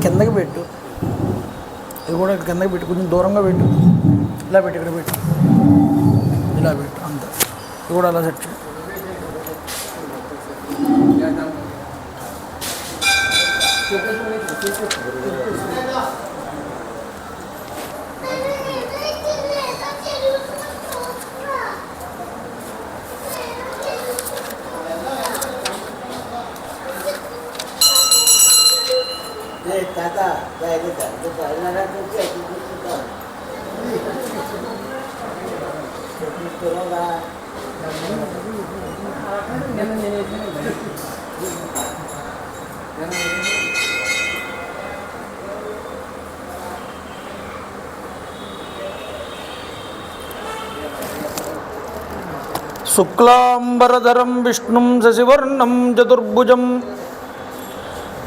కిందకి పెట్టు, ఇది కూడా కిందకి పెట్టు, కొంచెం దూరంగా పెట్టు, ఇలా పెట్టు, ఇక్కడ పెట్టు, ఇలా పెట్టు, అంతే. ఇది కూడా అలా సెట్ చేయి. శుక్లాంబరధరం విష్ణుం శశివర్ణం చతుర్భుజం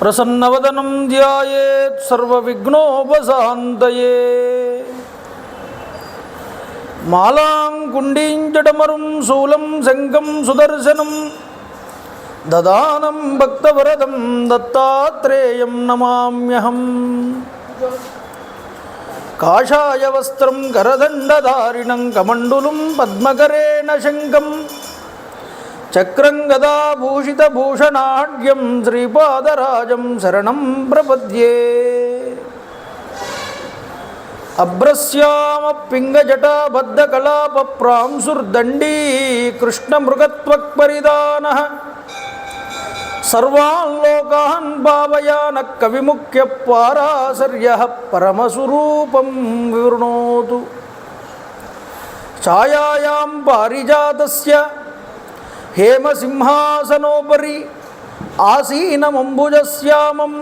ప్రసన్నవదనం ధ్యాయేత్ సర్వవిఘ్నోపశాంతయే. మాలాం కుండీం జడమరుం శూలం శంఖం సుదర్శనం దదానం భక్తవరదం దత్తాత్రేయం నమామ్యహం. కాషాయ వస్త్రం కరదండధారిణం కమండులం పద్మకరేణ శంఖం చక్రం గదాభూషితభూషణాఢ్యం శ్రీపాదరాజం శరణం ప్రపద్యే. అభ్రస్యామ పింగజటాబద్ధకళాపప్రాంసుర్దండీ కృష్ణమృగత్వక్పరిదానః సర్వాన్ లోకాన్ భావయాన కవిముఖ్య పారాశర్యః పరమస్వరూపం వివృణోతు. ఛాయాయాం పారిజాతస్య హేమసింహాసనోపరి ఆసీనమంబుజశ్యామం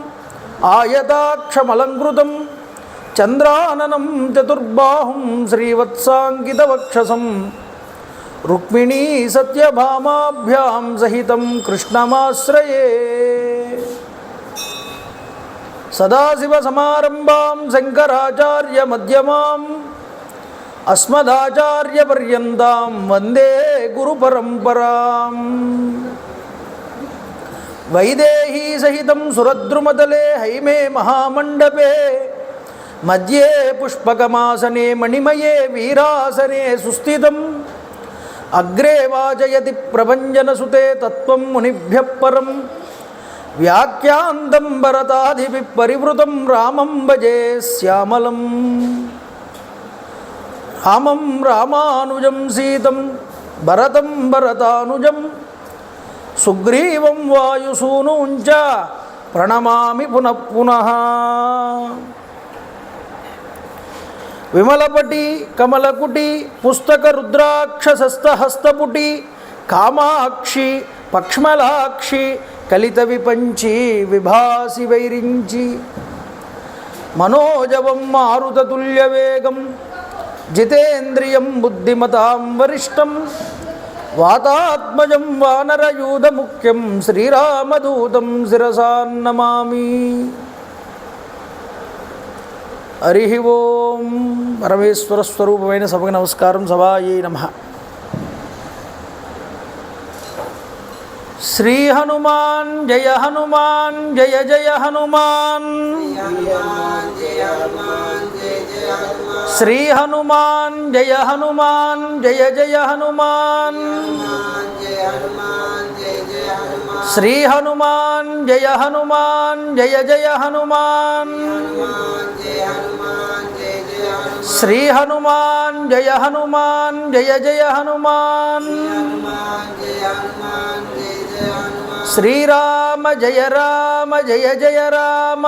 ఆయతాక్షమలంకృతం చంద్రాననం చతుర్బాహుం శ్రీవత్సాంకితవక్షసం రుక్మిణీ సత్యభామాభ్యాం సహితం కృష్ణమాశ్రయే. సదాశివసమారంభాం శంకరాచార్యమధ్యమాం అస్మదాచార్యపర్యంతాం వందే గురుపరంపరాం. వైదేహీ సహితం సురద్రుమతలే హైమే మహామండపే మధ్యే పుష్పకమాసనే మణిమయే వీరాసనే సుస్థితం అగ్రే వాచయతి ప్రభంజనసుతే తత్వం మునిభ్యః పరం వ్యాఖ్యాంతం భరతాదిభిః పరివృతం రామం భజే శ్యామలం. రామం రామానుజం సీతం భరతం భరతానుజం సుగ్రీవం వాయుసూనూంచ ప్రణమామి పునః పునః. విమలపటి కమలకుటి పుస్తక రుద్రాక్షసస్తహస్తపుటి కామాక్షి పక్ష్మలాక్షి కలిత విపంచి విభాసి వైరించి మనోజవం మారుతతుల్యవేగం జితేంద్రియం బుద్ధిమతాం వరిష్టం వాతాత్మజం వానరయూధముఖ్యం శ్రీరామదూతం శిరసా నమామి. హరి ఓం. పరమేశ్వర స్వరూపమైన సభకు నమస్కారం. సభాయే నమః. శ్రీ హనుమాన్ జయ హనుమాన్ జయ జయ హనుమాన్. శ్రీ హనుమాన్ జయ హనుమాన్ జయ జయ హనుమాన్. శ్రీ హనుమాన్ జయ హనుమాన్ జయ జయ హనుమాన్. శ్రీ హనుమాన్ జయ హనుమాన్ జయ జయ హనుమాన్. శ్రీరామ జయ రామ జయ జయ రామ.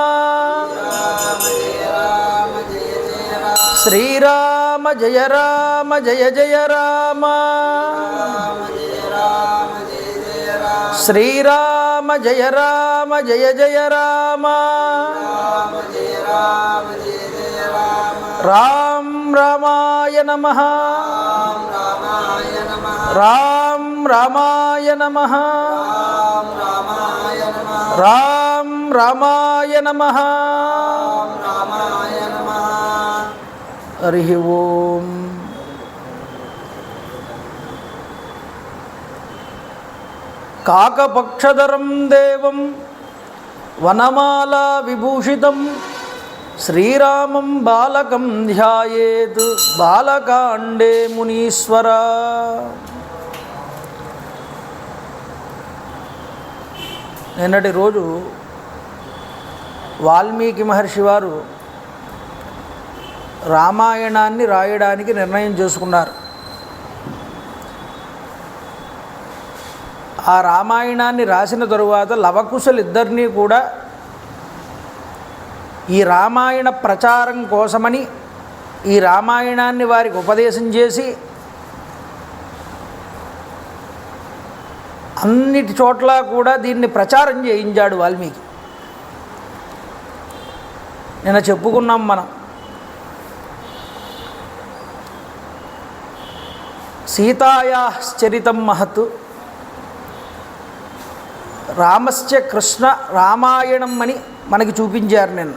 శ్రీరామ జయ రామ జయ జయ రామ. శ్రీరామ జయ రామ జయ జయ రామ. రామ రామాయ నమః. రామ రామాయ నమః. రామ రామాయ నమః. హరి ఓం. కాకపక్షధరం దేవం వనమాలా విభూషితం శ్రీరామం బాలకం ధ్యాయేత్ బాలకాండే మునీశ్వర. నిన్నటి రోజు వాల్మీకి మహర్షి వారు రామాయణాన్ని రాయడానికి నిర్ణయం చేసుకున్నారు. ఆ రామాయణాన్ని రాసిన తరువాత లవకుశలిద్దరినీ కూడా ఈ రామాయణ ప్రచారం కోసమని ఈ రామాయణాన్ని వారికి ఉపదేశం చేసి అన్నిటి చోట్ల కూడా దీన్ని ప్రచారం చేయించాడు వాల్మీకి. నిన్న చెప్పుకున్నాం మనం. సీతాయాశ్చరితం మహత్, రామశ్చ కృష్ణ రామాయణం అని మనకి చూపించారు నిన్న.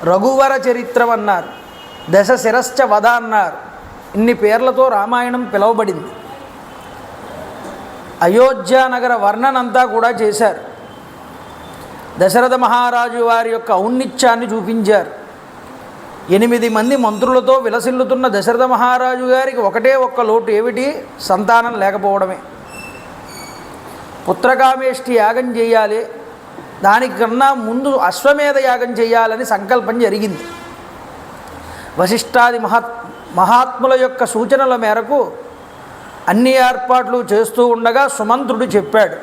రఘువర చరిత్రం అన్నారు, దశ శిరశ్చ వధ అన్నారు. ఇన్ని పేర్లతో రామాయణం పిలువబడింది. అయోధ్యానగర వర్ణనంతా కూడా చేశారు. దశరథ మహారాజు వారి యొక్క ఔన్నిత్యాన్ని చూపించారు. 8 మంది మంత్రులతో విలసిల్లుతున్న దశరథ మహారాజు గారికి ఒకటే ఒక్క లోటు, ఏమిటి? సంతానం లేకపోవడమే. పుత్రకామేష్టి యాగం చేయాలి, దానికన్నా ముందు అశ్వమేధ యాగం చేయాలని సంకల్పం జరిగింది. వశిష్ఠాది మహాత్ముల యొక్క సూచనల మేరకు అన్ని ఏర్పాట్లు చేస్తూ ఉండగా సుమంత్రుడు చెప్పాడు,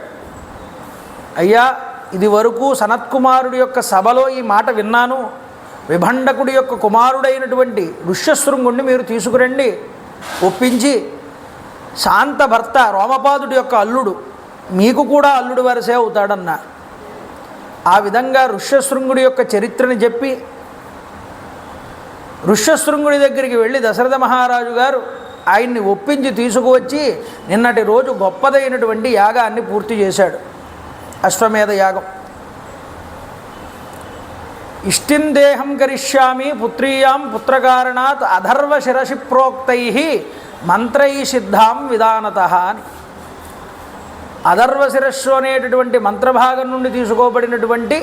అయ్యా, ఇది వరకు సనత్కుమారుడి యొక్క సభలో ఈ మాట విన్నాను. విభండకుడి యొక్క కుమారుడైనటువంటి ఋష్యశృంగుణ్ణి మీరు తీసుకురండి, ఒప్పించి శాంత భర్త రోమపాదుడి యొక్క అల్లుడు, మీకు కూడా అల్లుడు వరసే అవుతాడన్నా. ఆ విధంగా ఋష్యశృంగుడి యొక్క చరిత్రని చెప్పి ఋష్యశృంగుడి దగ్గరికి వెళ్ళి దశరథ మహారాజు గారు ఆయన్ని ఒప్పించి తీసుకువచ్చి నిన్నటి రోజు గొప్పదైనటువంటి యాగాన్ని పూర్తి చేశాడు, అశ్వమేధ యాగం. ఇష్టిం దేహం కరిష్యామి పుత్రీయాం పుత్రకారణాత్ అధర్వ శిరసి ప్రోక్తై మంత్రై సిద్ధాం విధానతః అని. అధర్వ శిరస్సు అనేటటువంటి మంత్రభాగం నుండి తీసుకోబడినటువంటి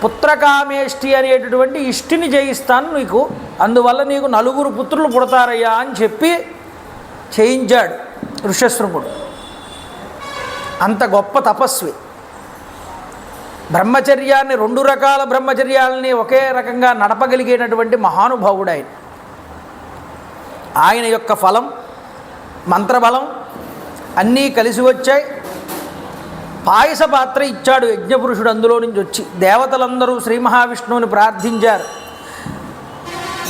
పుత్రకామేష్టి అనేటటువంటి ఇష్టిని జయిస్తాను నీకు, అందువల్ల నీకు 4 పుత్రులు పుడతారయ్యా అని చెప్పి చేయించాడు ఋష్యశృంగుడు. అంత గొప్ప తపస్వి. బ్రహ్మచర్యాన్ని 2 రకాల బ్రహ్మచర్యాలని ఒకే రకంగా నడపగలిగేటటువంటి మహానుభావుడు ఆయన. ఆయన యొక్క ఫలం, మంత్రబలం అన్నీ కలిసి వచ్చాయి. పాయస పాత్ర ఇచ్చాడు యజ్ఞపురుషుడు, అందులో నుంచి వచ్చి దేవతలందరూ శ్రీ మహావిష్ణువుని ప్రార్థించారు.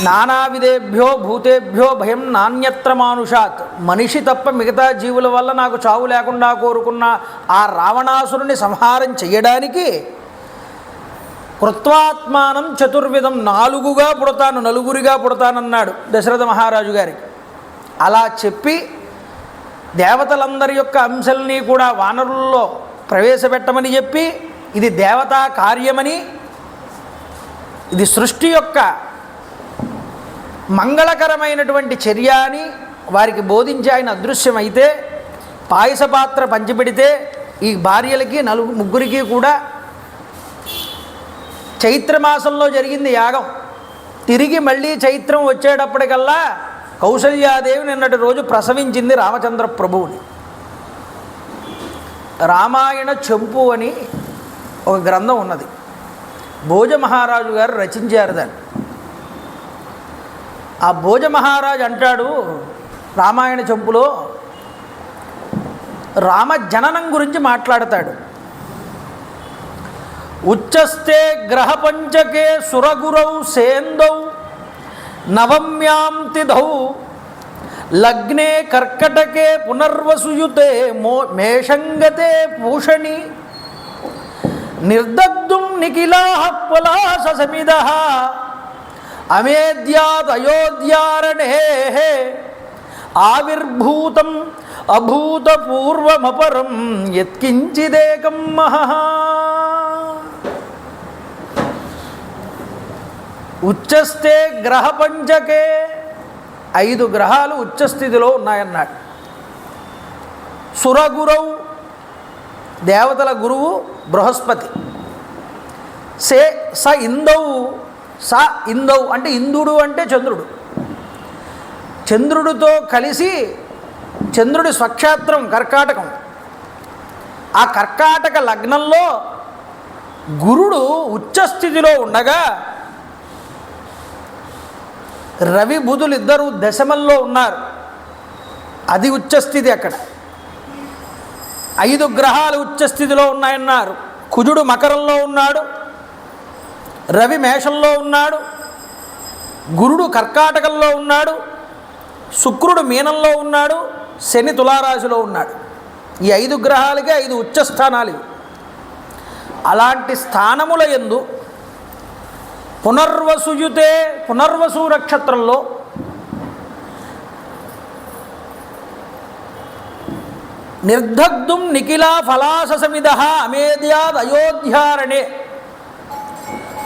నానావిధేభ్యో భూతేభ్యో భయం నాణ్యత్ర మానుషాత్, మనిషి తప్ప మిగతా జీవుల వల్ల నాకు చావు లేకుండా కోరుకున్న ఆ రావణాసురుని సంహారం చెయ్యడానికి కృత్వాత్మానం చతుర్విధం, 4గా పుడతాను, 4గురిగా పుడతానన్నాడు దశరథ మహారాజు గారికి. అలా చెప్పి దేవతలందరి యొక్క అంశాలని కూడా వానరుల్లో ప్రవేశపెట్టమని చెప్పి, ఇది దేవతా కార్యమని, ఇది సృష్టి యొక్క మంగళకరమైనటువంటి చర్య అని వారికి బోధించి ఆయన అదృశ్యమైతే పాయస పాత్ర పంచిపెడితే ఈ భార్యలకి 3 కూడా చైత్రమాసంలో జరిగింది యాగం. తిరిగి మళ్ళీ చైత్రం వచ్చేటప్పటికల్లా కౌసల్యాదేవి నిన్నటి రోజు ప్రసవించింది రామచంద్ర ప్రభువుని. రామాయణ చెంపు అని ఒక గ్రంథం ఉన్నది, భోజ మహారాజు గారు రచించారు దాన్ని. ఆ భోజ మహారాజు అంటాడు రామాయణ చెంపులో, రామ జననం గురించి మాట్లాడతాడు. ఉచ్చస్తే గ్రహపంచకే సురగురౌ సేందౌ నవమ్యాం తిథౌ లగ్నే కర్కటకే పునర్వసుయుతే మేషంగతే పూషణి నిర్దగ్ధుం నిఖిలాః పలాస సమిదః అమేద్యాత్ అయోధ్యారణే ఆవిర్భూతం అభూతపూర్వమపరం యత్కించిదేకం మహః. ఉచ్చస్తే గ్రహపంచకే, 5 గ్రహాలు ఉచ్చస్థితిలో ఉన్నాయన్నాడు. సురగురౌ దేవతల గురువు బృహస్పతి. స ఇందౌ అంటే ఇంద్రుడు అంటే చంద్రుడు. చంద్రుడితో కలిసి చంద్రుడి స్వక్షేత్రం కర్కాటకం. ఆ కర్కాటక లగ్నంలో గురుడు ఉచ్చస్థితిలో ఉండగా రవి బుధులు ఇద్దరు దశమంలో ఉన్నారు. అది ఉచ్చస్థితి. అక్కడ 5 గ్రహాలు ఉచ్చస్థితిలో ఉన్నాయన్నారు. కుజుడు మకరంలో ఉన్నాడు, రవి మేషంలో ఉన్నాడు, గురుడు కర్కాటకంలో ఉన్నాడు, శుక్రుడు మీనంలో ఉన్నాడు, శని తులారాశిలో ఉన్నాడు. ఈ 5 గ్రహాలకి 5 ఉచ్చస్థానాలు ఇవి. అలాంటి స్థానముల యందు పునర్వసుయుతే పునర్వసు నక్షత్రంలో నిర్దగ్ధుం నిఖిలా ఫలాససమిద అమేద్యాద్ అయోధ్యారణే.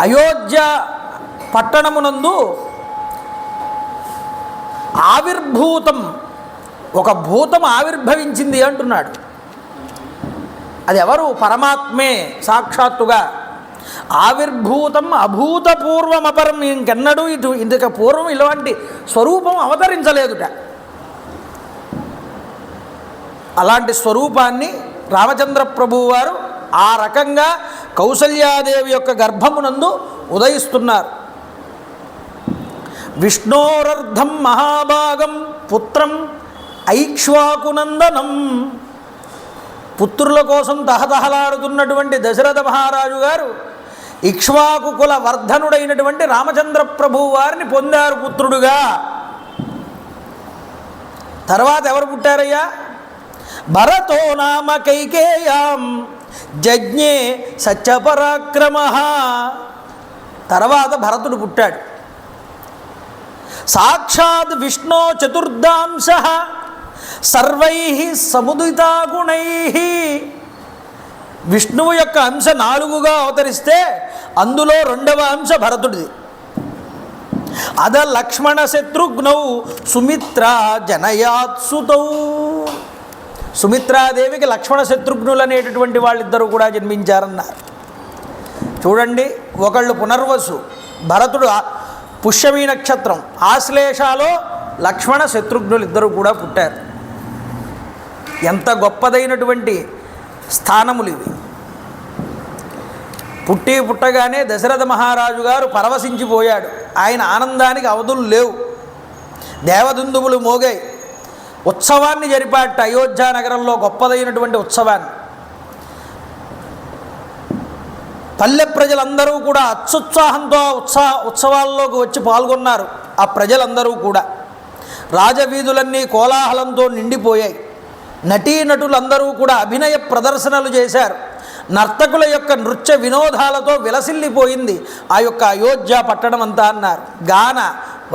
అయోధ్య పట్టణమునందు ఆవిర్భూతం, ఒక భూతం ఆవిర్భవించింది అంటున్నాడు. అది ఎవరు? పరమాత్మే సాక్షాత్తుగా. ఆవిర్భూతం అభూతపూర్వమపరం. ఇంకెన్నడూ ఇందుక పూర్వం ఇలాంటి స్వరూపం అవతరించలేదుట. అలాంటి స్వరూపాన్ని రామచంద్ర ప్రభువు వారు ఆ రకంగా కౌసల్యాదేవి యొక్క గర్భమునందు ఉదయిస్తున్నారు. విష్ణోరర్ధం మహాభాగం పుత్రం ఐక్ష్వాకునందనం. పుత్రుల కోసం తహతహలాడుతున్నటువంటి దశరథ మహారాజు గారు ఇక్ష్వాకు కుల వర్ధనుడైనటువంటి రామచంద్ర ప్రభువు వారిని పొందారు పుత్రుడుగా. తర్వాత ఎవరు పుట్టారయ్యా? భరతో నామ కైకేయాం జజ్ఞే సత్యపరాక్రమ. తర్వాత భరతుడు పుట్టాడు. సాక్షాత్ విష్ణో చతుర్దాంశ సర్వై సముదితా గుణై. విష్ణువు యొక్క అంశ 4గా అవతరిస్తే అందులో 2వ అంశ భరతుడిది. అద లక్ష్మణ శత్రుఘ్నౌ సుమిత్రా జనయాత్సుతౌ. సుమిత్రాదేవికి లక్ష్మణ శత్రుఘ్నులు అనేటటువంటి వాళ్ళిద్దరూ కూడా జన్మించారన్నారు. చూడండి, ఒకళ్ళు పునర్వసు, భరతుడు పుష్యమీ నక్షత్రం, ఆశ్లేషాలో లక్ష్మణ శత్రుఘ్నులు ఇద్దరు కూడా పుట్టారు. ఎంత గొప్పదైనటువంటి స్థానములు ఇవి. పుట్టగానే దశరథ మహారాజు గారు పరవశించిపోయాడు. ఆయన ఆనందానికి అవధులు లేవు. దేవదుందువులు మోగాయి. ఉత్సవాన్ని జరిపాట. అయోధ్య నగరంలో గొప్పదైనటువంటి ఉత్సవాన్ని. పల్లె ప్రజలందరూ కూడా అత్యుత్సాహంతో ఉత్సవాల్లోకి వచ్చి పాల్గొన్నారు. ఆ ప్రజలందరూ కూడా రాజవీధులన్నీ కోలాహలంతో నిండిపోయాయి. నటీనటులందరూ కూడా అభినయ ప్రదర్శనలు చేశారు. నర్తకుల యొక్క నృత్య వినోదాలతో విలసిల్లిపోయింది ఆ యొక్క అయోధ్య పట్టణం అంతా అన్నారు. గాన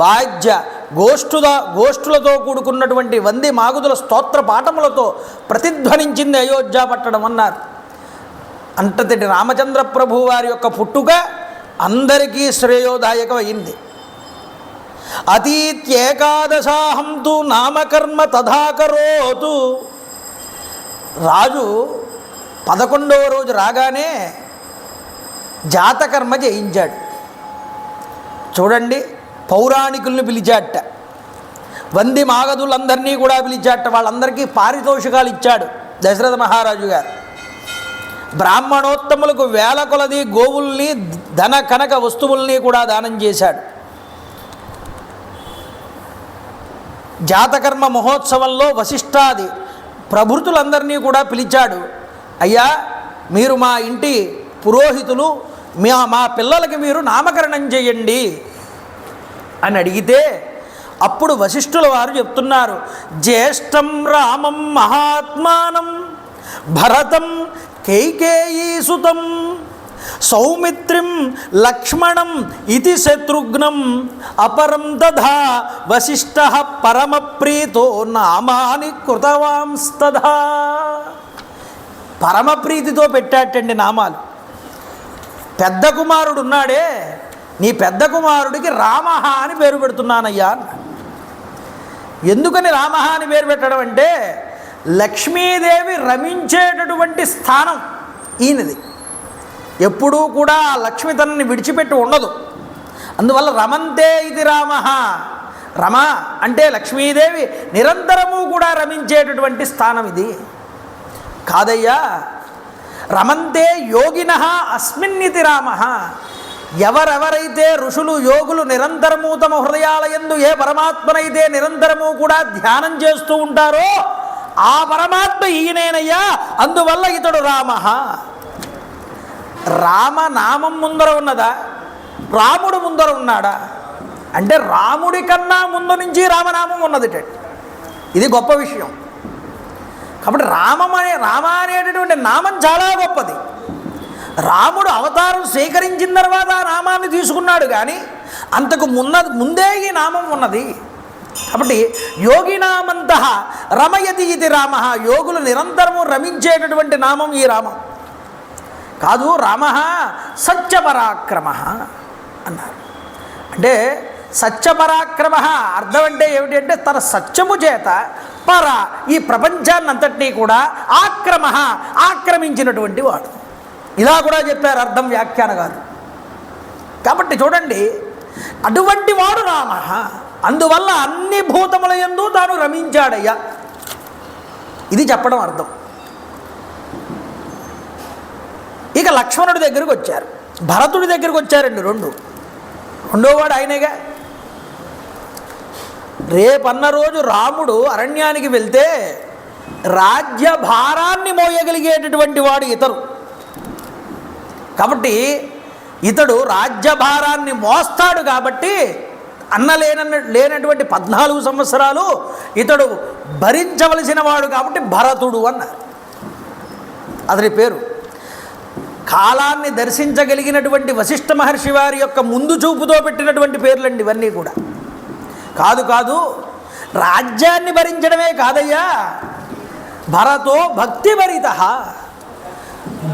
వాద్య గోష్ఠులతో కూడుకున్నటువంటి వంది మాగుదుల స్తోత్ర పాఠములతో ప్రతిధ్వనించింది అయోధ్య పట్టణం అన్నారు. అంతటి రామచంద్ర ప్రభు వారి యొక్క పుట్టుక అందరికీ శ్రేయోదాయకమైంది. అతీత్యేకాదశాహం తు నామకర్మ తథాకరోతు. రాజు 11వ రోజు రాగానే జాతకర్మ చేయించాడు. చూడండి, పౌరాణికుల్ని పిలిచాట, వంది మాగదులందరినీ కూడా పిలిచాట. వాళ్ళందరికీ పారితోషికాలు ఇచ్చాడు దశరథ మహారాజు గారు. బ్రాహ్మణోత్తములకు వేల కొలది గోవుల్ని, ధన కనక వస్తువుల్ని కూడా దానం చేశాడు. జాతకర్మ మహోత్సవంలో వశిష్ఠాది ప్రభృతులందరినీ కూడా పిలిచాడు. అయ్యా, మీరు మా ఇంటి పురోహితులు, మా పిల్లలకి మీరు నామకరణం చేయండి అని అడిగితే అప్పుడు వశిష్ఠుల వారు చెప్తున్నారు, జ్యేష్టం రామం మహాత్మానం భరతం కైకేయీసుతం సౌమిత్రిం లక్ష్మణం ఇది శత్రుఘ్నం అపరం తథా వశిష్ఠ పరమప్రీతో నామాని కృతవాంస్తథా. పరమప్రీతితో పెట్టాటండి నామాలు. పెద్ద కుమారుడు ఉన్నాడే, నీ పెద్ద కుమారుడికి రామ అని పేరు పెడుతున్నానయ్యా. ఎందుకని రామ అని పేరు పెట్టడం అంటే, లక్ష్మీదేవి రమించేటటువంటి స్థానం ఈయనది. ఎప్పుడూ కూడా ఆ లక్ష్మి తనని విడిచిపెట్టి ఉండదు. అందువల్ల రమంతే ఇది రామ. రమ అంటే లక్ష్మీదేవి నిరంతరము కూడా రమించేటటువంటి స్థానం ఇది. కాదయ్యా, రమంతే యోగినః అస్మిన్నితి రామ. ఎవరెవరైతే ఋషులు యోగులు నిరంతరము తమ హృదయాలయందు ఏ పరమాత్మనైతే నిరంతరము కూడా ధ్యానం చేస్తూ ఉంటారో ఆ పరమాత్మ ఈయనేనయ్యా. అందువల్ల ఇతడు రామ. రామనామం ముందర ఉన్నదా, రాముడు ముందర ఉన్నాడా అంటే రాముడి కన్నా ముందు నుంచి రామనామం ఉన్నది. ఇది గొప్ప విషయం. కాబట్టి రామ అనేటటువంటి నామం చాలా గొప్పది. రాముడు అవతారం స్వీకరించిన తర్వాత ఆ నామాన్ని తీసుకున్నాడు, కానీ అంతకు ముందే ఈ నామం ఉన్నది. కాబట్టి యోగినామంత రమయతి ఇది రామ. యోగులు నిరంతరము రమించేటటువంటి నామం ఈ రామం కాదు. రామ సత్యపరాక్రమ అన్నారు. అంటే సత్యపరాక్రమ అర్థం అంటే ఏమిటి అంటే తన సత్యము చేత పర ఈ ప్రపంచాన్నంతటినీ కూడా ఆక్రమించినటువంటి వాడు. ఇలా కూడా చెప్పారు అర్థం, వ్యాఖ్యాన కాదు. కాబట్టి చూడండి, అటువంటి వాడు రామ. అందువల్ల అన్ని భూతముల యందు తాను రమించాడయ్యా. ఇది చెప్పడం అర్థం. ఇక లక్ష్మణుడి దగ్గరికి వచ్చారు, భరతుడి దగ్గరికి వచ్చారండి. రెండోవాడు ఆయనేగా. రేపన్న రోజు రాముడు అరణ్యానికి వెళ్తే రాజ్యభారాన్ని మోయగలిగేటటువంటి వాడు ఇతడు. కాబట్టి ఇతడు రాజ్యభారాన్ని మోస్తాడు. కాబట్టి లేనటువంటి 14 సంవత్సరాలు ఇతడు భరించవలసిన వాడు. కాబట్టి భరతుడు అన్నారు అతని పేరు. కాలాన్ని దర్శించగలిగినటువంటి వశిష్ఠ మహర్షి వారి యొక్క ముందు చూపుతో పెట్టినటువంటి పేర్లండి ఇవన్నీ కూడా. కాదు, రాజ్యాన్ని భరించడమే కాదయ్యా. భరతో భక్తి భరిత.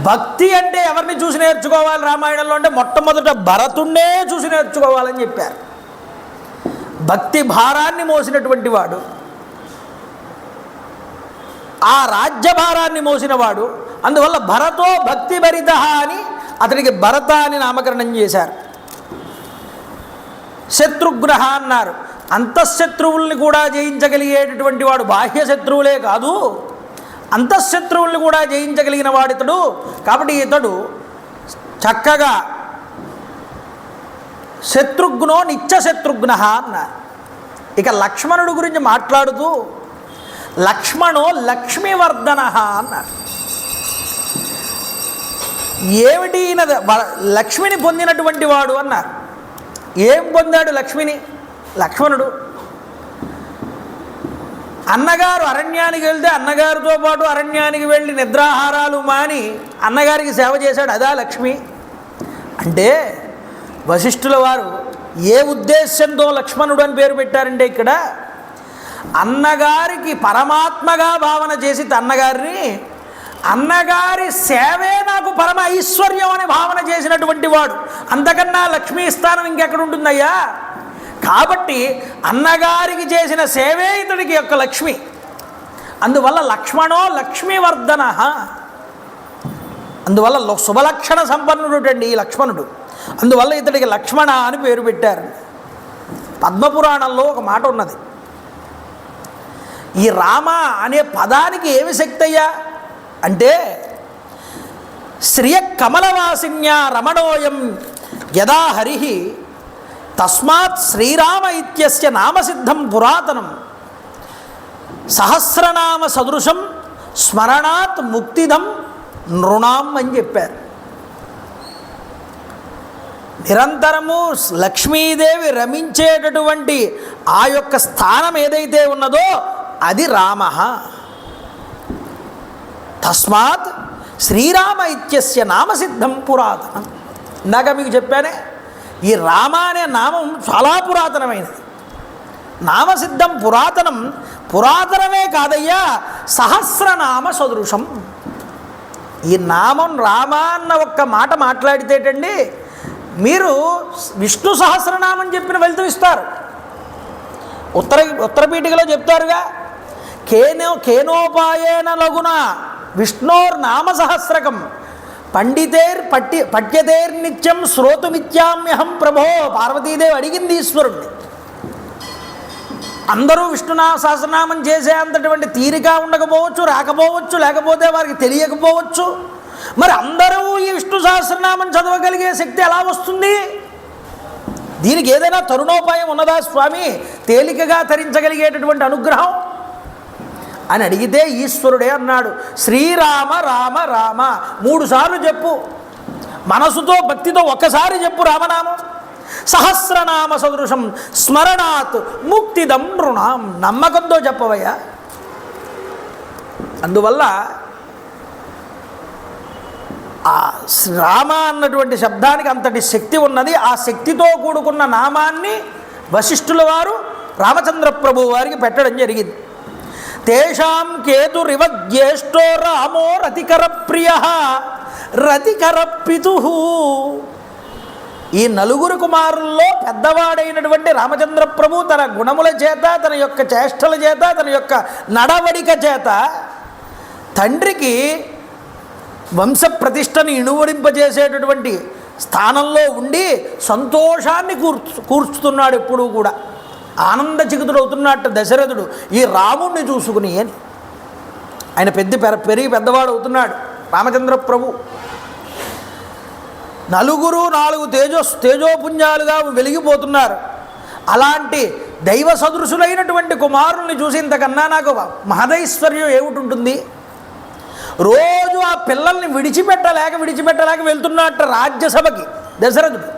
భక్తి అంటే ఎవరిని చూసి నేర్చుకోవాలి రామాయణంలో అంటే మొట్టమొదట భరతుణ్ణే చూసి నేర్చుకోవాలని చెప్పారు. భక్తి భారాన్ని మోసినటువంటి వాడు, ఆ రాజ్యభారాన్ని మోసినవాడు. అందువల్ల భరతో భక్తి భరిత అని అతనికి భరత అని నామకరణం చేశారు. శత్రుఘ్న అన్నారు. అంతఃశత్రువుల్ని కూడా జయించగలిగేటటువంటి వాడు. బాహ్య శత్రువులే కాదు, అంతఃశత్రువుల్ని కూడా జయించగలిగిన వాడు ఇతడు. కాబట్టి ఇతడు చక్కగా శత్రుఘ్నో నిత్యశత్రుఘ్న అన్నారు. ఇక లక్ష్మణుడు గురించి మాట్లాడుతూ లక్ష్మణో లక్ష్మీవర్ధన అన్నారు. ఏమిటి ఈయన లక్ష్మిని పొందినటువంటి వాడు అన్నారు. ఏం పొందాడు లక్ష్మిని? లక్ష్మణుడు అన్నగారు అరణ్యానికి వెళ్తే అన్నగారితో పాటు అరణ్యానికి వెళ్ళి నిద్రాహారాలు మాని అన్నగారికి సేవ చేశాడు. అదా లక్ష్మి అంటే? వశిష్ఠుల వారు ఏ ఉద్దేశంతో లక్ష్మణుడు అని పేరు పెట్టారంటే ఇక్కడ అన్నగారికి పరమాత్మగా భావన చేసి అన్నగారి సేవే నాకు పరమ ఐశ్వర్యం అని భావన చేసినటువంటి వాడు. అంతకన్నా లక్ష్మీ స్థానం ఇంకెక్కడ ఉంటుందయ్యా? కాబట్టి అన్నగారికి చేసిన సేవే ఇతడికి యొక్క లక్ష్మి. అందువల్ల లక్ష్మణో లక్ష్మీవర్ధన. అందువల్ల శుభలక్షణ సంపన్నుడు అండి ఈ లక్ష్మణుడు. అందువల్ల ఇతడికి లక్ష్మణ అని పేరు పెట్టారు. పద్మపురాణంలో ఒక మాట ఉన్నది. ఈ రామ అనే పదానికి ఏమి శక్తి అయ్యా అంటే శ్రియ కమలవాసిన్యా రమణోయం యదా హరి తస్మాత్ శ్రీరామ ఇత్యస్య నామసిద్ధం పురాతనం సహస్రనామ సదృశం స్మరణాత్ ముక్తిదం నృణాం అని చెప్పారు. నిరంతరము లక్ష్మీదేవి రమించేటటువంటి ఆ యొక్క స్థానం ఏదైతే ఉన్నదో అది రామ. తస్మాత్ శ్రీరామ ఇత్యస్య నామసిద్ధం పురాతనం. ఇందాక మీకు చెప్పానే ఈ రామ అనే నామం చాలా పురాతనమైనది. నామసిద్ధం పురాతనం. పురాతనమే కాదయ్యా, సహస్రనామ సదృశం. ఈ నామం రామ అన్న ఒక్క మాట మాట్లాడితేటండి మీరు విష్ణు సహస్రనామం చెప్పిన ఫలితం ఇస్తారు. ఉత్తరపీఠికలో చెప్తారుగా కేనోపాయేన లగున విష్ణోర్నామ సహస్రకం పఠ్యతేర్నిత్యం శ్రోతుమిత్యామ్యహం ప్రభో. పార్వతీదేవి అడిగింది ఈశ్వరుణ్ణి. అందరూ విష్ణునామ సహస్రనామం చేసే అంతటువంటి తీరిక ఉండకపోవచ్చు, రాకపోవచ్చు, లేకపోతే వారికి తెలియకపోవచ్చు. మరి అందరూ ఈ విష్ణు సహస్రనామం చదవగలిగే శక్తి ఎలా వస్తుంది? దీనికి ఏదైనా తరుణోపాయం ఉన్నదా స్వామి, తేలికగా తరించగలిగేటటువంటి అనుగ్రహం అని అడిగితే ఈశ్వరుడే అన్నాడు, శ్రీరామ రామ రామ 3 సార్లు చెప్పు. మనసుతో భక్తితో ఒక్కసారి చెప్పు రామనామం. సహస్రనామ సదృశం స్మరణాత్ ముక్తిదం నృణాం. నమ్మకంతో చెప్పవయ్యా. అందువల్ల ఆ రామ అన్నటువంటి శబ్దానికి అంతటి శక్తి ఉన్నది. ఆ శక్తితో కూడుకున్న నామాన్ని వశిష్ఠుల వారు రామచంద్ర ప్రభు వారికి పెట్టడం జరిగింది. తేషాం కేతురివ జ్యేష్ఠో రామో రతికర ప్రియ రతికర పితు. ఈ 4 కుమారుల్లో పెద్దవాడైనటువంటి రామచంద్ర ప్రభు తన గుణముల చేత, తన యొక్క చేష్టల చేత, తన యొక్క నడవడిక చేత తండ్రికి వంశ ప్రతిష్టని ఇనువడింపజేసేటటువంటి స్థానంలో ఉండి సంతోషాన్ని కూర్చుతున్నాడు. ఎప్పుడూ కూడా ఆనందచికితుడవుతున్నట్టు దశరథుడు ఈ రాముణ్ణి చూసుకుని అని. ఆయన పెరిగి పెద్దవాడు అవుతున్నాడు రామచంద్ర ప్రభు. 4 తేజోపుంజాలుగా వెలిగిపోతున్నారు. అలాంటి దైవ సదృశులైనటువంటి కుమారుల్ని చూసి ఇంతకన్నా నాకు మహదైశ్వర్యం ఏమిటి? రోజు ఆ పిల్లల్ని విడిచిపెట్టలేక వెళ్తున్నట్టు రాజ్యసభకి దశరథుడు.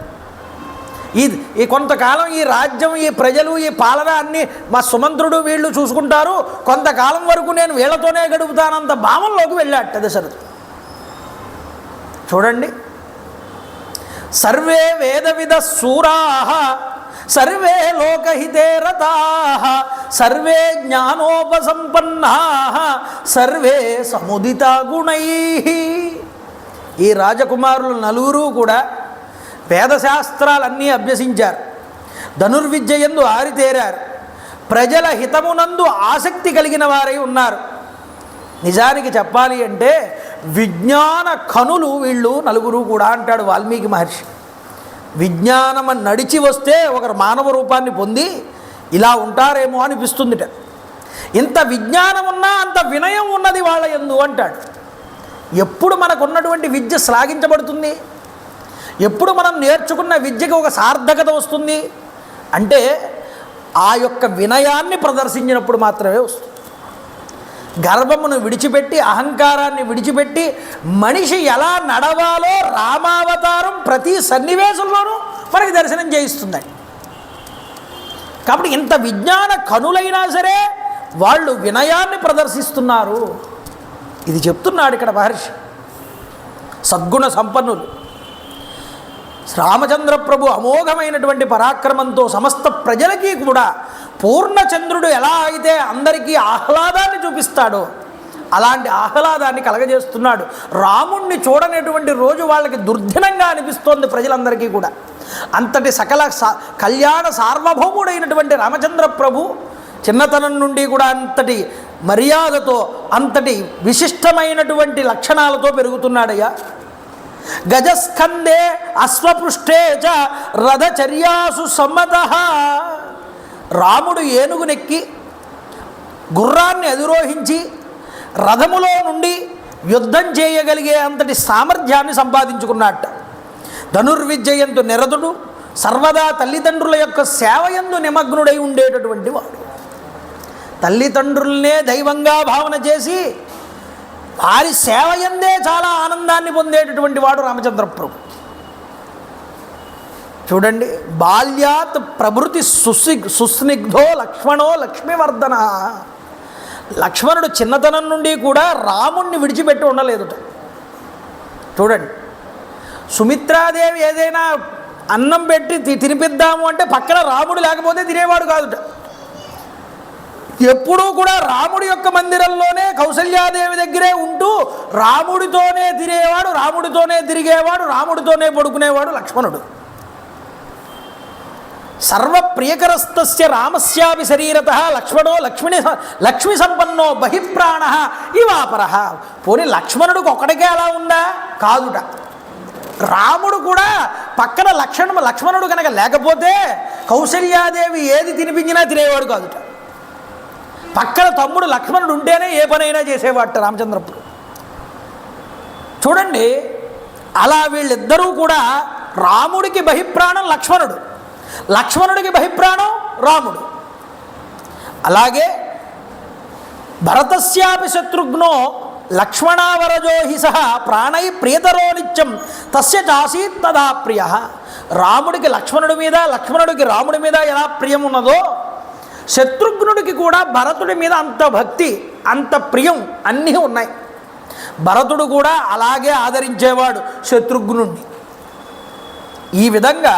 ఈ కొంతకాలం ఈ రాజ్యం, ఈ ప్రజలు, ఈ పాలన అన్నీ మా సుమంత్రుడు వీళ్ళు చూసుకుంటారు, కొంతకాలం వరకు నేను వీళ్ళతోనే గడుపుతానంత భావంలోకి వెళ్ళాట దశరథుడు. చూడండి, సర్వే వేదవిద శూరాః సర్వే లోకహితే రతాః సర్వే జ్ఞానోపసంపన్నాః సర్వే సముదిత గుణైః. ఈ రాజకుమారులు 4 కూడా వేదశాస్త్రాలన్నీ అభ్యసించారు, ధనుర్విద్యయందు ఆరితేరారు, ప్రజల హితమునందు ఆసక్తి కలిగిన వారై ఉన్నారు. నిజానికి చెప్పాలి అంటే విజ్ఞాన కనులు వీళ్ళు 4 కూడా అంటాడు వాల్మీకి మహర్షి. విజ్ఞానం నడిచి వస్తే ఒకరు మానవ రూపాన్ని పొంది ఇలా ఉంటారేమో అనిపిస్తుందిట. ఇంత విజ్ఞానం ఉన్నా అంత వినయం ఉన్నది వాళ్ళ యందు అంటాడు. ఎప్పుడు మనకున్నటువంటి విద్య శ్లాఘించబడుతుంది? ఎప్పుడు మనం నేర్చుకున్న విద్యకి ఒక సార్థకత వస్తుంది అంటే ఆ యొక్క వినయాన్ని ప్రదర్శించినప్పుడు మాత్రమే వస్తుంది. గర్వమును విడిచిపెట్టి, అహంకారాన్ని విడిచిపెట్టి మనిషి ఎలా నడవాలో రామావతారం ప్రతి సన్నివేశంలోనూ మనకి దర్శనం చేయిస్తుందండి. కాబట్టి ఇంత విజ్ఞాన కనులైనా సరే వాళ్ళు వినయాన్ని ప్రదర్శిస్తున్నారు. ఇది చెప్తున్నాడు ఇక్కడ మహర్షి. సద్గుణ సంపన్నులు. రామచంద్ర ప్రభు అమోఘమైనటువంటి పరాక్రమంతో సమస్త ప్రజలకి కూడా పూర్ణచంద్రుడు ఎలా అయితే అందరికీ ఆహ్లాదాన్ని చూపిస్తాడో అలాంటి ఆహ్లాదాన్ని కలగజేస్తున్నాడు. రాముణ్ణి చూడనటువంటి రోజు వాళ్ళకి దుర్దినంగా అనిపిస్తోంది ప్రజలందరికీ కూడా. అంతటి సకల కళ్యాణ సార్వభౌముడైనటువంటి రామచంద్ర ప్రభు చిన్నతనం నుండి కూడా అంతటి మర్యాదతో, అంతటి విశిష్టమైనటువంటి లక్షణాలతో పెరుగుతున్నాడయ్యా. గజస్కందే అశ్వపృష్ఠే చ రథచర్యాసు సమ్మతః. రాముడు ఏనుగునెక్కి గుర్రాన్ని అధిరోహించి రథములో నుండి యుద్ధం చేయగలిగే అంతటి సామర్థ్యాన్ని సంపాదించుకున్నట్ట. ధనుర్విద్యయందు నిరతుడు, సర్వదా తల్లిదండ్రుల యొక్క సేవయందు నిమగ్నుడై ఉండేటటువంటి వాడు. తల్లిదండ్రులనే దైవంగా భావన చేసి వారి సేవయందే చాలా ఆనందాన్ని పొందేటటువంటి వాడు రామచంద్ర ప్రభు. చూడండి, బాల్యాత్ ప్రభృతి సుస్నిగ్ధో లక్ష్మణో లక్ష్మీవర్ధన. లక్ష్మణుడు చిన్నతనం నుండి కూడా రాముణ్ణి విడిచిపెట్టి ఉండలేదుట. చూడండి, సుమిత్రాదేవి ఏదైనా అన్నం పెట్టి తినిపిద్దాము అంటే పక్కన రాముడు లేకపోతే తినేవాడు కాదుట. ఎప్పుడూ కూడా రాముడి యొక్క మందిరంలోనే కౌసల్యాదేవి దగ్గరే ఉంటూ రాముడితోనే తినేవాడు, రాముడితోనే తిరిగేవాడు, రాముడితోనే పడుకునేవాడు లక్ష్మణుడు. సర్వప్రియకరస్తస్య రామస్యాపి శరీరత లక్ష్మణో లక్ష్మి సంపన్నో బహిప్రాణ ఇవాపర. పోనీ లక్ష్మణుడికి ఒకటికే అలా ఉందా? కాదుట. రాముడు కూడా పక్కన లక్ష్మణుడు కనుక లేకపోతే కౌసల్యాదేవి ఏది తినిపించినా తినేవాడు కాదుట. పక్కన తమ్ముడు లక్ష్మణుడు ఉంటేనే ఏ పనైనా చేసేవాట రామచంద్రపుడు. చూడండి, అలా వీళ్ళిద్దరూ కూడా రాముడికి బహిప్రాణం లక్ష్మణుడు, లక్ష్మణుడికి బహిప్రాణం రాముడు. అలాగే భరతస్యాపి శత్రుఘ్నో లక్ష్మణావరజో హి సహ ప్రాణై ప్రియతరో నిత్యం తస్య చాసీత్ తదా ప్రియ. రాముడికి లక్ష్మణుడి మీద, లక్ష్మణుడికి రాముడి మీద ఎలా ప్రియం ఉన్నదో శత్రుఘ్నుడికి కూడా భరతుడి మీద అంత భక్తి, అంత ప్రియం అన్నీ ఉన్నాయి. భరతుడు కూడా అలాగే ఆదరించేవాడు శత్రుఘ్నుడిని. ఈ విధంగా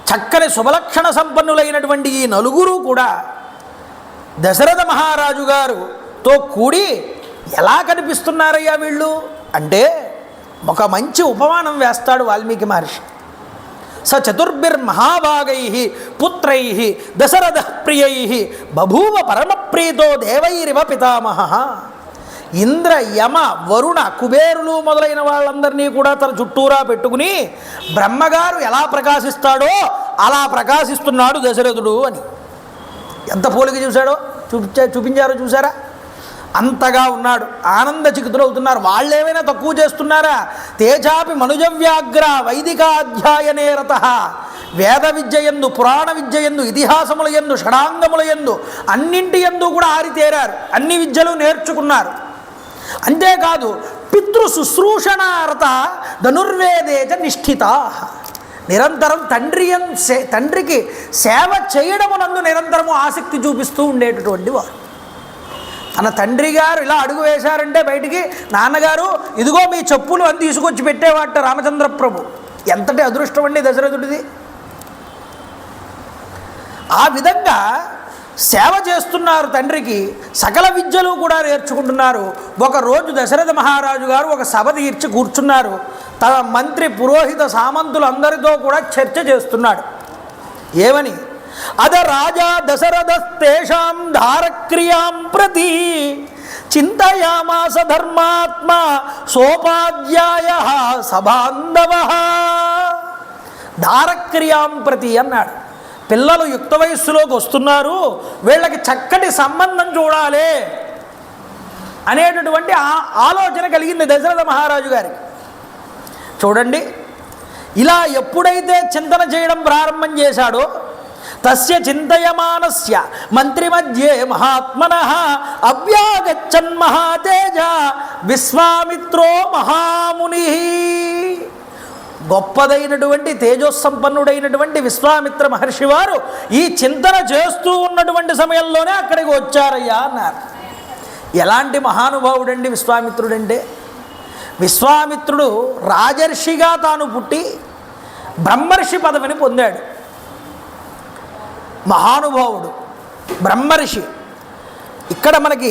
చక్కని శుభలక్షణ సంపన్నులైనటువంటి ఈ నలుగురు కూడా దశరథ మహారాజు గారుతో కూడి ఎలా కనిపిస్తున్నారయ్యా వీళ్ళు అంటే ఒక మంచి ఉపమానం వేస్తాడు వాల్మీకి మహర్షి. స చతుర్భిర్మహాభాగై పుత్రై దశరథ ప్రియై బభూవ పరమప్రీతో దేవైరివ పితామహ. ఇంద్ర యమ వరుణ కుబేరులు మొదలైన వాళ్ళందరినీ కూడా తన చుట్టూరా పెట్టుకుని బ్రహ్మగారు ఎలా ప్రకాశిస్తాడో అలా ప్రకాశిస్తున్నాడు దశరథుడు అని. ఎంత పోలిక చూపించారో చూసారా? అంతగా ఉన్నాడు. ఆనంద చికితులవుతున్నారు. వాళ్ళేమైనా తక్కువ చేస్తున్నారా? తేజాపి మనుజవ్యాగ్ర వైదికాధ్యాయనే రత. వేద విద్యయందు, పురాణ విద్యయందు, ఇతిహాసముల యందు, షడాంగముల యందు అన్నింటి యందు కూడా ఆరితేరారు. అన్ని విద్యలు నేర్చుకున్నారు. అంతేకాదు పితృ శుశ్రూషణారత ధనుర్వేదేచ నిష్ఠితా. నిరంతరం తండ్రికి సేవ చేయడమునందు నిరంతరము ఆసక్తి చూపిస్తూ ఉండేటటువంటి వారు. తన తండ్రి గారు ఇలా అడుగు వేశారంటే బయటికి, నాన్నగారు ఇదిగో మీ చెప్పులు అని తీసుకొచ్చి పెట్టేవాట రామచంద్ర ప్రభు. ఎంతటి అదృష్టం అండి దశరథుడిది. ఆ విధంగా సేవ చేస్తున్నారు తండ్రికి. సకల విద్యలు కూడా నేర్చుకుంటున్నారు. ఒకరోజు దశరథ మహారాజు గారు ఒక సభ తీర్చి కూర్చున్నారు. తన మంత్రి పురోహిత సామంతులందరితో కూడా చర్చ చేస్తున్నాడు. ఏమని? అద రాజా దశరథస్తేషాం ధారక్రియాం ప్రతి చింతయామాస ధర్మాత్మ సోపాధ్యాయ సబాంధవ. ధారక్రియాం ప్రతి అన్నాడు. పిల్లలు యుక్త వయస్సులోకి వస్తున్నారు, వీళ్ళకి చక్కటి సంబంధం చూడాలి అనేటటువంటి ఆలోచన కలిగింది దశరథ మహారాజు గారికి. చూడండి, ఇలా ఎప్పుడైతే చింతన చేయడం ప్రారంభం చేశాడో తస్య చింతయమానస్య మంత్రి మధ్యే మహాత్మనః అవ్యాగచ్చన్ మహాతేజ విశ్వామిత్రో మహాముని. గొప్పదైనటువంటి తేజోసంపన్నుడైనటువంటి విశ్వామిత్ర మహర్షి వారు ఈ చింతన చేస్తూ ఉన్నటువంటి సమయంలోనే అక్కడికి వచ్చారయ్యా అన్నారు. ఎలాంటి మహానుభావుడండి విశ్వామిత్రుడంటే! విశ్వామిత్రుడు రాజర్షిగా తాను పుట్టి బ్రహ్మర్షి పదవిని పొందాడు. మహానుభావుడు బ్రహ్మర్షి. ఇక్కడ మనకి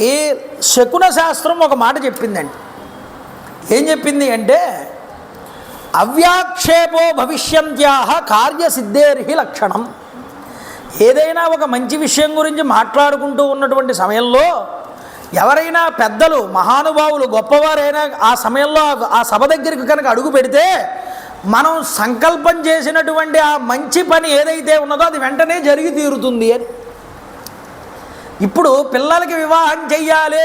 శకున శాస్త్రం ఒక మాట చెప్పిందండి. ఏం చెప్పింది అంటే, అవ్యాక్షేపో భవిష్యంత్యాహ కార్యసిద్ధేర్హి లక్షణం. ఏదైనా ఒక మంచి విషయం గురించి మాట్లాడుకుంటూ ఉన్నటువంటి సమయంలో ఎవరైనా పెద్దలు, మహానుభావులు, గొప్పవారైనా ఆ సమయంలో ఆ సభ దగ్గరికి కనుక అడుగు పెడితే మనం సంకల్పం చేసినటువంటి ఆ మంచి పని ఏదైతే ఉన్నదో అది వెంటనే జరిగి తీరుతుంది అని. ఇప్పుడు పిల్లలకి వివాహం చెయ్యాలి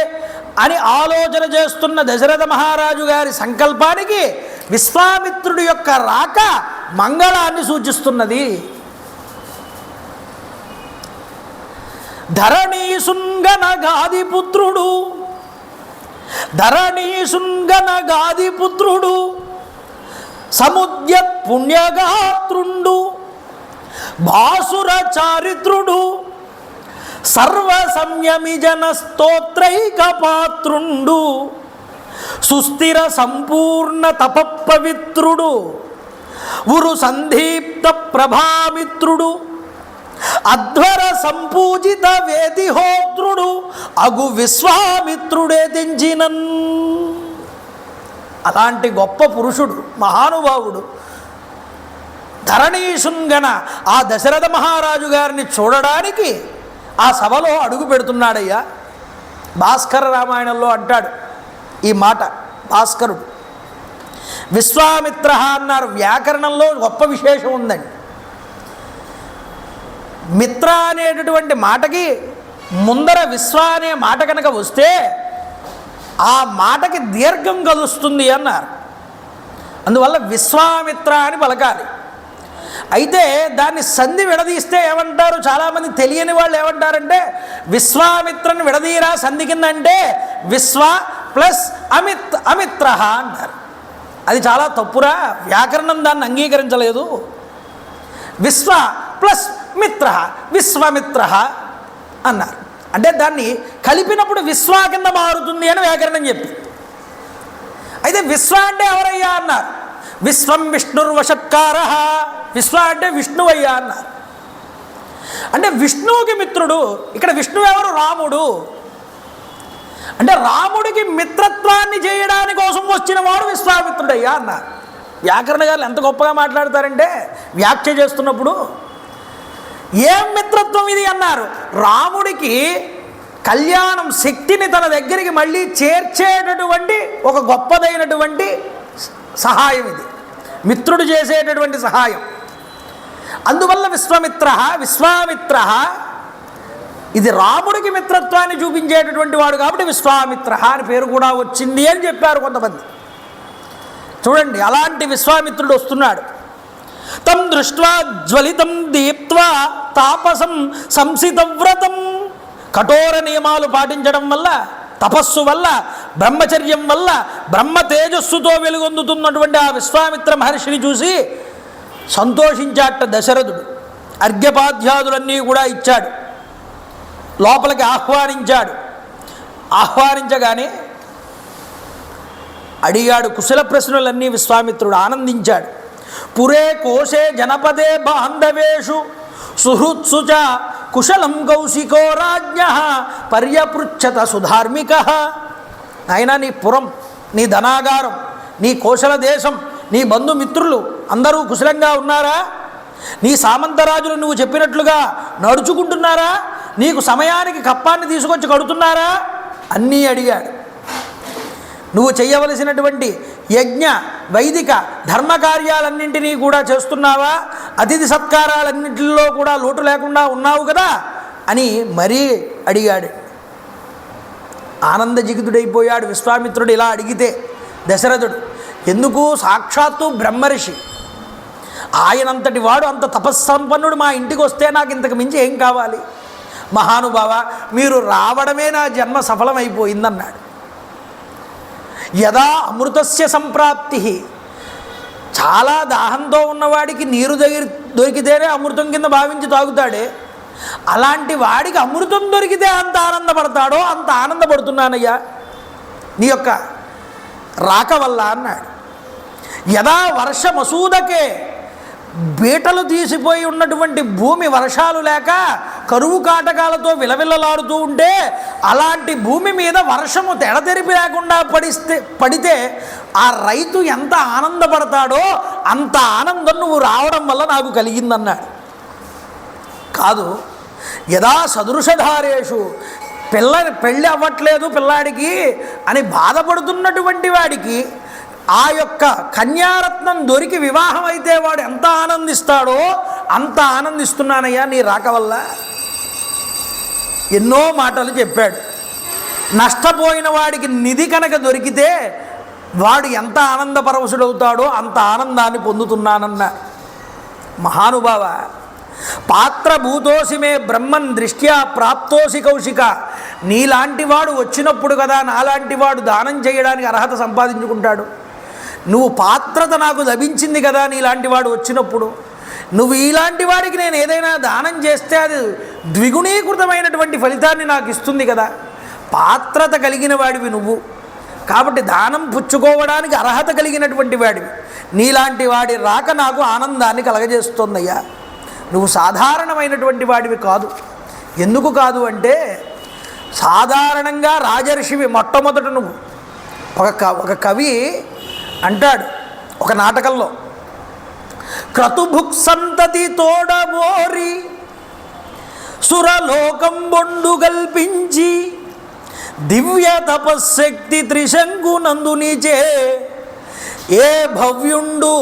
అని ఆలోచన చేస్తున్న దశరథ మహారాజు గారి సంకల్పానికి విశ్వామిత్రుడి యొక్క రాక మంగళాన్ని సూచిస్తున్నది. ధరణీసుంగనగాదిపుత్రుడు సముద్యత్ పుణ్యగాత్రుండు భాసుర చారిత్రుడు సర్వ సంయమి జన స్తోత్రైక పాత్రుండు సుస్థిర సంపూర్ణ తపపవిత్రుడు ఉరు సందీప్త ప్రభామిత్రుడు అధ్వర సంపూజిత వేదిహోత్రుడు అగు విశ్వామిత్రుడే తెంచినన్. అలాంటి గొప్ప పురుషుడు, మహానుభావుడు ధరణీశుంగన ఆ దశరథ మహారాజు గారిని చూడడానికి ఆ సభలో అడుగు పెడుతున్నాడయ్యా. భాస్కర రామాయణంలో అంటాడు ఈ మాట భాస్కరుడు. విశ్వామిత్ర అన్నారు. వ్యాకరణంలో గొప్ప విశేషం ఉందండి. మిత్ర అనేటటువంటి మాటకి ముందర విశ్వ అనే మాట కనుక వస్తే ఆ మాటకి దీర్ఘం కలుస్తుంది అన్నారు. అందువల్ల విశ్వామిత్ర అని పలకాలి. అయితే దాన్ని సంధి విడదీస్తే ఏమంటారు, చాలామంది తెలియని వాళ్ళు ఏమంటారంటే విశ్వామిత్రని విడదీరా సంధి కింద అంటే విశ్వ ప్లస్ అమిత్ర అన్నారు. అది చాలా తప్పురా, వ్యాకరణం దాన్ని అంగీకరించలేదు. విశ్వ ప్లస్ మిత్ర విశ్వమిత్ర అన్నారు. అంటే దాన్ని కలిపినప్పుడు విశ్వ కింద మారుతుంది అని వ్యాకరణం చెప్పి. అయితే విశ్వ అంటే ఎవరయ్యా అన్నారు. విశ్వం విష్ణుర్వషట్కార, విశ్వ అంటే విష్ణువయ్యా అన్నారు. అంటే విష్ణువుకి మిత్రుడు. ఇక్కడ విష్ణువు ఎవరు? రాముడు. అంటే రాముడికి మిత్రత్వాన్ని చేయడానికి కోసం వచ్చిన వాడు విశ్వామిత్రుడయ్యా అన్నారు. వ్యాకరణ గారు ఎంత గొప్పగా మాట్లాడతారంటే వ్యాఖ్య చేస్తున్నప్పుడు ఏం మిత్రత్వం ఇది అన్నారు. రాముడికి కళ్యాణం శక్తిని తన దగ్గరికి మళ్ళీ చేర్చేటటువంటి ఒక గొప్పదైనటువంటి సహాయం ఇది, మిత్రుడు చేసేటటువంటి సహాయం. అందువల్ల విశ్వామిత్ర ఇది రాముడికి మిత్రత్వాన్ని చూపించేటటువంటి వాడు కాబట్టి విశ్వామిత్ర అని పేరు కూడా వచ్చింది అని చెప్పారు కొంతమంది. చూడండి, అలాంటి విశ్వామిత్రుడు వస్తున్నాడు. తం దృష్ట్వా జ్వలితం దీప్త్వా తాపసం సంసితవ్రతం. కఠోర నియమాలు పాటించడం వల్ల, తపస్సు వల్ల, బ్రహ్మచర్యం వల్ల బ్రహ్మ తేజస్సుతో వెలుగొందుతున్నటువంటి ఆ విశ్వామిత్ర మహర్షిని చూసి సంతోషించాట దశరథుడు. అర్ఘ్యపాధ్యాదులన్నీ కూడా ఇచ్చాడు, లోపలికి ఆహ్వానించాడు. ఆహ్వానించగానే అడిగాడు కుశల ప్రశ్నలన్నీ విశ్వామిత్రుడు. ఆనందించాడు. పురే కోశే జనపదే బాంధవేషు సుహృత్సు చ కుశలం కౌశికో రాజ్ఞ పర్యపృచ్ఛత సుధార్మిక. అయినా నీ పురం, నీ ధనాగారం, నీ కోశల దేశం, నీ బంధుమిత్రులు అందరూ కుశలంగా ఉన్నారా? నీ సామంతరాజులు నువ్వు చెప్పినట్లుగా నడుచుకుంటున్నారా? నీకు సమయానికి కప్పాన్ని తీసుకొచ్చి కడుతున్నారా? అన్నీ అడిగాడు. నువ్వు చేయవలసినటువంటి యజ్ఞ వైదిక ధర్మకార్యాలన్నింటినీ కూడా చేస్తున్నావా? అతిథి సత్కారాలన్నింటిలో కూడా లోటు లేకుండా ఉన్నావు కదా అని మరీ అడిగాడు. ఆనందజిగితుడైపోయాడు విశ్వామిత్రుడు ఇలా అడిగితే. దశరథుడు ఎందుకు, సాక్షాత్తు బ్రహ్మర్షి, ఆయనంతటి వాడు, అంత తపస్సంపన్నుడు మా ఇంటికి వస్తే నాకు ఇంతకు మించి ఏం కావాలి? మహానుభావ, మీరు రావడమే నా జన్మ సఫలమైపోయిందన్నాడు. యదా అమృతస్య సంప్రాప్తి, చాలా దాహంతో ఉన్నవాడికి నీరు దొరికితేనే అమృతం కింద భావించి తాగుతాడే, అలాంటి వాడికి అమృతం దొరికితే అంత ఆనందపడతాడో అంత ఆనందపడుతున్నానయ్యా నీ యొక్క రాక వల్ల అన్నాడు. యదా వర్షమసూదకే, బీటలు తీసిపోయి ఉన్నటువంటి భూమి వర్షాలు లేక కరువు కాటకాలతో విలవిల్లలాడుతూ ఉంటే అలాంటి భూమి మీద వర్షము తెడతెరిపి లేకుండా పడితే ఆ రైతు ఎంత ఆనందపడతాడో అంత ఆనందం నువ్వు రావడం వల్ల నాకు కలిగిందన్నాడు. కాదు, యదా సదృశధారేషు, పెళ్ళి అవ్వట్లేదు పిల్లాడికి అని బాధపడుతున్నటువంటి వాడికి ఆ యొక్క కన్యారత్నం దొరికి వివాహం అయితే వాడు ఎంత ఆనందిస్తాడో అంత ఆనందిస్తున్నానయ్యా నీ రాక వల్ల. ఎన్నో మాటలు చెప్పాడు. నష్టపోయిన వాడికి నిధి కనుక దొరికితే వాడు ఎంత ఆనందపరవశుడవుతాడో అంత ఆనందాన్ని పొందుతున్నానన్న మహానుభావ. పాత్రభూతోసి మే బ్రహ్మన్ దృష్ట్యా ప్రాప్తోసి కౌశిక. నీలాంటి వాడు వచ్చినప్పుడు కదా నాలాంటి వాడు దానం చేయడానికి అర్హత సంపాదించుకుంటాడు. నువ్వు పాత్రత నాకు లభించింది కదా నీలాంటి వాడు వచ్చినప్పుడు. నువ్వు ఇలాంటి వాడికి నేను ఏదైనా దానం చేస్తే అది ద్విగుణీకృతమైనటువంటి ఫలితాన్ని నాకు ఇస్తుంది కదా. పాత్రత కలిగిన వాడివి నువ్వు, కాబట్టి దానం పుచ్చుకోవడానికి అర్హత కలిగినటువంటి వాడివి. నీలాంటి వాడి రాక నాకు ఆనందాన్ని కలగజేస్తుందయ్యా. నువ్వు సాధారణమైనటువంటి వాడివి కాదు. ఎందుకు కాదు అంటే సాధారణంగా రాజర్షివి. మొట్టమొదట నువ్వు ఒక కవి అంటాడు ఒక నాటకంలో, క్రతుభుక్ సంతతి తోడబోరి సురలోకం బొండు కల్పించి దివ్య తపశక్తి త్రిశంకునందునిచే ఏ భవ్యుండు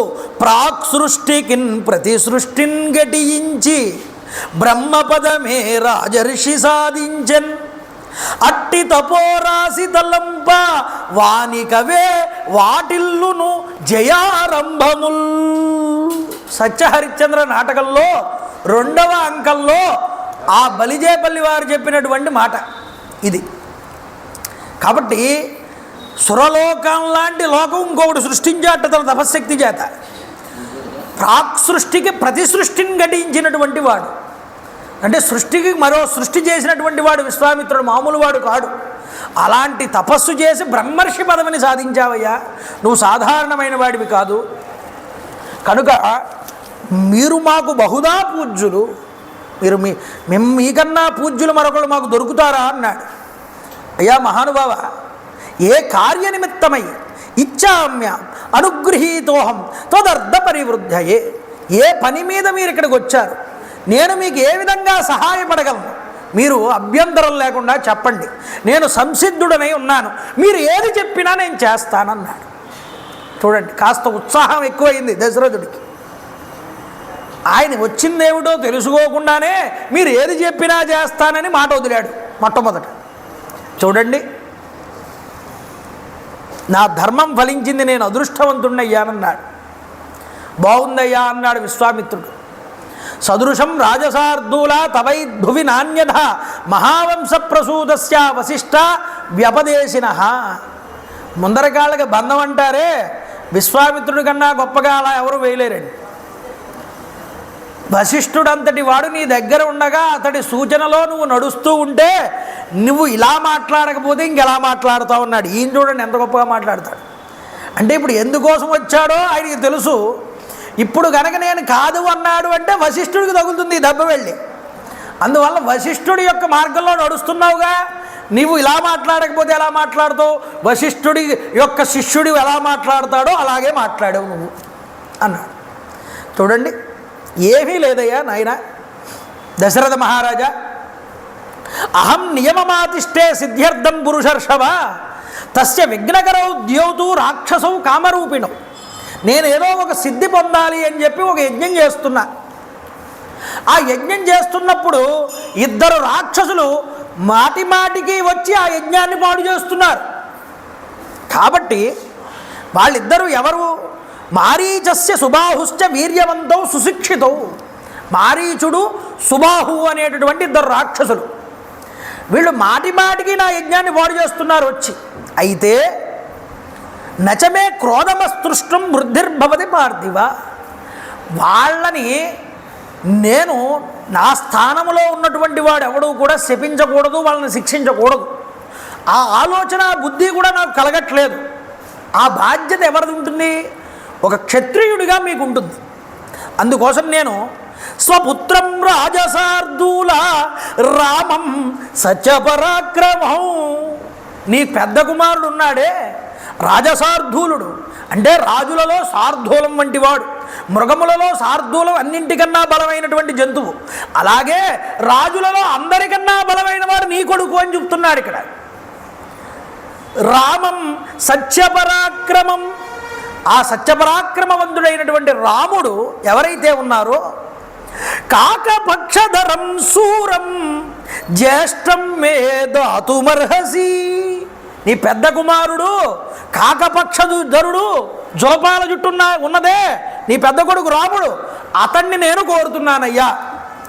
ప్రాక్ సృష్టికిన్ ప్రతి సృష్టిన్ గటించి బ్రహ్మపదమే రాజర్షి సాధించన్ అట్టి తపోరాశి తలంప వానికవే వాటిల్లును జయారంభముల్. సత్యహరిశ్చంద్ర నాటకంలో 2వ అంకంలో ఆ బలిజేపల్లి వారు చెప్పినటువంటి మాట ఇది. కాబట్టి సురలోకం లాంటి లోకం ఇంకొకటి సృష్టించాట తన తపశక్తి చేత. ప్రాక్ సృష్టికి ప్రతి సృష్టిని ఘటించినటువంటి వాడు, అంటే సృష్టికి మరో సృష్టి చేసినటువంటి వాడు విశ్వామిత్రుడు, మామూలు వాడు కాడు. అలాంటి తపస్సు చేసి బ్రహ్మర్షి పదవిని సాధించావయ్యా, నువ్వు సాధారణమైన వాడివి కాదు. కనుక మీరు మాకు బహుదా పూజ్యులు, మీరు మీకన్నా పూజ్యులు మరొకరు మాకు దొరుకుతారా అన్నాడు. అయ్యా మహానుభావ, ఏ కార్యనిమిత్తమై ఇచ్చామ్య అనుగృహీతోహం తదర్థ పరివృద్ధయే, ఏ పని మీద మీరు ఇక్కడికి వచ్చారు, నేను మీకు ఏ విధంగా సహాయపడగలను, మీరు అభ్యంతరం లేకుండా చెప్పండి, నేను సంసిద్ధుడనై ఉన్నాను, మీరు ఏది చెప్పినా నేను చేస్తానన్నాడు. చూడండి, కాస్త ఉత్సాహం ఎక్కువైంది దశరథుడికి. ఆయన వచ్చిందేమిటో తెలుసుకోకుండానే మీరు ఏది చెప్పినా చేస్తానని మాట వదిలాడు మొట్టమొదట. చూడండి, నా ధర్మం ఫలించింది, నేను అదృష్టవంతుణ్ణయ్యానన్నాడు. బాగుందయ్యా అన్నాడు విశ్వామిత్రుడు. సదృశం రాజసార్దూల తవై భువి నాణ్యధ మహావంశ ప్రసూదస్య వశిష్ట వ్యపదేశిన. ముందరకాళ్ళకి బంధం అంటారే, విశ్వామిత్రుడి కన్నా గొప్పగా అలా ఎవరు వేయలేరండి. వశిష్ఠుడంతటి వాడు నీ దగ్గర ఉండగా అతడి సూచనలో నువ్వు నడుస్తూ ఉంటే నువ్వు ఇలా మాట్లాడకపోతే ఇంకెలా మాట్లాడుతావు అన్నాడు. ఈయన చూడండి ఎంత గొప్పగా మాట్లాడతాడు. అంటే ఇప్పుడు ఎందుకోసం వచ్చాడో ఆయనకి తెలుసు. ఇప్పుడు కనుక నేను కాదు అన్నాడు అంటే వశిష్ఠుడికి తగులుతుంది దెబ్బ వెళ్ళి. అందువల్ల వశిష్ఠుడి యొక్క మార్గంలో నడుస్తున్నావుగా, నీవు ఇలా మాట్లాడకపోతే ఎలా మాట్లాడుతావు, వశిష్ఠుడి యొక్క శిష్యుడు ఎలా మాట్లాడతాడో అలాగే మాట్లాడావు నువ్వు అన్నాడు. చూడండి, ఏమీ లేదయ్యా నాయన దశరథ మహారాజా, అహం నియమమాతిష్టే సిద్ధ్యర్థం పురుషర్షవ తస్య విఘ్నకరౌ ద్యోతు రాక్షసౌ కామరూపిణం. నేనేదో ఒక సిద్ధి పొందాలి అని చెప్పి ఒక యజ్ఞం చేస్తున్నా. ఆ యజ్ఞం చేస్తున్నప్పుడు 2 రాక్షసులు మాటి మాటికి వచ్చి ఆ యజ్ఞాన్ని పాడు చేస్తున్నారు. కాబట్టి వాళ్ళిద్దరూ ఎవరు? మారీచస్య సుబాహుశ్చ వీర్యవంతౌ సుశిక్షితౌ. మారీచుడు, సుబాహు అనేటటువంటి 2 రాక్షసులు. వీళ్ళు మాటి మాటికి నా యజ్ఞాన్ని పాడు చేస్తున్నారు వచ్చి. అయితే నచమే క్రోధమస్తృష్టం వృద్ధిర్భవతి పార్థివ. వాళ్ళని నేను నా స్థానంలో ఉన్నటువంటి వాడు ఎవడూ కూడా శపించకూడదు, వాళ్ళని శిక్షించకూడదు. ఆ ఆలోచన బుద్ధి కూడా నాకు కలగట్లేదు. ఆ బాధ్యత ఎవరిది ఉంటుంది? ఒక క్షత్రియుడిగా మీకు ఉంటుంది. అందుకోసం నేను స్వపుత్రం రాజసార్దూల రామం సత్యపరాక్రమం. నీ పెద్ద కుమారుడు ఉన్నాడే రాజసార్ధూలుడు, అంటే రాజులలో సార్ధూలం వంటి వాడు, మృగములలో సార్ధూలం అన్నింటికన్నా బలమైనటువంటి జంతువు. అలాగే రాజులలో అందరికన్నా బలమైన వాడు నీ కొడుకు అని చెప్తున్నాడు ఇక్కడ. రామం సత్యపరాక్రమం. ఆ సత్యపరాక్రమవంతుడైనటువంటి రాముడు ఎవరైతే ఉన్నారో, కాకపక్షధరం శూరం జ్యేష్టం మే దాతుమర్హసి. నీ పెద్ద కుమారుడు కాకపక్షధరుడు, జోపాల జుట్టున్న ఉన్నదే నీ పెద్ద కొడుకు రాముడు, అతన్ని నేను కోరుతున్నానయ్యా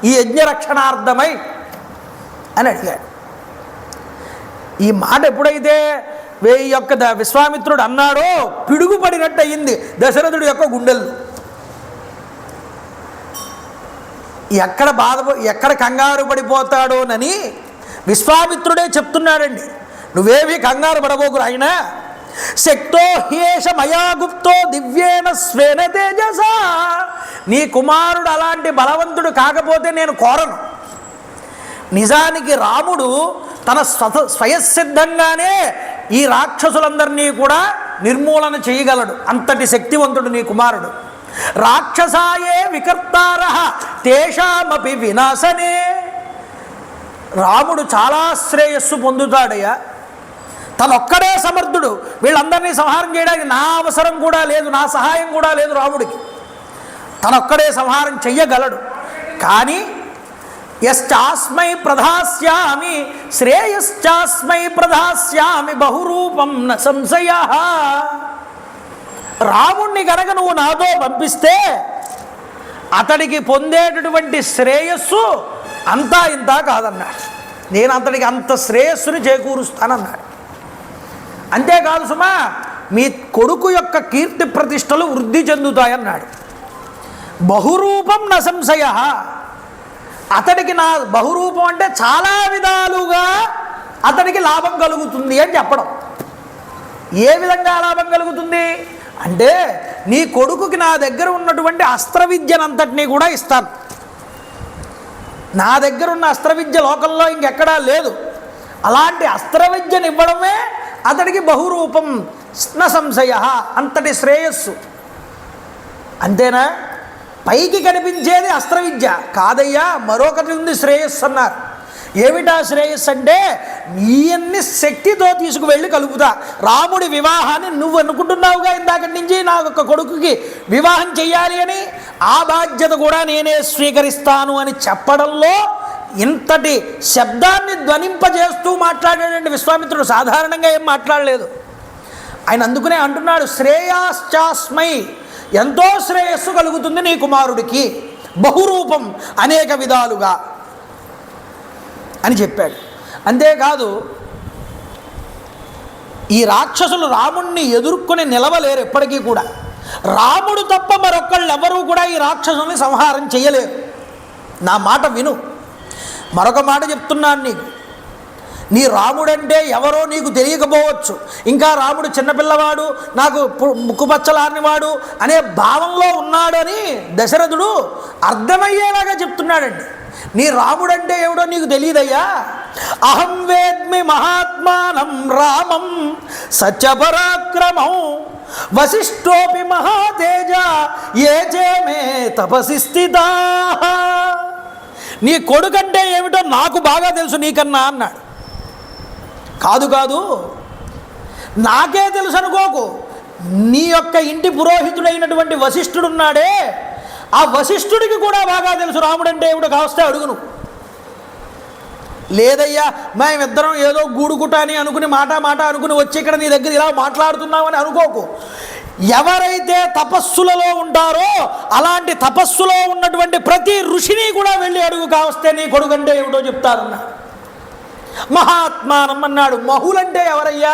ఈ యజ్ఞరక్షణార్థమై అని అడిగాడు. ఈ మాట ఎప్పుడైతే విశ్వామిత్రుడు అన్నాడో పిడుగుపడినట్టు అయ్యింది దశరథుడి యొక్క గుండెలు. ఎక్కడ కంగారు పడిపోతాడోనని విశ్వామిత్రుడే చెప్తున్నాడండి. నువ్వేవి కంగారు పడబోకు ఆయన. శక్తో హ్యేష మయా గుప్తో దివ్యేన స్వేన తేజస. నీ కుమారుడు అలాంటి బలవంతుడు కాకపోతే నేను కోరను. నిజానికి రాముడు తన స్వయసిద్ధంగానే ఈ రాక్షసులందరినీ కూడా నిర్మూలన చేయగలడు. అంతటి శక్తివంతుడు నీ కుమారుడు. రాక్షసాయే వికర్తార తేషామపి వినాశనే. రాముడు చాలా శ్రేయస్సు పొందుతాడయ్యా, తనొక్కడే సమర్థుడు. వీళ్ళందరినీ సంహారం చేయడానికి నా అవసరం కూడా లేదు, నా సహాయం కూడా లేదు రాముడికి. తనొక్కడే సంహారం చెయ్యగలడు. కానీ యశ్చాస్మై ప్రధాస్యామి శ్రేయశ్చాస్మై ప్రధాస్యామి బహురూపం న సంశయ. రాముణ్ణి కనుక నువ్వు నాతో పంపిస్తే అతడికి పొందేటటువంటి శ్రేయస్సు అంతా ఇంతా కాదన్నాడు. నేను అతడికి అంత శ్రేయస్సుని చేకూరుస్తానన్నాడు. అంతేకాదు సుమా, మీ కొడుకు యొక్క కీర్తి ప్రతిష్టలు వృద్ధి చెందుతాయన్నాడు. బహురూపం న సంశయ. అతడికి నా బహురూపం అంటే చాలా విధాలుగా అతడికి లాభం కలుగుతుంది అని చెప్పడం. ఏ విధంగా లాభం కలుగుతుంది అంటే, నీ కొడుకుకి నా దగ్గర ఉన్నటువంటి అస్త్ర విద్యనంతటినీ కూడా ఇస్తాను. నా దగ్గర ఉన్న అస్త్ర విద్య లోకంలో ఇంకెక్కడా లేదు. అలాంటి అస్త్ర విద్యను ఇవ్వడమే అతడికి బహురూపం న సంశయ, అంతటి శ్రేయస్సు. అంతేనా? పైకి కనిపించేది అస్త్ర విద్య కాదయ్యా, మరొకటి ఉంది శ్రేయస్సు అన్నారు. ఏమిటా శ్రేయస్సు అంటే, ఈయన్ని శక్తితో తీసుకువెళ్ళి కలుపుతా. రాముడి వివాహాన్ని నువ్వు అనుకుంటున్నావుగా ఇందాకటి నుంచి, నా యొక్క కొడుకుకి వివాహం చెయ్యాలి అని, ఆ బాధ్యత కూడా నేనే స్వీకరిస్తాను అని చెప్పడంలో ఇంతటి శబ్దాన్ని ధ్వనింపజేస్తూ మాట్లాడాడండి విశ్వామిత్రుడు. సాధారణంగా ఏం మాట్లాడలేదు ఆయన. అందుకునే అంటున్నాడు, శ్రేయాశ్చాస్మై, ఎంతో శ్రేయస్సు కలుగుతుంది నీ కుమారుడికి, బహురూపం, అనేక విధాలుగా అని చెప్పాడు. అంతేకాదు, ఈ రాక్షసులు రాముణ్ణి ఎదుర్కొని నిలవలేరు ఎప్పటికీ కూడా. రాముడు తప్ప మరొక్కళ్ళు ఎవరూ కూడా ఈ రాక్షసుల్ని సంహారం చేయలేరు. నా మాట విను. మరొక మాట చెప్తున్నాను నీకు. నీ రాముడంటే ఎవరో నీకు తెలియకపోవచ్చు. ఇంకా రాముడు చిన్నపిల్లవాడు, నాకు ముక్కుపచ్చలానివాడు అనే భావంలో ఉన్నాడని దశరథుడు అర్థమయ్యేలాగా చెప్తున్నాడండి. నీ రాముడంటే ఎవడో నీకు తెలియదయ్యా. అహం వేద్మి మహాత్మానం రామం సత్యపరాక్రమం వశిష్ఠోపి మహాతేజ ఏ చేమే తపసి స్థితా. నీ కొడుకంటే ఏమిటో నాకు బాగా తెలుసు నీకన్నా అన్నాడు. కాదు కాదు, నాకే తెలుసు అనుకోకు. నీ యొక్క ఇంటి పురోహితుడైనటువంటి వశిష్ఠుడున్నాడే, ఆ వశిష్ఠుడికి కూడా బాగా తెలుసు రాముడంటే ఏమిటో. కావస్తే అడుగును. లేదయ్యా, మేమిద్దరం ఏదో గూడుగుట అని అనుకుని మాట అనుకుని వచ్చి ఇక్కడ నీ దగ్గర ఇలా మాట్లాడుతున్నామని అనుకోకు. ఎవరైతే తపస్సులలో ఉంటారో అలాంటి తపస్సులో ఉన్నటువంటి ప్రతి ఋషిని కూడా వెళ్ళి అడుగు. కావస్తే నీ కొడుకంటే ఏమిటో చెప్తారన్నా. మహాత్మానం అన్నాడు. మహులంటే ఎవరయ్యా?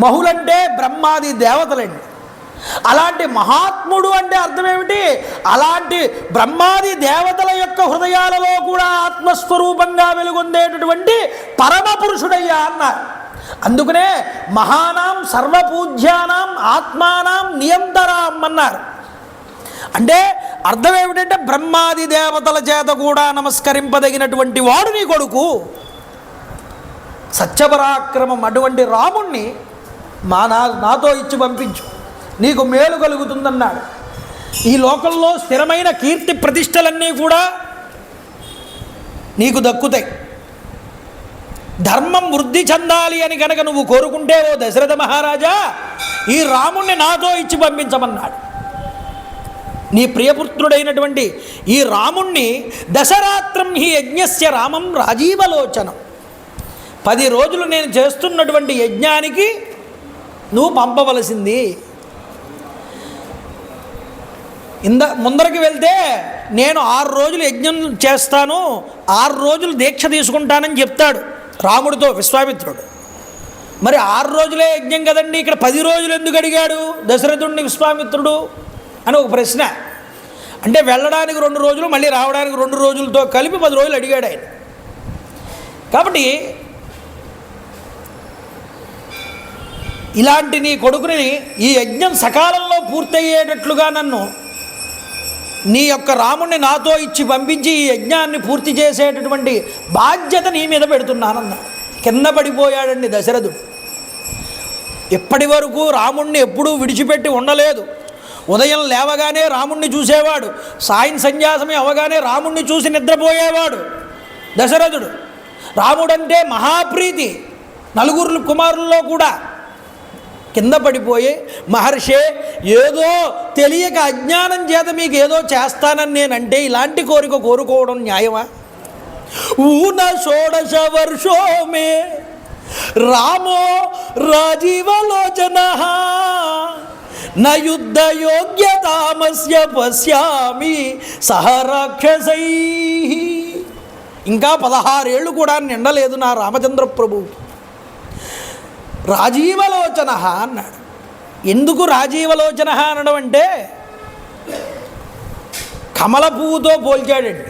మహులంటే బ్రహ్మాది దేవతలండి. అలాంటి మహాత్ముడు అంటే అర్థం ఏమిటి? అలాంటి బ్రహ్మాది దేవతల యొక్క హృదయాలలో కూడా ఆత్మస్వరూపంగా వెలుగొందేటటువంటి పరమ పురుషుడయ్యా అన్నారు. అందుకనే మహానాం సర్వపూజ్యానాం ఆత్మానాం నియంతరాం అన్నారు. అంటే అర్థం ఏమిటంటే, బ్రహ్మాది దేవతల చేత కూడా నమస్కరింపదగినటువంటి వాడు నీ కొడుకు. సత్యపరాక్రమం అటువంటి రాముణ్ణి నాతో ఇచ్చి పంపించు, నీకు మేలు కలుగుతుందన్నాడు. ఈ లోకంలో స్థిరమైన కీర్తి ప్రతిష్టలన్నీ కూడా నీకు దక్కుతాయి. ధర్మం వృద్ధి చెందాలి అని కనుక నువ్వు కోరుకుంటే ఓ దశరథ మహారాజా, ఈ రాముణ్ణి నాతో ఇచ్చి పంపించమన్నాడు. నీ ప్రియపుత్రుడైనటువంటి ఈ రాముణ్ణి దశరాత్రం హి యజ్ఞస్య రామం రాజీవలోచనం, 10 రోజులు నేను చేస్తున్నటువంటి యజ్ఞానికి నువ్వు పంపవలసింది. ముందరికి వెళ్తే నేను 6 రోజులు యజ్ఞం చేస్తాను, 6 రోజులు దీక్ష తీసుకుంటానని చెప్తాడు రాముడితో విశ్వామిత్రుడు. మరి 6 రోజులే యజ్ఞం కదండి, ఇక్కడ 10 రోజులు ఎందుకు అడిగాడు దశరథుడిని విశ్వామిత్రుడు అని ఒక ప్రశ్న. అంటే వెళ్ళడానికి 2 రోజులు, మళ్ళీ రావడానికి 2 రోజులతో కలిపి 10 రోజులు అడిగాడు ఆయన. కాబట్టి ఇలాంటి నీ కొడుకుని ఈ యజ్ఞం సకాలంలో పూర్తయ్యేటట్లుగా నన్ను నీ యొక్క రాముణ్ణి నాతో ఇచ్చి పంపించి ఈ యజ్ఞాన్ని పూర్తి చేసేటటువంటి బాధ్యత నీ మీద పెడుతున్నానన్నాడు. కింద పడిపోయాడండి దశరథుడు. ఇప్పటి వరకు రాముణ్ణి ఎప్పుడూ విడిచిపెట్టి ఉండలేదు. ఉదయం లేవగానే రాముణ్ణి చూసేవాడు, సంధ్యాసమయం అవగానే రాముణ్ణి చూసి నిద్రపోయేవాడు దశరథుడు. రాముడంటే మహాప్రీతి నలుగురు కుమారుల్లో కూడా. కింద పడిపోయి, మహర్షే ఏదో తెలియక అజ్ఞానం చేత మీకు ఏదో చేస్తానని నేనంటే ఇలాంటి కోరిక కోరుకోవడం న్యాయమా? ఊన షోడశ వర్షోమే రామో రాజీవలోచన న యుద్ధ యోగ్యతామస్య పశ్యామి సహ రాక్షసై. ఇంకా 16 ఏళ్ళు కూడా నిండలేదు నా రామచంద్ర ప్రభువుకి. రాజీవలోచన అన్నాడు. ఎందుకు రాజీవలోచన అనడం అంటే కమల పువ్వుతో పోల్చాడండి.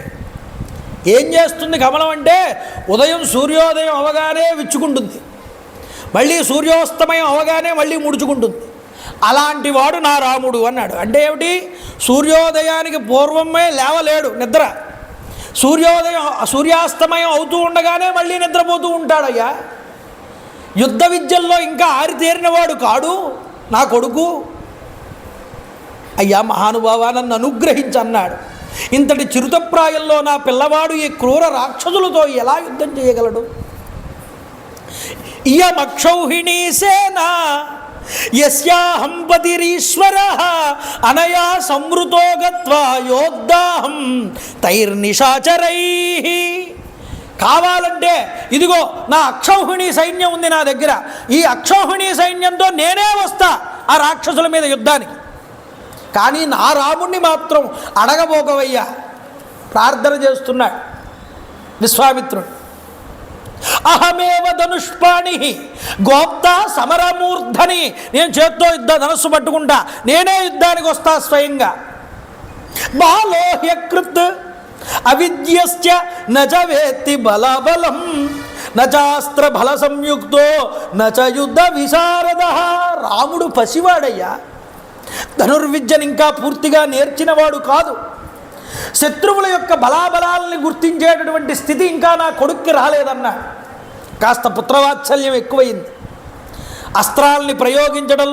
ఏం చేస్తుంది కమలం అంటే? ఉదయం సూర్యోదయం అవగానే విచ్చుకుంటుంది, మళ్ళీ సూర్యోస్తమయం అవగానే మళ్ళీ ముడుచుకుంటుంది. అలాంటి వాడు నా రాముడు అన్నాడు. అంటే ఏమిటి? సూర్యోదయానికి పూర్వమే లేవలేడు, నిద్ర. సూర్యాస్తమయం అవుతూ ఉండగానే మళ్ళీ నిద్రపోతూ ఉంటాడయ్యా. యుద్ధ విద్యల్లో ఇంకా ఆరితేరినవాడు కాడు నా కొడుకు. అయ్యా మహానుభావ, నన్ను అనుగ్రహించన్నాడు. ఇంతటి చిరుతప్రాయంలో నా పిల్లవాడు ఈ క్రూర రాక్షసులతో ఎలా యుద్ధం చేయగలడు? ఇయమక్షౌహిణీ సేన యస్యాహం పతిరీశ్వరః అనయా సంవృతో గత్వా యోద్ధాహం తైర్నిశాచరైః. కావాలంటే ఇదిగో నా అక్షౌహిణీ సైన్యం ఉంది నా దగ్గర, ఈ అక్షౌహిణీ సైన్యంతో నేనే వస్తా ఆ రాక్షసుల మీద యుద్ధానికి. కానీ నా రాముణ్ణి మాత్రం అడగబోకవయ్యా. ప్రార్థన చేస్తున్నాడు విశ్వామిత్రుడు. అహమేవ ధనుష్పాణి గోప్త సమరమూర్ధని. నేను చేత్తో ధనస్సు పట్టుకుంటా, నేనే యుద్ధానికి వస్తా స్వయంగా. బాలోహ్యకృత్ అవిద్యశ్చ నచ వేత్తి బలబలం నచాస్త్ర బల సంయుక్తో నచ యుద్ధ విశారద. రాముడు పసివాడయ్యా, ధనుర్విద్యను ఇంకా పూర్తిగా నేర్చినవాడు కాదు. శత్రువుల యొక్క బలాబలాలని గుర్తించేటటువంటి స్థితి ఇంకా నా కొడుక్కి రాలేదన్నా. కాస్త పుత్రవాత్సల్యం ఎక్కువైంది. అస్త్రాల్ని ప్రయోగించడం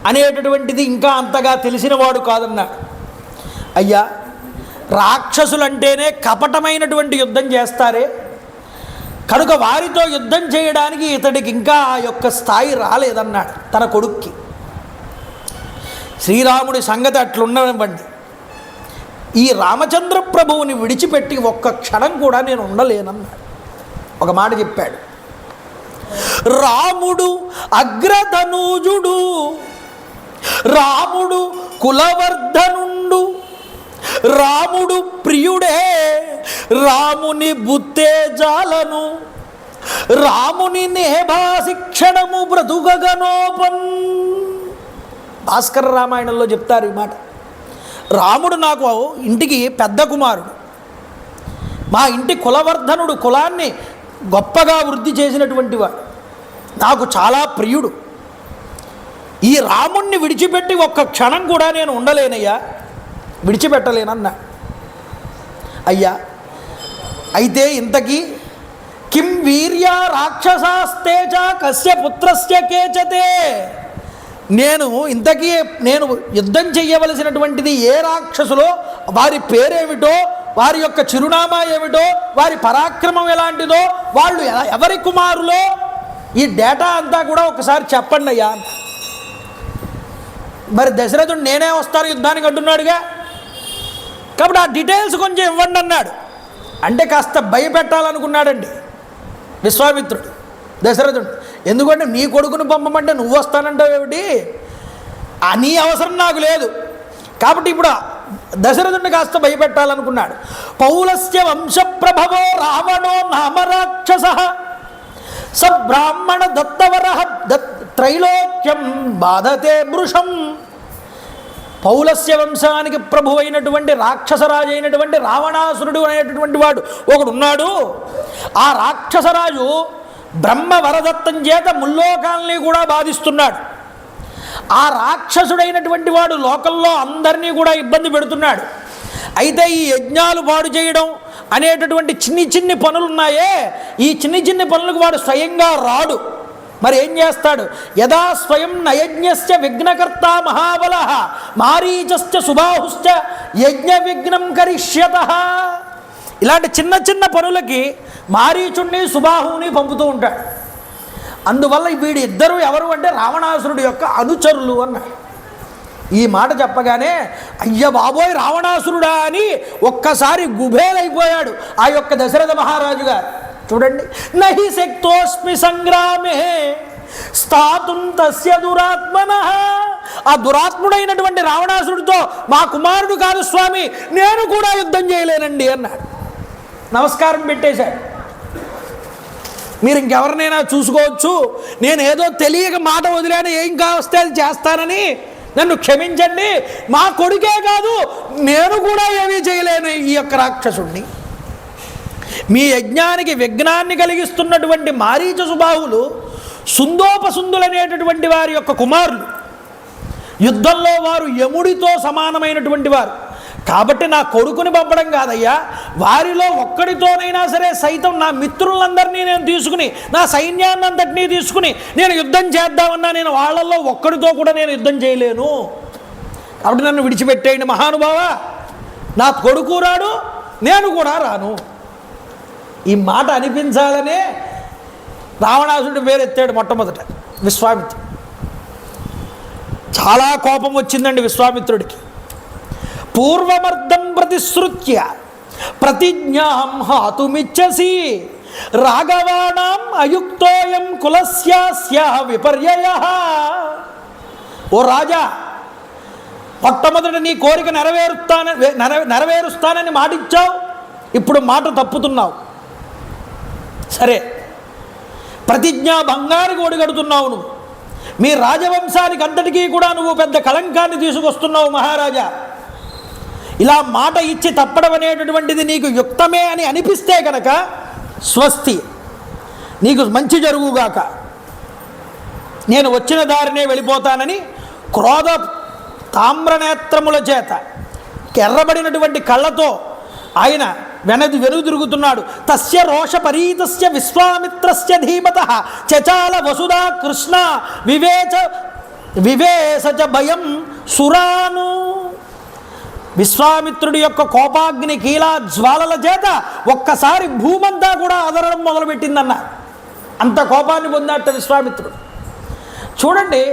అనేటటువంటిది ఇంకా అంతగా తెలిసినవాడు కాదన్నాడు. అయ్యా, రాక్షసులంటేనే కపటమైనటువంటి యుద్ధం చేస్తారే, కనుక వారితో యుద్ధం చేయడానికి ఇతడికి ఇంకా ఆ యొక్క స్థాయి రాలేదన్నాడు తన కొడుక్కి. శ్రీరాముడి సంగతి అట్లున్నవండి. ఈ రామచంద్ర ప్రభువుని విడిచిపెట్టి ఒక్క క్షణం కూడా నేను ఉండలేనన్నాడు. ఒక మాట చెప్పాడు. రాముడు అగ్రధనూజుడు, రాముడు కులవర్ధనుండు, రాముడు ప్రియుడే, రాముని బుత్తే జాలను, రాముని నేభాశిక్షణము బ్రతుకగనోపన్. భాస్కర రామాయణంలో చెప్తారు ఈ మాట. రాముడు నాకు ఇంటికి పెద్ద కుమారుడు, మా ఇంటి కులవర్ధనుడు, కులాన్ని గొప్పగా వృద్ధి చేసినటువంటి వాడు, నాకు చాలా ప్రియుడు. ఈ రాముణ్ణి విడిచిపెట్టి ఒక్క క్షణం కూడా నేను ఉండలేనయ్యా, విడిచిపెట్టలేనన్నా. అయ్యా, అయితే ఇంతకీ కిం వీర్య రాక్షసాస్తేజ కస్య పుత్రస్య కేచతే. నేను యుద్ధం చెయ్యవలసినటువంటిది ఏ రాక్షసులో, వారి పేరేమిటో, వారి యొక్క చిరునామా ఏమిటో, వారి పరాక్రమం ఎలాంటిదో, వాళ్ళు ఎవరి కుమారులో, ఈ డేటా అంతా కూడా ఒకసారి చెప్పండి అయ్యా. మరి దశరథుడు నేనే వస్తాను యుద్ధానికి అంటున్నాడుగా, కాబట్టి ఆ డీటెయిల్స్ కొంచెం ఇవ్వండి అన్నాడు. అంటే కాస్త భయపెట్టాలనుకున్నాడండి విశ్వామిత్రుడు దశరథుడు. ఎందుకంటే నీ కొడుకుని పంపమంటే నువ్వు వస్తానంటావు ఏమిటి, నీ అవసరం నాకు లేదు. కాబట్టి ఇప్పుడు దశరథుడిని కాస్త భయపెట్టాలనుకున్నాడు. పౌలస్య వంశప్రభవో రావణో నామరాక్షస స బ్రాహ్మణ దత్తవర త్రైలోక్యం బాధతే మృషం. పౌలస్య వంశానికి ప్రభు అయినటువంటి రాక్షసరాజు అయినటువంటి రావణాసురుడు అనేటటువంటి వాడు ఒకడున్నాడు. ఆ రాక్షసరాజు బ్రహ్మ వరదత్తం చేత ముల్లోకాల్ని కూడా బాధిస్తున్నాడు. ఆ రాక్షసుడైనటువంటి వాడు లోకంలో అందరినీ కూడా ఇబ్బంది పెడుతున్నాడు. అయితే ఈ యజ్ఞాలు పాడు చేయడం అనేటటువంటి చిన్ని చిన్ని పనులున్నాయే, ఈ చిన్ని చిన్ని పనులకు వాడు స్వయంగా రాడు. మరి ఏం చేస్తాడు? యదా స్వయం నయజ్ఞస్య విఘ్నకర్త మహాబల మారీచశ్చ సుబాహుశ్చ యజ్ఞ విఘ్నం కరిష్యతః. ఇలాంటి చిన్న చిన్న పనులకి మారీచుణ్ణి సుబాహుని పంపుతూ ఉంటాడు. అందువల్ల వీడి ఇద్దరు ఎవరు అంటే రావణాసురుడి యొక్క అనుచరులు అన్నారు. ఈ మాట చెప్పగానే అయ్య బాబోయ్ రావణాసురుడా అని ఒక్కసారి గుబేలైపోయాడు ఆ యొక్క దశరథ మహారాజు గారు. చూడండి, నహి శక్తోస్మి సంగ్రామే స్థాతుం తస్య దురాత్మనః. ఆ దురాత్ముడైనటువంటి రావణాసురుడితో మా కుమారుడు కాదు స్వామి, నేను కూడా యుద్ధం చేయలేనండి అన్నాడు. నమస్కారం పెట్టేశాడు. మీరు ఇంకెవరినైనా చూసుకోవచ్చు, నేను ఏదో తెలియక మాట వదిలేను, ఏం కావస్తే అది చేస్తానని నన్ను క్షమించండి, మా కొడుకే కాదు నేను కూడా ఏమీ చేయలేను ఈ యొక్క రాక్షసుడిని. మీ యజ్ఞానికి విఘ్నాన్ని కలిగిస్తున్నటువంటి మారీచ సుబాహులు సుందోపసుందులనేటటువంటి వారి యొక్క కుమారులు. యుద్ధంలో వారు యముడితో సమానమైనటువంటి వారు. కాబట్టి నా కొడుకుని పంపడం కాదయ్యా, వారిలో ఒక్కడితోనైనా సరే సైతం నా మిత్రులందరినీ నేను తీసుకుని, నా సైన్యాన్నంతటినీ తీసుకుని నేను యుద్ధం చేద్దామన్నా నేను వాళ్ళల్లో ఒక్కడితో కూడా నేను యుద్ధం చేయలేను. కాబట్టి నన్ను విడిచిపెట్టేయండి మహానుభావ, నా కొడుకు రాడు, నేను కూడా రాను. ఈ మాట అనిపించాలనే రావణాసురుడు పేరెత్తాడు మొట్టమొదట విశ్వామిత్రుడు. చాలా కోపం వచ్చిందండి విశ్వామిత్రుడికి. పూర్వమర్ధం ప్రతిశ్రుత్య ప్రతిజ్ఞాం హాతుమిచ్చసి రాఘవాణం అయుక్తోయం కులస్యాస్య విపర్యయః. ఓ రాజా, మొట్టమొదట నీ కోరిక నెరవేరుస్తానని మాటిచ్చావు, ఇప్పుడు మాట తప్పుతున్నావు. సరే, ప్రతిజ్ఞా భంగానికి ఒడిగడుతున్నావు నువ్వు. మీ రాజవంశానికి అంతటికీ కూడా నువ్వు పెద్ద కళంకాన్ని తీసుకొస్తున్నావు మహారాజా. ఇలా మాట ఇచ్చి తప్పడం అనేటటువంటిది నీకు యుక్తమే అని అనిపిస్తే కనుక స్వస్తి, నీకు మంచి జరుగుగాక, నేను వచ్చిన దారినే వెళ్ళిపోతానని క్రోధ తామ్రనేత్రముల చేత ఎర్రబడినటువంటి కళ్ళతో ఆయన వెనుదిరుగుతున్నాడు. తస్య రోషపరీతస్య విశ్వామిత్రస్య ధీమతః చచాల వసుధా కృష్ణ వివేశ భయం సురాను. విశ్వామిత్రుడి యొక్క కోపాగ్ని కీలా జ్వాలల చేత ఒక్కసారి భూమంతా కూడా అదరడం మొదలుపెట్టిందన్న, అంత కోపాన్ని పొందాట విశ్వామిత్రుడు. చూడండి,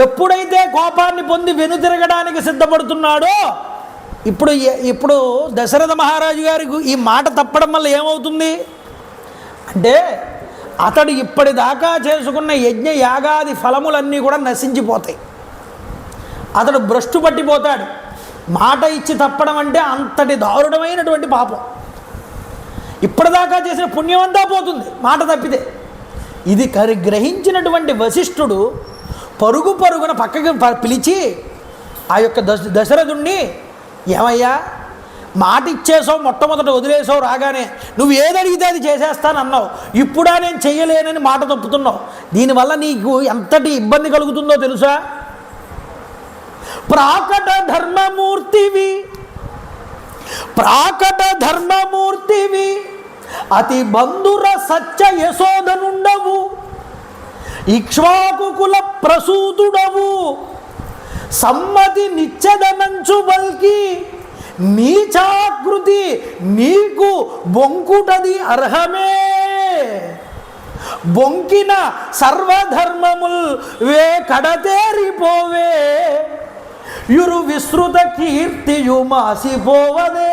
ఎప్పుడైతే కోపాన్ని పొంది వెనుతిరగడానికి సిద్ధపడుతున్నాడో ఇప్పుడు దశరథ మహారాజు గారికి ఈ మాట తప్పడం వల్ల ఏమవుతుంది అంటే, అతడు ఇప్పటిదాకా చేసుకున్న యజ్ఞ యాగాది ఫలములన్నీ కూడా నశించిపోతాయి. అతడు భ్రష్టు పట్టిపోతాడు. మాట ఇచ్చి తప్పడం అంటే అంతటి దారుణమైనటువంటి పాపం. ఇప్పటిదాకా చేసిన పుణ్యమంతా పోతుంది మాట తప్పితే. ఇది గ్రహించినటువంటి వశిష్ఠుడు పరుగున పక్కకి పిలిచి ఆ యొక్క దశరథుణ్ణి, ఏమయ్యా మాట ఇచ్చేసావు, మొట్టమొదట వదిలేసావు, రాగానే నువ్వు ఏదడిగితే అది చేసేస్తానన్నావు, ఇప్పుడా నేను చెయ్యలేనని మాట తప్పుతున్నావు, దీనివల్ల నీకు ఎంతటి ఇబ్బంది కలుగుతుందో తెలుసా? ప్రాకట ధర్మమూర్తివి అతి బంధుర సత్య యశోదనుండవు, ఇక్ష్వాకు కుల ప్రసూతుడవు, సమ్మతి నిత్యదనంచు బల్కి నీచాకృతి నీకు బొంకుటది అర్హమే. బొంకిన సర్వధర్మముల్ వే కడతేరిపోవే, యురు విస్తృత కీర్తియు మాసిపోవదే.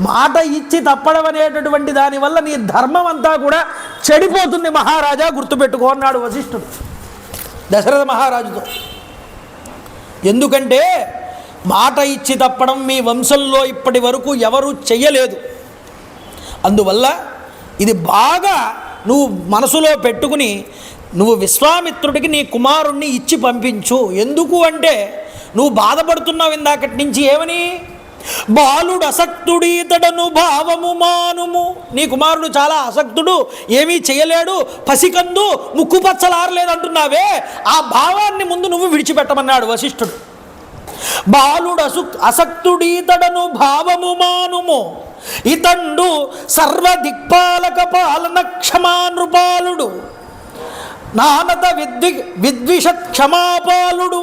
మాట ఇచ్చి తప్పడం అనేటటువంటి దానివల్ల నీ ధర్మం అంతా కూడా చెడిపోతుంది మహారాజా, గుర్తుపెట్టుకో అన్నాడు వశిష్ఠుడు దశరథ మహారాజుతో. ఎందుకంటే మాట ఇచ్చి తప్పడం మీ వంశంలో ఇప్పటి వరకు ఎవరూ చెయ్యలేదు. అందువల్ల ఇది బాగా నువ్వు మనసులో పెట్టుకుని నువ్వు విశ్వామిత్రుడికి నీ కుమారుణ్ణి ఇచ్చి పంపించు. ఎందుకు అంటే నువ్వు బాధపడుతున్నావు ఇందాకటి నుంచి. ఏమని? బాలుడు అసక్తుడీతడను భావము మానుము. నీ కుమారుడు చాలా అసక్తుడు, ఏమీ చేయలేడు, పసికందు, ముక్కు పచ్చలారలేదు అంటున్నావే, ఆ భావాన్ని ముందు నువ్వు విడిచిపెట్టమన్నాడు వశిష్ఠుడు. బాలుడు అసక్తుడీతడను భావము మానుము, ఇతండు సర్వదిక్పాలక పాలన క్షమానృపాలుడు. నానత విద్విషత్ క్షమాపాలుడు,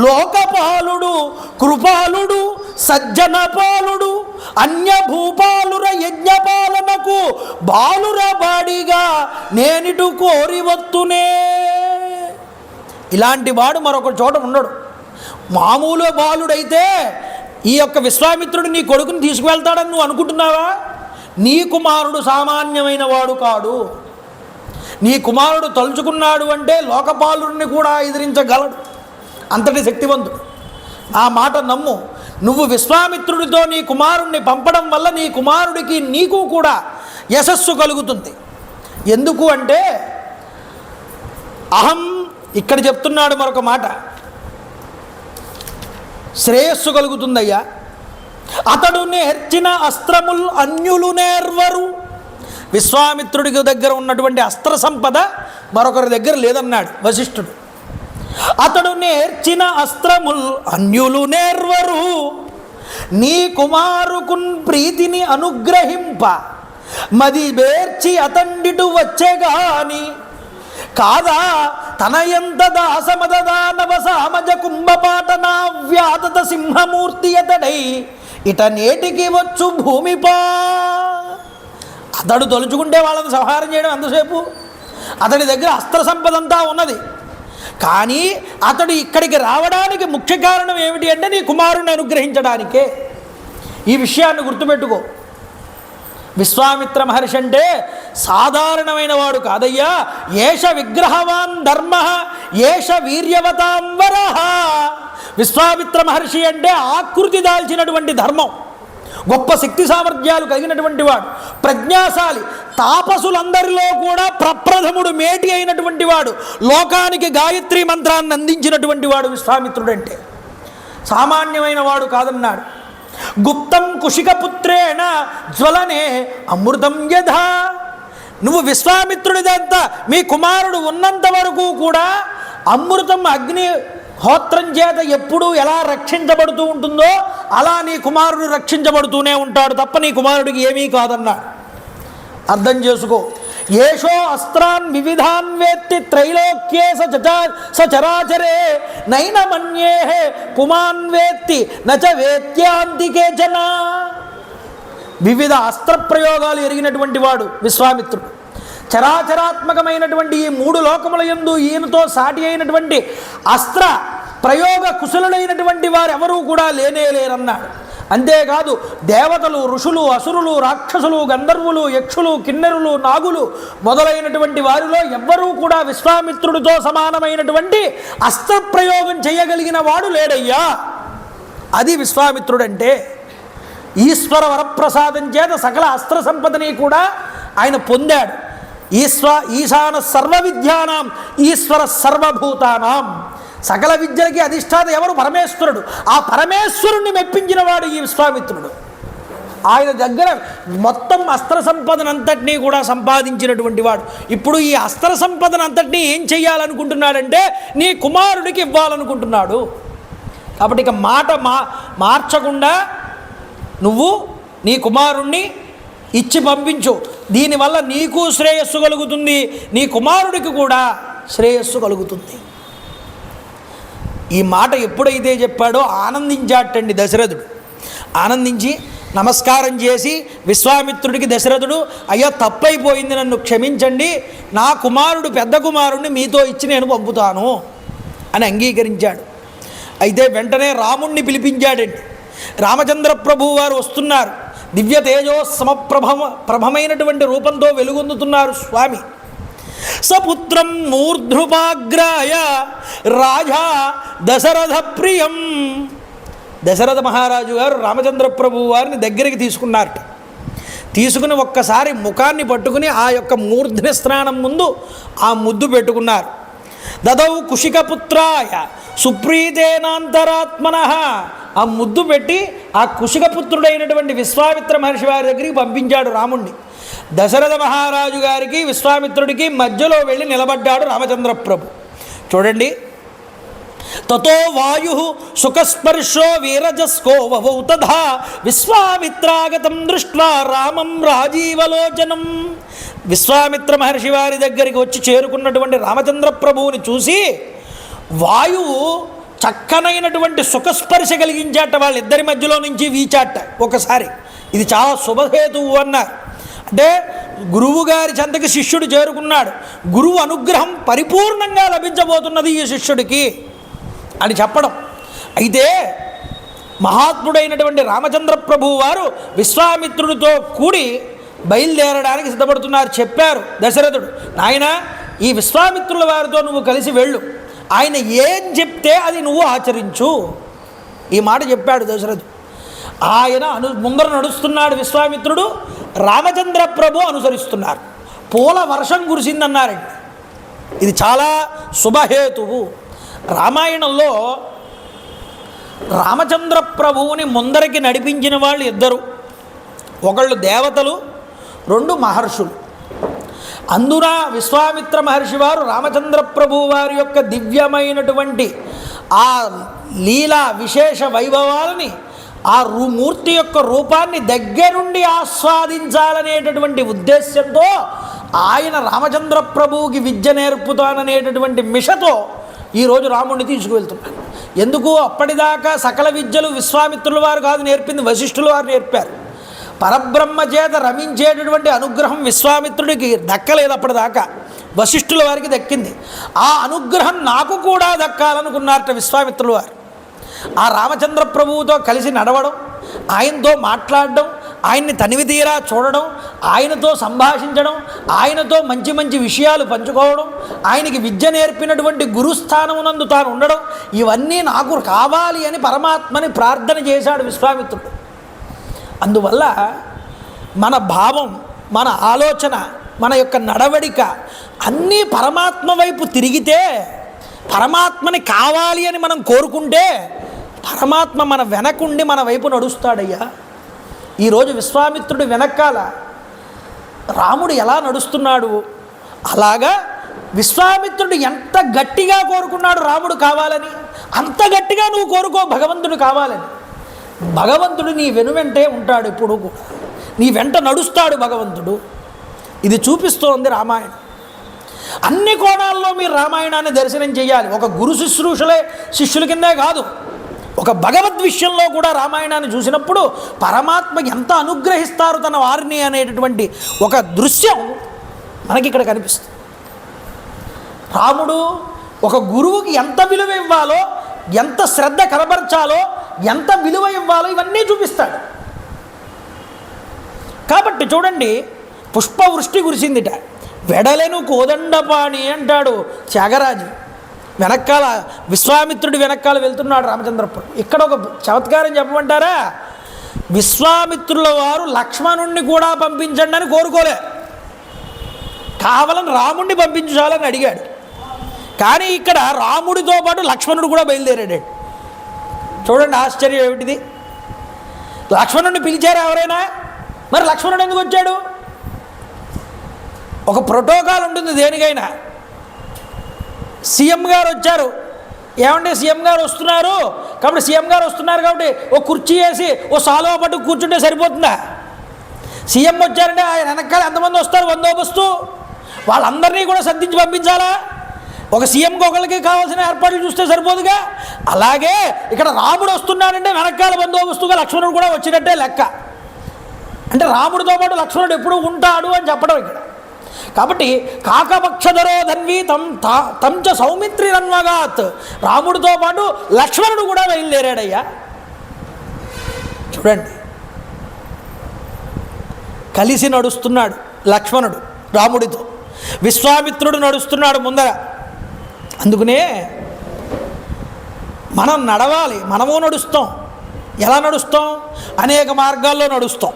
లోకపాలుడు, కృపాలుడు, సజ్జనపాలుడు, అన్యభూపాలుర యజ్ఞపాలనకు బాలుర బాడిగా నేనిటు కోరి వత్తునే. ఇలాంటి వాడు మరొక చోట ఉండడు. మామూలు బాలుడైతే ఈ యొక్క విశ్వామిత్రుడు నీ కొడుకుని తీసుకువెళ్తాడని నువ్వు అనుకుంటున్నావా? నీ కుమారుడు సామాన్యమైన వాడు కాడు. నీ కుమారుడు తలుచుకున్నాడు అంటే లోకపాలుడిని కూడా ఎదిరించగలడు, అంతటి శక్తివంతుడు. ఆ మాట నమ్ము. నువ్వు విశ్వామిత్రుడితో నీ కుమారుణ్ణి పంపడం వల్ల నీ కుమారుడికి నీకు కూడా యశస్సు కలుగుతుంది. ఎందుకు అంటే అహం ఇక్కడ చెప్తున్నాడు మరొక మాట, శ్రేయస్సు కలుగుతుందయ్యా. అతడు నేర్చిన అస్త్రములు అన్యులు నేర్వరు. విశ్వామిత్రుడికి దగ్గర ఉన్నటువంటి అస్త్ర సంపద మరొకరి దగ్గర లేదన్నాడు వశిష్ఠుడు. అతడు నేర్చిన అస్త్రముల్ అన్యులు నేర్వరు. నీ కుమారుకున్ ప్రీతిని అనుగ్రహింప మది బేర్చి అతండిటు వచ్చేగాని కాదా తన ఎంత దాసమదదానవ సామజ కుంభపాటన వ్యాతత సింహమూర్తి అతడై ఇట నేటికి వచ్చు భూమిపా. అతడు తలుచుకుంటే వాళ్ళని సంహారం చేయడం ఎంతసేపు? అతడి దగ్గర అస్త్ర సంపదంతా ఉన్నది. కానీ అతడు ఇక్కడికి రావడానికి ముఖ్య కారణం ఏమిటి అంటే నీ కుమారుని అనుగ్రహించడానికే. ఈ విషయాన్ని గుర్తుపెట్టుకో. విశ్వామిత్ర మహర్షి అంటే సాధారణమైన వాడు కాదయ్యా. ఏష విగ్రహవాన్ ధర్మ ఏష వీర్యవతాంబర. విశ్వామిత్ర మహర్షి అంటే ఆకృతి దాల్చినటువంటి ధర్మం, గొప్ప శక్తి సామర్థ్యాలు కలిగినటువంటి వాడు, ప్రజ్ఞాశాలి, తాపసులందరిలో కూడా ప్రప్రథముడు, మేటి అయినటువంటి వాడు, లోకానికి గాయత్రి మంత్రాన్ని అందించినటువంటి వాడు విశ్వామిత్రుడంటే. సామాన్యమైన వాడు కాదన్నాడు. గుప్తం కుశికపుత్రేణ జ్వలనే అమృతం యథా. నువ్వు విశ్వామిత్రుడిదంతా మీ కుమారుడు ఉన్నంత వరకు కూడా అమృతం అగ్ని హోత్రం చేత ఎప్పుడు ఎలా రక్షించబడుతూ ఉంటుందో అలా నీ కుమారుడు రక్షించబడుతూనే ఉంటాడు తప్ప నీ కుమారుడికి ఏమీ కాదన్నాడు. అర్థం చేసుకో. ఏషో అస్త్రాన్ వివిధాన్ వేత్తి త్రైలోక్యే సచరాచరే నైన మన్యే పుమాన్ వేత్తి నచ వేత్యాంతికే జన. వివిధ అస్త్ర ప్రయోగాలు ఎరిగినటువంటి వాడు విశ్వామిత్రుడు. చరాచరాత్మకమైనటువంటి ఈ మూడు లోకముల యందు ఈయనతో సాటి అయినటువంటి అస్త్ర ప్రయోగ కుశలుడైనటువంటి వారు ఎవరూ కూడా లేనే లేరన్నాడు. అంతేకాదు దేవతలు, ఋషులు, అసురులు, రాక్షసులు, గంధర్వులు, యక్షులు, కిన్నెరులు, నాగులు మొదలైనటువంటి వారిలో ఎవ్వరూ కూడా విశ్వామిత్రుడితో సమానమైనటువంటి అస్త్ర ప్రయోగం చేయగలిగిన వాడు లేడయ్యా. అది విశ్వామిత్రుడంటే. ఈశ్వర వరప్రసాదం చేత సకల అస్త్ర సంపదని కూడా ఆయన పొందాడు. ఈశాన సర్వ విద్యానాం ఈశ్వర సర్వభూతానాం. సకల విద్యలకి అధిష్టాత ఎవరు? పరమేశ్వరుడు. ఆ పరమేశ్వరుణ్ణి మెప్పించిన వాడు ఈ విశ్వామిత్రుడు. ఆయన దగ్గర మొత్తం అస్త్ర సంపదనంతటినీ కూడా సంపాదించినటువంటి వాడు. ఇప్పుడు ఈ అస్త్ర సంపదనంతటినీ ఏం చెయ్యాలనుకుంటున్నాడంటే నీ కుమారుడికి ఇవ్వాలనుకుంటున్నాడు. కాబట్టి ఇక మాట మార్చకుండా నువ్వు నీ కుమారుణ్ణి ఇచ్చి పంపించు. దీనివల్ల నీకు శ్రేయస్సు కలుగుతుంది, నీ కుమారుడికి కూడా శ్రేయస్సు కలుగుతుంది. ఈ మాట ఎప్పుడైతే చెప్పాడో ఆనందించాటండి దశరథుడు. ఆనందించి నమస్కారం చేసి విశ్వామిత్రుడికి దశరథుడు, అయ్యా తప్పైపోయింది, నన్ను క్షమించండి, నా కుమారుడు పెద్ద కుమారుడిని మీతో ఇచ్చి నేను పంపుతాను అని అంగీకరించాడు. అయితే వెంటనే రాముణ్ణి పిలిపించాడండి. రామచంద్ర ప్రభువు వారు వస్తున్నారు. దివ్య తేజో సమప్రభమైనటువంటి రూపంతో వెలుగొందుతున్నారు స్వామి. సపుత్రం మూర్ధ్రుపాగ్రాయ రాజా దశరథ ప్రియం. దశరథ మహారాజు గారు రామచంద్ర ప్రభువు వారిని దగ్గరికి తీసుకున్నారట. తీసుకుని ఒక్కసారి ముఖాన్ని పట్టుకుని ఆ యొక్క మూర్ధ్ని స్నానం ముందు ఆ ముద్దు పెట్టుకున్నారు. దదౌ కుశికపుత్రాయ సుప్రీతేనాంతరాత్మన. ఆ ముద్దు పెట్టి ఆ కుశికపుత్రుడైనటువంటి విశ్వామిత్ర మహర్షి వారి దగ్గరికి పంపించాడు రాముణ్ణి. దశరథ మహారాజు గారికి విశ్వామిత్రుడికి మధ్యలో వెళ్ళి నిలబడ్డాడు రామచంద్ర ప్రభు. చూడండి, తతో వాయు సుఖస్పర్శో వీరజస్కో వవౌ తథా విశ్వామిత్రాగతం దృష్ట్వా రామం రాజీవలోచనం. విశ్వామిత్ర మహర్షి వారి దగ్గరికి వచ్చి చేరుకున్నటువంటి రామచంద్ర ప్రభువుని చూసి వాయువు చక్కనైనటువంటి సుఖస్పర్శ కలిగించాట వాళ్ళిద్దరి మధ్యలో నుంచి వీచాట ఒకసారి. ఇది చాలా శుభహేతువు అన్నారు. అంటే గురువు గారి చెంతకి శిష్యుడు చేరుకున్నాడు, గురువు అనుగ్రహం పరిపూర్ణంగా లభించబోతున్నది ఈ శిష్యుడికి అని చెప్పడం. అయితే మహాత్ముడైనటువంటి రామచంద్ర ప్రభువు వారు విశ్వామిత్రుడితో కూడి బయలుదేరడానికి సిద్ధపడుతున్నారు. చెప్పారు దశరథుడు, నాయన ఈ విశ్వామిత్రుల వారితో నువ్వు కలిసి వెళ్ళు, ఆయన ఏం చెప్తే అది నువ్వు ఆచరించు. ఈ మాట చెప్పాడు దశరథుడు. ఆయన ముందర నడుస్తున్నాడు విశ్వామిత్రుడు, రామచంద్ర ప్రభు అనుసరిస్తున్నారు. పూల వర్షం కురిసిందన్నారండి. ఇది చాలా శుభహేతువు. రామాయణంలో రామచంద్ర ప్రభువుని ముందరికి నడిపించిన వాళ్ళు ఇద్దరు, ఒకళ్ళు దేవతలు, రెండు మహర్షులు. అందున విశ్వామిత్ర మహర్షి వారు రామచంద్ర ప్రభువు వారి యొక్క దివ్యమైనటువంటి ఆ లీలా విశేష వైభవాలని, ఆ మూర్తి యొక్క రూపాన్ని దగ్గరుండి ఆస్వాదించాలనేటటువంటి ఉద్దేశ్యంతో ఆయన రామచంద్ర ప్రభువుకి విద్య నేర్పుతాననేటటువంటి మిషతో ఈరోజు రాముడిని తీసుకువెళ్తున్నారు. ఎందుకు? అప్పటిదాకా సకల విద్యలు విశ్వామిత్రుల వారు కాదు నేర్పింది, వశిష్ఠుల వారు నేర్పారు. పరబ్రహ్మ చేత రమించేటటువంటి అనుగ్రహం విశ్వామిత్రుడికి దక్కలేదు అప్పటిదాకా, వశిష్ఠుల వారికి దక్కింది. ఆ అనుగ్రహం నాకు కూడా దక్కాలనుకున్నారట విశ్వామిత్రుల వారు. ఆ రామచంద్ర ప్రభువుతో కలిసి నడవడం, ఆయనతో మాట్లాడడం, ఆయన్ని తనివి తీరా చూడడం, ఆయనతో సంభాషించడం, ఆయనతో మంచి మంచి విషయాలు పంచుకోవడం, ఆయనకి విద్య నేర్పినటువంటి గురుస్థానమునందు తాను ఉండడం, ఇవన్నీ నాకు కావాలి అని పరమాత్మని ప్రార్థన చేశాడు విశ్వామిత్రుడు. అందువల్ల మన భావం, మన ఆలోచన, మన యొక్క నడవడిక అన్నీ పరమాత్మ వైపు తిరిగితే, పరమాత్మని కావాలి అని మనం కోరుకుంటే పరమాత్మ మన వెనకుండి మన వైపు నడుస్తాడయ్యా. ఈరోజు విశ్వామిత్రుడి వెనకాల రాముడు ఎలా నడుస్తున్నాడు, అలాగా విశ్వామిత్రుడు ఎంత గట్టిగా కోరుకున్నాడు రాముడు కావాలని, అంత గట్టిగా నువ్వు కోరుకో భగవంతుడు కావాలని. భగవంతుడు నీ వెనువెంటే ఉంటాడు, ఎప్పుడు కూడా నీ వెంట నడుస్తాడు భగవంతుడు. ఇది చూపిస్తోంది రామాయణం. అన్ని కోణాల్లో మీరు రామాయణాన్ని దర్శనం చేయాలి. ఒక గురు శుశ్రూషలే శిష్యుల కిందే కాదు, ఒక భగవద్ విషయంలో కూడా రామాయణాన్ని చూసినప్పుడు పరమాత్మ ఎంత అనుగ్రహిస్తారు తన వారిని అనేటటువంటి ఒక దృశ్యం మనకి ఇక్కడ కనిపిస్తుంది. రాముడు ఒక గురువుకి ఎంత విలువ ఇవ్వాలో, ఎంత శ్రద్ధ కనబరచాలో, ఎంత విలువ ఇవ్వాలో ఇవన్నీ చూపిస్తాడు. కాబట్టి చూడండి, పుష్పవృష్టి కురిసిందిట, వెడలెను కోదండపాణి అంటాడు త్యాగరాజు. వెనకాల విశ్వామిత్రుడి వెనకాల వెళ్తున్నాడు రామచంద్రపురం. ఇక్కడ ఒక చమత్కారం చెప్పమంటారా, విశ్వామిత్రుల వారు లక్ష్మణుణ్ణి కూడా పంపించండి అని కోరుకోలే, కావాలని రాముణ్ణి పంపించాలని అడిగాడు. కానీ ఇక్కడ రాముడితో పాటు లక్ష్మణుడు కూడా బయలుదేరాడు. చూడండి ఆశ్చర్యం ఏమిటిది. లక్ష్మణుడిని పిలిచారా ఎవరైనా? మరి లక్ష్మణుడు ఎందుకు వచ్చాడు? ఒక ప్రోటోకాల్ ఉంటుంది దేనికైనా. సీఎం గారు వచ్చారు, ఏమంటే సీఎం గారు వస్తున్నారు కాబట్టి సీఎం గారు వస్తున్నారు కాబట్టి ఓ కుర్చీ వేసి ఓ సాలువా పట్టు కూర్చుంటే సరిపోతుందా? సీఎం వచ్చారంటే ఆయన వెనకాల ఎంతమంది వస్తారు బందోబస్తు, వాళ్ళందరినీ కూడా సర్దించి పంపించాలా? ఒక సీఎంకి ఒకరికి కావాల్సిన ఏర్పాట్లు చూస్తే సరిపోదుగా. అలాగే ఇక్కడ రాముడు వస్తున్నాడంటే వెనకాల బందోబస్తుగా లక్ష్మణుడు కూడా వచ్చినట్టే లెక్క. అంటే రాముడితో పాటు లక్ష్మణుడు ఎప్పుడు ఉంటాడు అని చెప్పడం ఇక్కడ. కాబట్టి కాకపక్షధరో ధన్వి తంచ సౌమిత్రి రన్వగాత్, రాముడితో పాటు లక్ష్మణుడు కూడా బయలుదేరాడయ్యా. చూడండి, కలిసి నడుస్తున్నాడు లక్ష్మణుడు రాముడితో, విశ్వామిత్రుడు నడుస్తున్నాడు ముందర. అందుకనే మనం నడవాలి, మనము నడుస్తాం. ఎలా నడుస్తాం? అనేక మార్గాల్లో నడుస్తాం.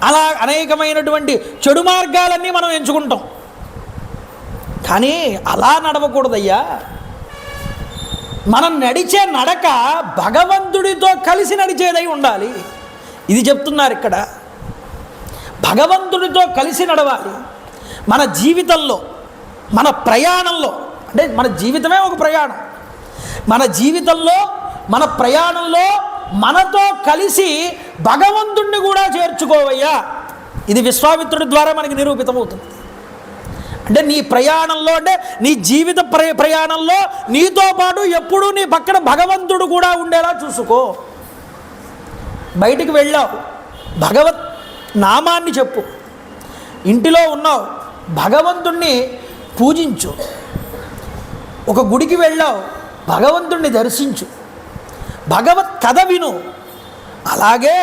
అలా అనేకమైనటువంటి చెడు మార్గాలన్నీ మనం ఎంచుకుంటాం. కానీ అలా నడవకూడదయ్యా. మనం నడిచే నడక భగవంతుడితో కలిసి నడిచేదై ఉండాలి. ఇది చెప్తున్నారు ఇక్కడ. భగవంతుడితో కలిసి నడవాలి. మన జీవితంలో, మన ప్రయాణంలో, అంటే మన జీవితమే ఒక ప్రయాణం. మన జీవితంలో మన ప్రయాణంలో మనతో కలిసి భగవంతుణ్ణి కూడా చేర్చుకోవయ్యా. ఇది విశ్వామిత్రుడి ద్వారా మనకి నిరూపితమవుతుంది. అంటే నీ ప్రయాణంలో, అంటే నీ జీవిత ప్రయాణంలో నీతో పాటు ఎప్పుడూ నీ పక్కన భగవంతుడు కూడా ఉండేలా చూసుకో. బయటికి వెళ్ళావు, భగవత్ నామాన్ని చెప్పు. ఇంటిలో ఉన్నావు, భగవంతుణ్ణి పూజించు. ఒక గుడికి వెళ్ళావు, భగవంతుణ్ణి దర్శించు. భగవత్ కథ విను. అలాగే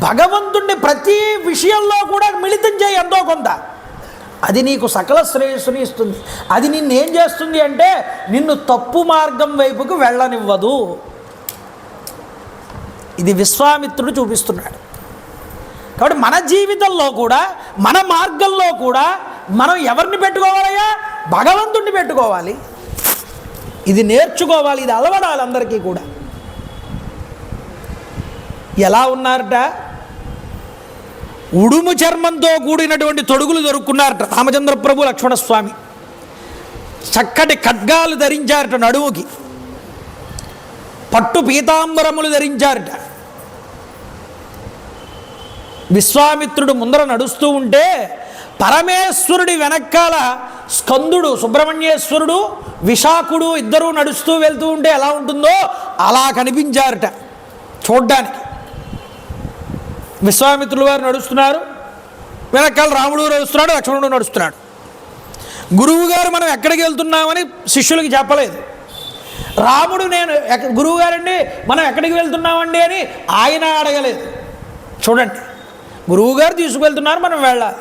భగవంతుణ్ణి ప్రతి విషయంలో కూడా మిళితం చేయి ఎంతో కొంత. అది నీకు సకల శ్రేయస్సుని ఇస్తుంది. అది నిన్నేం చేస్తుంది అంటే నిన్ను తప్పు మార్గం వైపుకు వెళ్ళనివ్వదు. ఇది విశ్వామిత్రుడు చూపిస్తున్నాడు. కాబట్టి మన జీవితంలో కూడా, మన మార్గంలో కూడా మనం ఎవరిని పెట్టుకోవాలయ్యా? భగవంతుణ్ణి పెట్టుకోవాలి. ఇది నేర్చుకోవాలి, ఇది అలవడాలి అందరికీ కూడా. ఎలా ఉన్నారట? ఉడుము చర్మంతో కూడినటువంటి తొడుగులు దొరుకున్నారట రామచంద్ర ప్రభు, లక్ష్మణస్వామి. చక్కటి ఖడ్గాలు ధరించారట నడుముకి, పట్టు పీతాంబరములు ధరించారట. విశ్వామిత్రుడు ముందర నడుస్తూ ఉంటే పరమేశ్వరుడి వెనకాల స్కందుడు, సుబ్రహ్మణ్యేశ్వరుడు, విశాఖుడు ఇద్దరూ నడుస్తూ వెళ్తూ ఉంటే ఎలా ఉంటుందో అలా కనిపించారట చూడ్డానికి. విశ్వామిత్రుల వారు నడుస్తున్నారు, వెనకాల రాముడు నడుస్తున్నాడు, లక్ష్మణుడు నడుస్తున్నాడు. గురువు గారు మనం ఎక్కడికి వెళ్తున్నామని శిష్యులకి చెప్పలేదు. రాముడు నేను గురువు గారండి మనం ఎక్కడికి వెళ్తున్నామండి అని ఆయన అడగలేదు. చూడండి, గురువుగారు తీసుకువెళ్తున్నారు, మనం వెళ్ళాలి.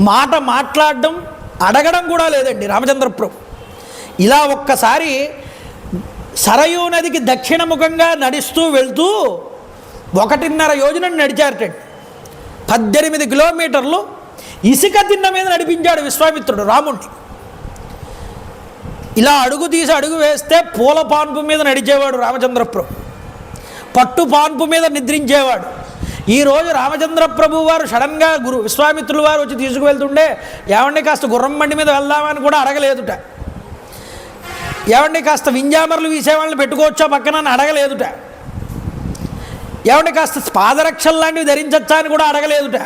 మాట మాట్లాడడం, అడగడం కూడా లేదండి రామచంద్ర ప్రభు. ఇలా ఒక్కసారి సరయూ నదికి దక్షిణముఖంగా నడుస్తూ వెళ్తూ 1.5 యోజనం నడిచారటండి. 18 కిలోమీటర్లు ఇసుక తిన్న మీద నడిపించాడు విశ్వామిత్రుడు రాముణ్ణి. ఇలా అడుగు తీసి అడుగు వేస్తే పూల పాన్పు మీద నడిచేవాడు రామచంద్ర ప్రభు, పట్టు పాన్పు మీద నిద్రించేవాడు. ఈరోజు రామచంద్ర ప్రభు వారు సడన్గా విశ్వామిత్రుల వారు వచ్చి తీసుకువెళ్తుండే, ఏమండి కాస్త గుర్రం బండి మీద వెళ్దామని కూడా అడగలేదుట. ఏమండి కాస్త వింజామర్లు వీసేవాళ్ళని పెట్టుకోవచ్చా పక్కన అడగలేదుట. ఏమంటే కాస్త పాదరక్షలు లాంటివి ధరించచ్చా అని కూడా అడగలేదుట.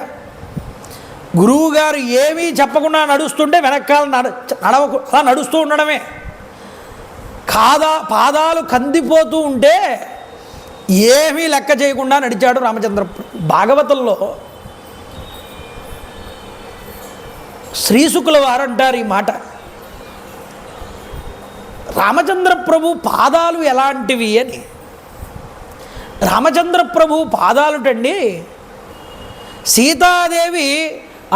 గురువు గారు ఏమీ చెప్పకుండా నడుస్తుంటే వెనకాల అలా నడుస్తూ ఉండడమే. పాదాలు కందిపోతూ ఉంటే ఏమీ లెక్క చేయకుండా నడిచాడు రామచంద్ర. భాగవతంలో శ్రీశుకుల వారు అంటారు ఈ మాట, రామచంద్ర ప్రభు పాదాలు ఎలాంటివి అని. రామచంద్ర ప్రభు పాదాలుటండి, సీతాదేవి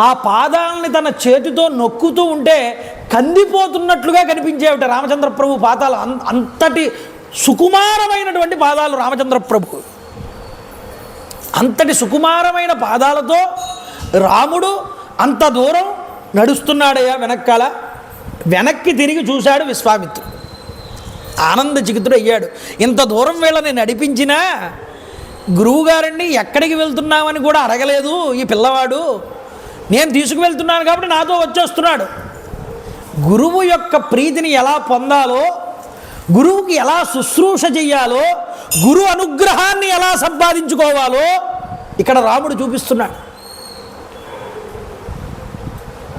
ఆ పాదాలని తన చేతితో నొక్కుతూ ఉంటే కందిపోతున్నట్లుగా కనిపించేవిట రామచంద్ర ప్రభు పాదాలు. అంతటి సుకుమారమైనటువంటి పాదాలు రామచంద్ర ప్రభు. అంతటి సుకుమారమైన పాదాలతో రాముడు అంత దూరం నడుస్తున్నాడయ్యా వెనక్కాల. వెనక్కి తిరిగి చూశాడు విశ్వామిత్రుడు, ఆనందచికితుడు అయ్యాడు. ఇంత దూరం వీళ్ళని నడిపించినా గురువుగారండి ఎక్కడికి వెళ్తున్నామని కూడా అడగలేదు ఈ పిల్లవాడు. నేను తీసుకువెళ్తున్నాను కాబట్టి నాతో వచ్చేస్తున్నాడు. గురువు యొక్క ప్రీతిని ఎలా పొందాలో, గురువుకి ఎలా శుశ్రూష చెయ్యాలో, గురు అనుగ్రహాన్ని ఎలా సంపాదించుకోవాలో ఇక్కడ రాముడు చూపిస్తున్నాడు.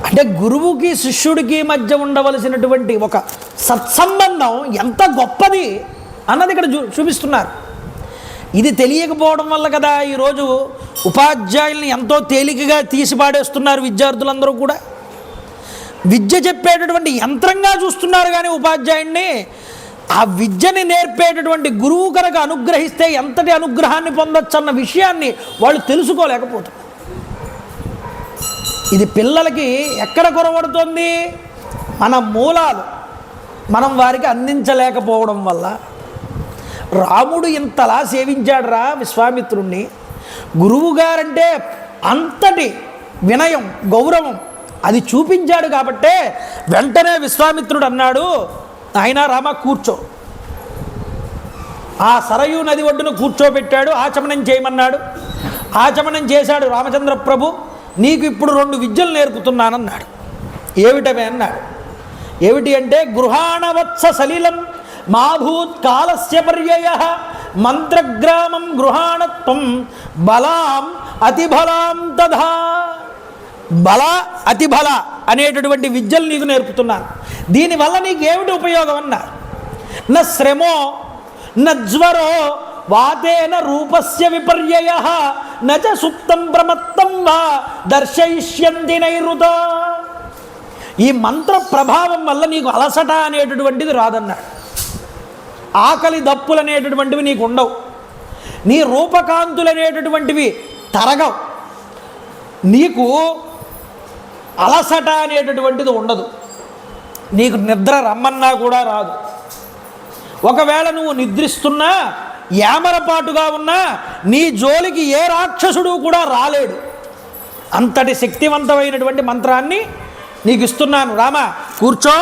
అంటే గురువుకి శిష్యుడికి మధ్య ఉండవలసినటువంటి ఒక సత్సంబంధం ఎంత గొప్పది అన్నది ఇక్కడ చూపిస్తున్నారు. ఇది తెలియకపోవడం వల్ల కదా ఈరోజు ఉపాధ్యాయుల్ని ఎంతో తేలికగా తీసిపాడేస్తున్నారు విద్యార్థులందరూ కూడా. విద్య చెప్పేటటువంటి యంత్రంగా చూస్తున్నారు కానీ ఉపాధ్యాయుడిని, ఆ విద్యని నేర్పేటటువంటి గురువు కనుక అనుగ్రహిస్తే ఎంతటి అనుగ్రహాన్ని పొందొచ్చు అన్న విషయాన్ని వాళ్ళు తెలుసుకోలేకపోతున్నారు. ఇది పిల్లలకి ఎక్కడ కొరవడుతోంది? మన మూలాలు మనం వారికి అందించలేకపోవడం వల్ల. రాముడు ఇంతలా సేవించాడురా విశ్వామిత్రుణ్ణి. గురువుగారంటే అంతటి వినయం, గౌరవం అది చూపించాడు కాబట్టే వెంటనే విశ్వామిత్రుడు అన్నాడు, ఆయన రామ కూర్చో. ఆ సరయూ నది ఒడ్డున కూర్చోబెట్టాడు, ఆచమనం చేయమన్నాడు. ఆచమనం చేశాడు రామచంద్ర ప్రభు. నీకు ఇప్పుడు 2 విద్యలు నేర్పుతున్నానన్నాడు. ఏమిటవే అన్నాడు. ఏమిటి అంటే గృహాణవత్స సలిలం మాభూత్ కాలస్య పర్యయ మంత్రగ్రామం గృహాణత్వం బలాం అతిబలాం తథా. బల అతిబల అనేటటువంటి విద్యలు నీకు నేర్పుతున్నాను. దీనివల్ల నీకు ఏమిటి ఉపయోగం అన్నారు? న శ్రమో న జ్వరో వాతేన రూపస్య విపర్యయ నచ సుప్తం ప్రమత్తం వా దర్శయిష్యంతి నైరుత. ఈ మంత్ర ప్రభావం వల్ల నీకు అలసట అనేటటువంటిది రాదన్నాడు. ఆకలి దప్పులు అనేటటువంటివి నీకు ఉండవు. నీ రూపకాంతులు అనేటటువంటివి తరగవు. నీకు అలసట అనేటటువంటిది ఉండదు. నీకు నిద్ర రమ్మన్నా కూడా రాదు. ఒకవేళ నువ్వు నిద్రిస్తున్నా యామరపాటుగా ఉన్నా నీ జోలికి ఏ రాక్షసుడు కూడా రాలేడు. అంతటి శక్తివంతమైనటువంటి మంత్రాన్ని నీకు ఇస్తున్నాను. రామ కూర్చో,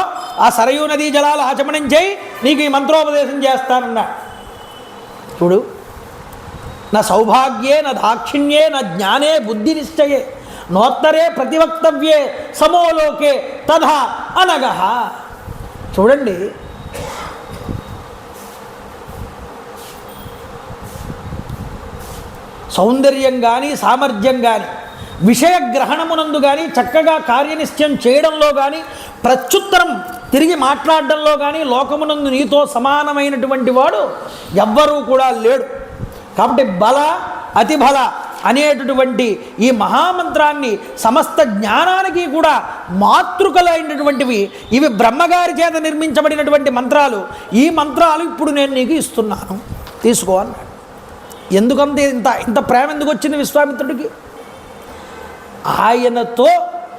ఆ సరయూ నదీ జలాలు ఆచమనం చేయి, నీకు ఈ మంత్రోపదేశం చేస్తానన్నా. చూడు, నా సౌభాగ్యే నా దాక్షిణ్యే నా జ్ఞానే బుద్ధి నిశ్చయే నోత్తరే ప్రతివక్తవ్యే సమోలోకే తథా అనగహ. చూడండి, సౌందర్యం కానీ సామర్థ్యం కానీ విషయగ్రహణమునందు కానీ చక్కగా కార్యనిశ్చయం చేయడంలో కానీ ప్రత్యుత్తరం తిరిగి మాట్లాడడంలో కానీ లోకమునందు నీతో సమానమైనటువంటి వాడు ఎవ్వరూ కూడా లేడు. కాబట్టి బల అతిబల అనేటటువంటి ఈ మహామంత్రాన్ని సమస్త జ్ఞానానికి కూడా మాతృకలైనటువంటివి. ఇవి బ్రహ్మగారి చేత నిర్మించబడినటువంటి మంత్రాలు. ఈ మంత్రాలు ఇప్పుడు నేను నీకు ఇస్తున్నాను, తీసుకో అన్నాడు. ఎందుకంటే ఇంత ప్రేమ ఎందుకు వచ్చింది విశ్వామిత్రుడికి? ఆయనతో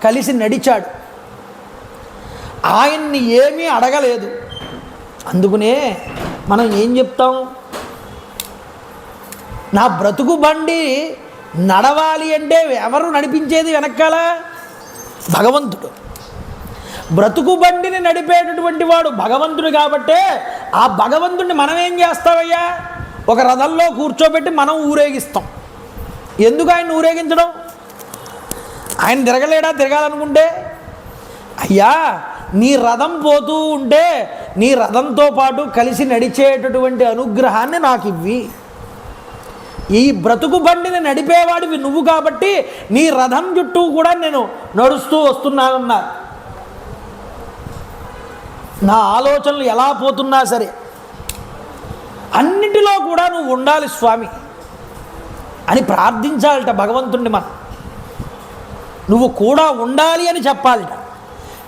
కలిసి నడిచాడు, ఆయన్ని ఏమీ అడగలేదు. అందుకనే మనం ఏం చెప్తాం? నా బ్రతుకు బండి నడవాలి అంటే ఎవరు నడిపించేది వెనకాల? భగవంతుడు. బ్రతుకు బండిని నడిపేటటువంటి వాడు భగవంతుడు. కాబట్టే ఆ భగవంతుడిని మనం ఏం చేస్తామయ్యా? ఒక రథంలో కూర్చోబెట్టి మనం ఊరేగిస్తాం. ఎందుకు ఆయన ఊరేగించడం? ఆయన తిరగలేడా? తిరగాలనుకుంటే అయ్యా, నీ రథం పోతూ ఉంటే నీ రథంతో పాటు కలిసి నడిచేటటువంటి అనుగ్రహాన్ని నాకు ఇవ్వి. ఈ బ్రతుకు బండిని నడిపేవాడివి నువ్వు కాబట్టి నీ రథం చుట్టూ కూడా నేను నడుస్తూ వస్తున్నానన్నారు. నా ఆలోచనలు ఎలా పోతున్నా సరే అన్నిటిలో కూడా నువ్వు ఉండాలి స్వామి అని ప్రార్థించాలట భగవంతుణ్ణి. మనం నువ్వు కూడా ఉండాలి అని చెప్పాలట.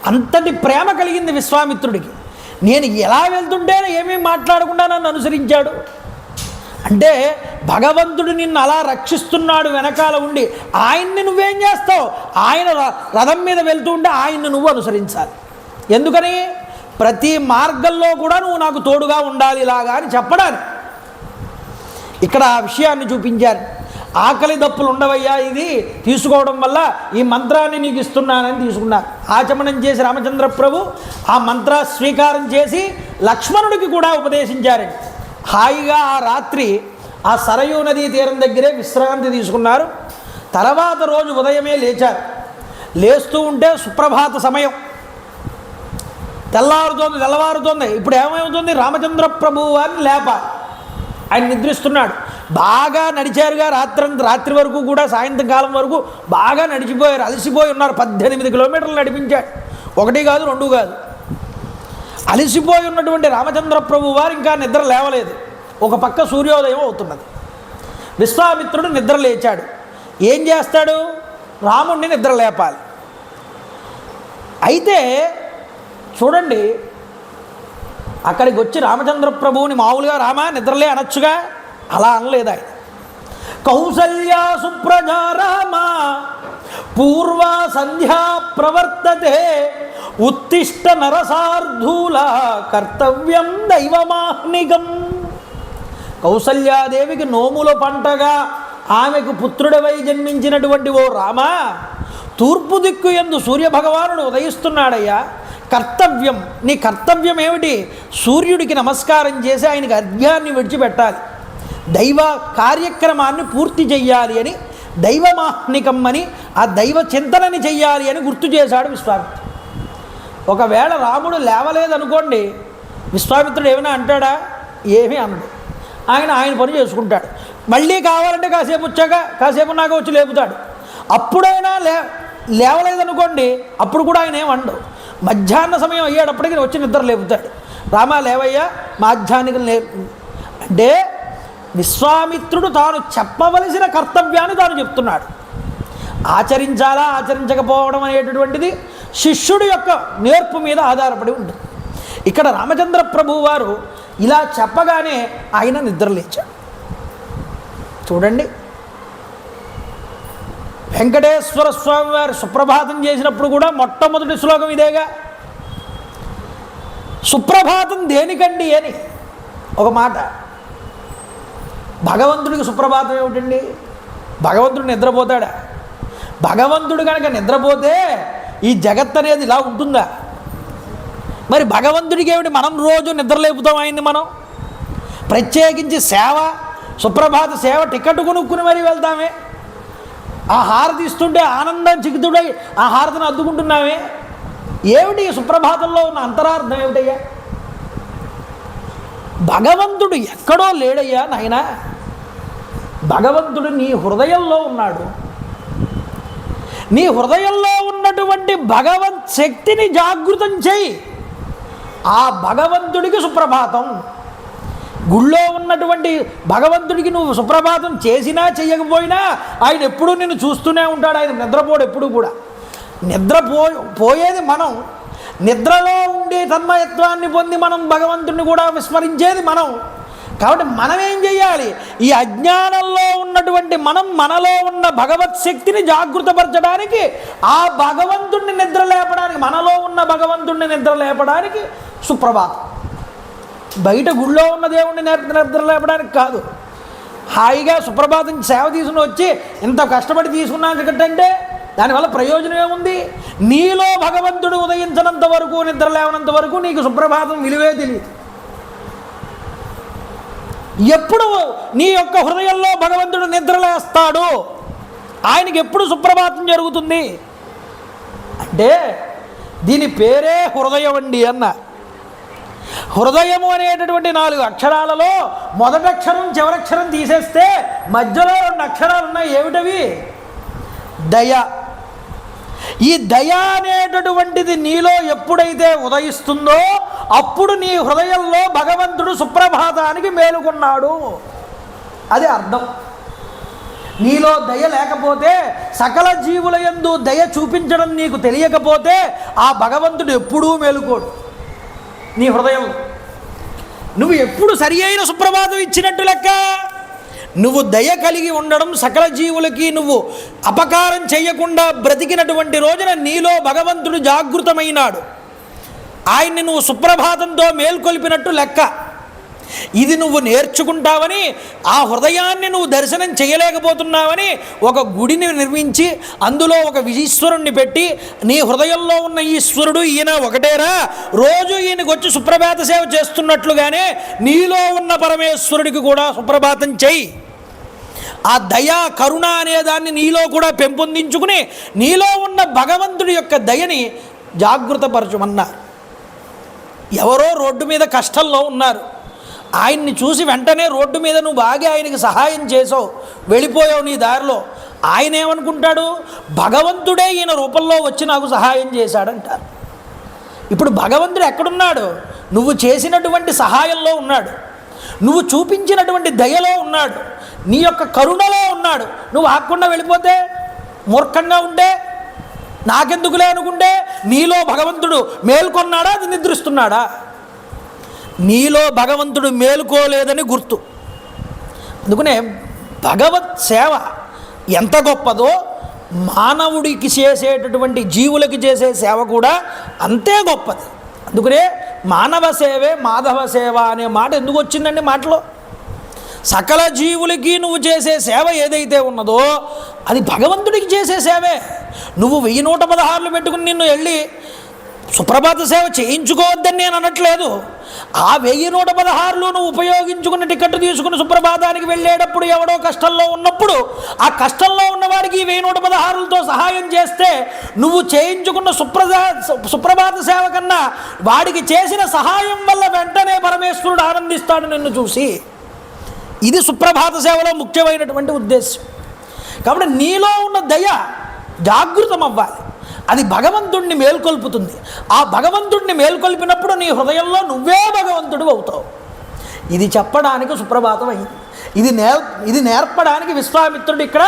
అంతటి ప్రేమ కలిగింది విశ్వామిత్రుడికి. నేను ఎలా వెళ్తుంటే ఏమేమి మాట్లాడకుండా నన్ను అనుసరించాడు అంటే భగవంతుడు నిన్ను అలా రక్షిస్తున్నాడు వెనకాల ఉండి. ఆయన్ని నువ్వేం చేస్తావు? ఆయన రథం మీద వెళ్తూ ఉంటే ఆయన్ని నువ్వు అనుసరించాలి. ఎందుకని? ప్రతి మార్గంలో కూడా నువ్వు నాకు తోడుగా ఉండాలి ఇలాగా అని చెప్పడానికి ఇక్కడ ఆ విషయాన్ని చూపించారు. ఆకలి దప్పులు ఉండవయ్యా, ఇది తీసుకోవడం వల్ల ఈ మంత్రాన్ని నీకు ఇస్తున్నానని తీసుకున్నారు. ఆచమనం చేసి రామచంద్ర ప్రభు ఆ మంత్ర స్వీకారం చేసి లక్ష్మణుడికి కూడా ఉపదేశించారండి. హాయిగా ఆ రాత్రి ఆ సరయూ నదీ తీరం దగ్గరే విశ్రాంతి తీసుకున్నారు. తర్వాత రోజు ఉదయమే లేచారు. లేస్తూ ఉంటే సుప్రభాత సమయం, తెల్లవారుతోంది. ఇప్పుడు ఏమవుతుంది? రామచంద్ర ప్రభువు అని లేపాలి. ఆయన నిద్రిస్తున్నాడు. బాగా నడిచారుగా రాత్రి వరకు కూడా, సాయంత్రం కాలం వరకు బాగా నడిచిపోయారు, అలసిపోయి ఉన్నారు. 18 కిలోమీటర్లు నడిపించాడు. 1 కాదు 2 కాదు. అలసిపోయి ఉన్నటువంటి రామచంద్ర ప్రభు వారు ఇంకా నిద్ర లేవలేదు. ఒక పక్క సూర్యోదయం అవుతున్నది. విశ్వామిత్రుడు నిద్ర లేచాడు. ఏం చేస్తాడు? రాముణ్ణి నిద్ర లేపాలి. అయితే చూడండి, అక్కడికి వచ్చి రామచంద్ర ప్రభువుని మామూలుగా రామా నిద్రలే అనొచ్చుగా, అలా అనలేదు ఆయన. కౌసల్యా సుప్రజా రామ పూర్వ సంధ్యా ప్రవర్తతే ఉత్తిష్ట నరసార్ధూల కర్తవ్యం దైవమాహ్నికం. కౌసల్యాదేవికి నోముల పంటగా ఆమెకు పుత్రుడవై జన్మించినటువంటి ఓ రామ, తూర్పు దిక్కు యందు సూర్యభగవానుడు ఉదయిస్తున్నాడయ్యా. కర్తవ్యం, నీ కర్తవ్యం ఏమిటి? సూర్యుడికి నమస్కారం చేసి ఆయనకి అర్ఘ్యాన్ని విడిచిపెట్టాలి, దైవ కార్యక్రమాన్ని పూర్తి చెయ్యాలి అని, దైవమాహ్నికం అని, ఆ దైవ చింతనని చెయ్యాలి అని గుర్తు చేశాడు విశ్వామిత్రుడు. ఒకవేళ రాముడు లేవలేదనుకోండి, విశ్వామిత్రుడు ఏమైనా అంటాడా? ఏమీ అనడు. ఆయన పని చేసుకుంటాడు. మళ్ళీ కావాలంటే కాసేపు వచ్చాక కాసేపు నాకు వచ్చి లేపుతాడు. అప్పుడైనా లేవలేదనుకోండి, అప్పుడు కూడా ఆయన ఏమండు. మధ్యాహ్న సమయం అయ్యేటప్పటికి వచ్చి నిద్ర లేపుతాడు. రామా లేవయ్యా, మాధ్యాహ్నికం అంటే విశ్వామిత్రుడు తాను చెప్పవలసిన కర్తవ్యాన్ని తాను చెప్తున్నాడు. ఆచరించాలా ఆచరించకపోవడం అనేటటువంటిది శిష్యుడి యొక్క నేర్పు మీద ఆధారపడి ఉంటుంది. ఇక్కడ రామచంద్ర ప్రభువు వారు ఇలా చెప్పగానే ఆయన నిద్రలేచాడు. చూడండి, వెంకటేశ్వర స్వామి వారు సుప్రభాతం చేసినప్పుడు కూడా మొట్టమొదటి శ్లోకం ఇదేగా. సుప్రభాతం దేనికండి అని ఒక మాట. భగవంతుడికి సుప్రభాతం ఏమిటండి? భగవంతుడు నిద్రపోతాడా? భగవంతుడు కనుక నిద్రపోతే ఈ జగత్ అనేది ఇలా ఉంటుందా? మరి భగవంతుడికి ఏమిటి? మనం రోజు నిద్రలేపుతాం ఆయన్ని. మనం ప్రత్యేకించి సేవ, సుప్రభాత సేవ టికెట్ కొనుక్కుని మరీ వెళ్తామే. ఆ హారతి ఇస్తుంటే ఆనందం చిక్కుతుడై ఆ హారతిని అద్దుకుంటున్నామే. ఏమిటి సుప్రభాతంలో ఉన్న అంతరార్థం ఏమిటయ్యా? భగవంతుడు ఎక్కడో లేడయ్యా నాయన. భగవంతుడు నీ హృదయంలో ఉన్నాడు. నీ హృదయంలో ఉన్నటువంటి భగవత్ శక్తిని జాగృతం చేయి. ఆ భగవంతుడికి సుప్రభాతం. గుళ్ళో ఉన్నటువంటి భగవంతుడికి నువ్వు సుప్రభాతం చేసినా చెయ్యకపోయినా ఆయన ఎప్పుడూ నిన్ను చూస్తూనే ఉంటాడు. ఆయన నిద్రపోడు ఎప్పుడు కూడా. పోయేది మనం. నిద్రలో ఉండే తన్మయత్వాన్ని పొంది మనం భగవంతుడిని కూడా విస్మరించేది మనం. కాబట్టి మనం ఏం చేయాలి? ఈ అజ్ఞానంలో ఉన్నటువంటి మనలో ఉన్న భగవత్ శక్తిని జాగృతపరచడానికి, ఆ భగవంతుడిని నిద్ర లేపడానికి, మనలో ఉన్న భగవంతుడిని నిద్ర లేపడానికి సుప్రభాతం. బయట గుళ్ళో ఉన్న దేవుణ్ణి నిద్ర లేపడానికి కాదు. హాయిగా సుప్రభాతం సేవ తీసుకుని వచ్చి ఇంత కష్టపడి తీసుకున్నాకంటే దానివల్ల ప్రయోజనం ఏముంది? నీలో భగవంతుడు ఉదయించినంత వరకు, నిద్ర లేవనంత వరకు నీకు సుప్రభాతం విలువే తెలియదు. ఎప్పుడు నీ యొక్క హృదయంలో భగవంతుడు నిద్రలేస్తాడు, ఆయనకి ఎప్పుడు సుప్రభాతం జరుగుతుంది అంటే దీని పేరే హృదయం అండి అన్న. హృదయము అనేటటువంటి 4 అక్షరాలలో మొదటి అక్షరం చివరక్షరం తీసేస్తే మధ్యలో 2 అక్షరాలు ఉన్నాయి. ఏమిటవి? దయ. ఈ దయ అనేటటువంటిది నీలో ఎప్పుడైతే ఉదయిస్తుందో అప్పుడు నీ హృదయంలో భగవంతుడు సుప్రభాతానికి మేలుకున్నాడు. అది అర్థం. నీలో దయ లేకపోతే, సకల జీవుల యందు దయ చూపించడం నీకు తెలియకపోతే ఆ భగవంతుడు ఎప్పుడూ మేలుకోడు నీ హృదయంలో. నువ్వు ఎప్పుడు సరి అయిన సుప్రభాతం ఇచ్చినట్టు లెక్క. నువ్వు దయ కలిగి ఉండడం, సకల జీవులకి నువ్వు అపకారం చేయకుండా బ్రతికినటువంటి రోజున నీలో భగవంతుడు జాగృతమైనాడు. ఆయన్ని నువ్వు సుప్రభాతంతో మేల్కొల్పినట్టు లెక్క. ఇది నువ్వు నేర్చుకుంటావని, ఆ హృదయాన్ని నువ్వు దర్శనం చేయలేకపోతున్నావని ఒక గుడిని నిర్మించి అందులో ఒక ఈశ్వరుణ్ణి పెట్టి, నీ హృదయంలో ఉన్న ఈశ్వరుడు ఈయన ఒకటేరా, రోజు ఈయనకు వచ్చి సుప్రభాత సేవ చేస్తున్నట్లుగానే నీలో ఉన్న పరమేశ్వరుడికి కూడా సుప్రభాతం చెయ్యి. ఆ దయా కరుణ అనేదాన్ని నీలో కూడా పెంపొందించుకుని నీలో ఉన్న భగవంతుడి యొక్క దయని జాగృతపరచుమన్నారు. ఎవరో రోడ్డు మీద కష్టంలో ఉన్నారు, ఆయన్ని చూసి వెంటనే రోడ్డు మీద నువ్వు బాగా ఆయనకి సహాయం చేసావు, వెళ్ళిపోయావు నీ దారిలో. ఆయన ఏమనుకుంటాడు? భగవంతుడే ఈయన రూపంలో వచ్చి నాకు సహాయం చేశాడంటారు. ఇప్పుడు భగవంతుడు ఎక్కడున్నాడు? నువ్వు చేసినటువంటి సహాయంలో ఉన్నాడు, నువ్వు చూపించినటువంటి దయలో ఉన్నాడు, నీ యొక్క కరుణలో ఉన్నాడు. నువ్వు ఆకుండా వెళ్ళిపోతే, మూర్ఖంగా ఉంటే, నాకెందుకులే అనుకుంటే, నీలో భగవంతుడు మేల్కొన్నాడా, అది నిద్రిస్తున్నాడా? నీలో భగవంతుడు మేలుకోలేదని గుర్తు. అందుకనే భగవత్ సేవ ఎంత గొప్పదో, మానవుడికి చేసేటటువంటి జీవులకి చేసే సేవ కూడా అంతే గొప్పది. అందుకనే మానవ సేవే మాధవ సేవ అనే మాట ఎందుకు వచ్చిందండి మాటలో? సకల జీవులకి నువ్వు చేసే సేవ ఏదైతే ఉన్నదో అది భగవంతుడికి చేసే సేవే. నువ్వు 1116 పెట్టుకుని నిన్ను వెళ్ళి సుప్రభాత సేవ చేయించుకోవద్దని నేను అనట్లేదు. ఆ 1116 నువ్వు ఉపయోగించుకున్న టికెట్ తీసుకుని సుప్రభాతానికి వెళ్ళేటప్పుడు ఎవడో కష్టంలో ఉన్నప్పుడు ఆ కష్టంలో ఉన్నవాడికి ఈ 1116లతో సహాయం చేస్తే నువ్వు చేయించుకున్న సుప్రభాత సేవ కన్నా వాడికి చేసిన సహాయం వల్ల వెంటనే పరమేశ్వరుడు ఆనందిస్తాడు నిన్ను చూసి. ఇది సుప్రభాత సేవలో ముఖ్యమైనటువంటి ఉద్దేశం. కాబట్టి నీలో ఉన్న దయ జాగృతం అవ్వాలి, అది భగవంతుణ్ణి మేల్కొల్పుతుంది. ఆ భగవంతుణ్ణి మేల్కొల్పినప్పుడు నీ హృదయంలో నువ్వే భగవంతుడు అవుతావు. ఇది చెప్పడానికి సుప్రభాతం అయింది. ఇది నేర్పడానికి విశ్వామిత్రుడు ఇక్కడ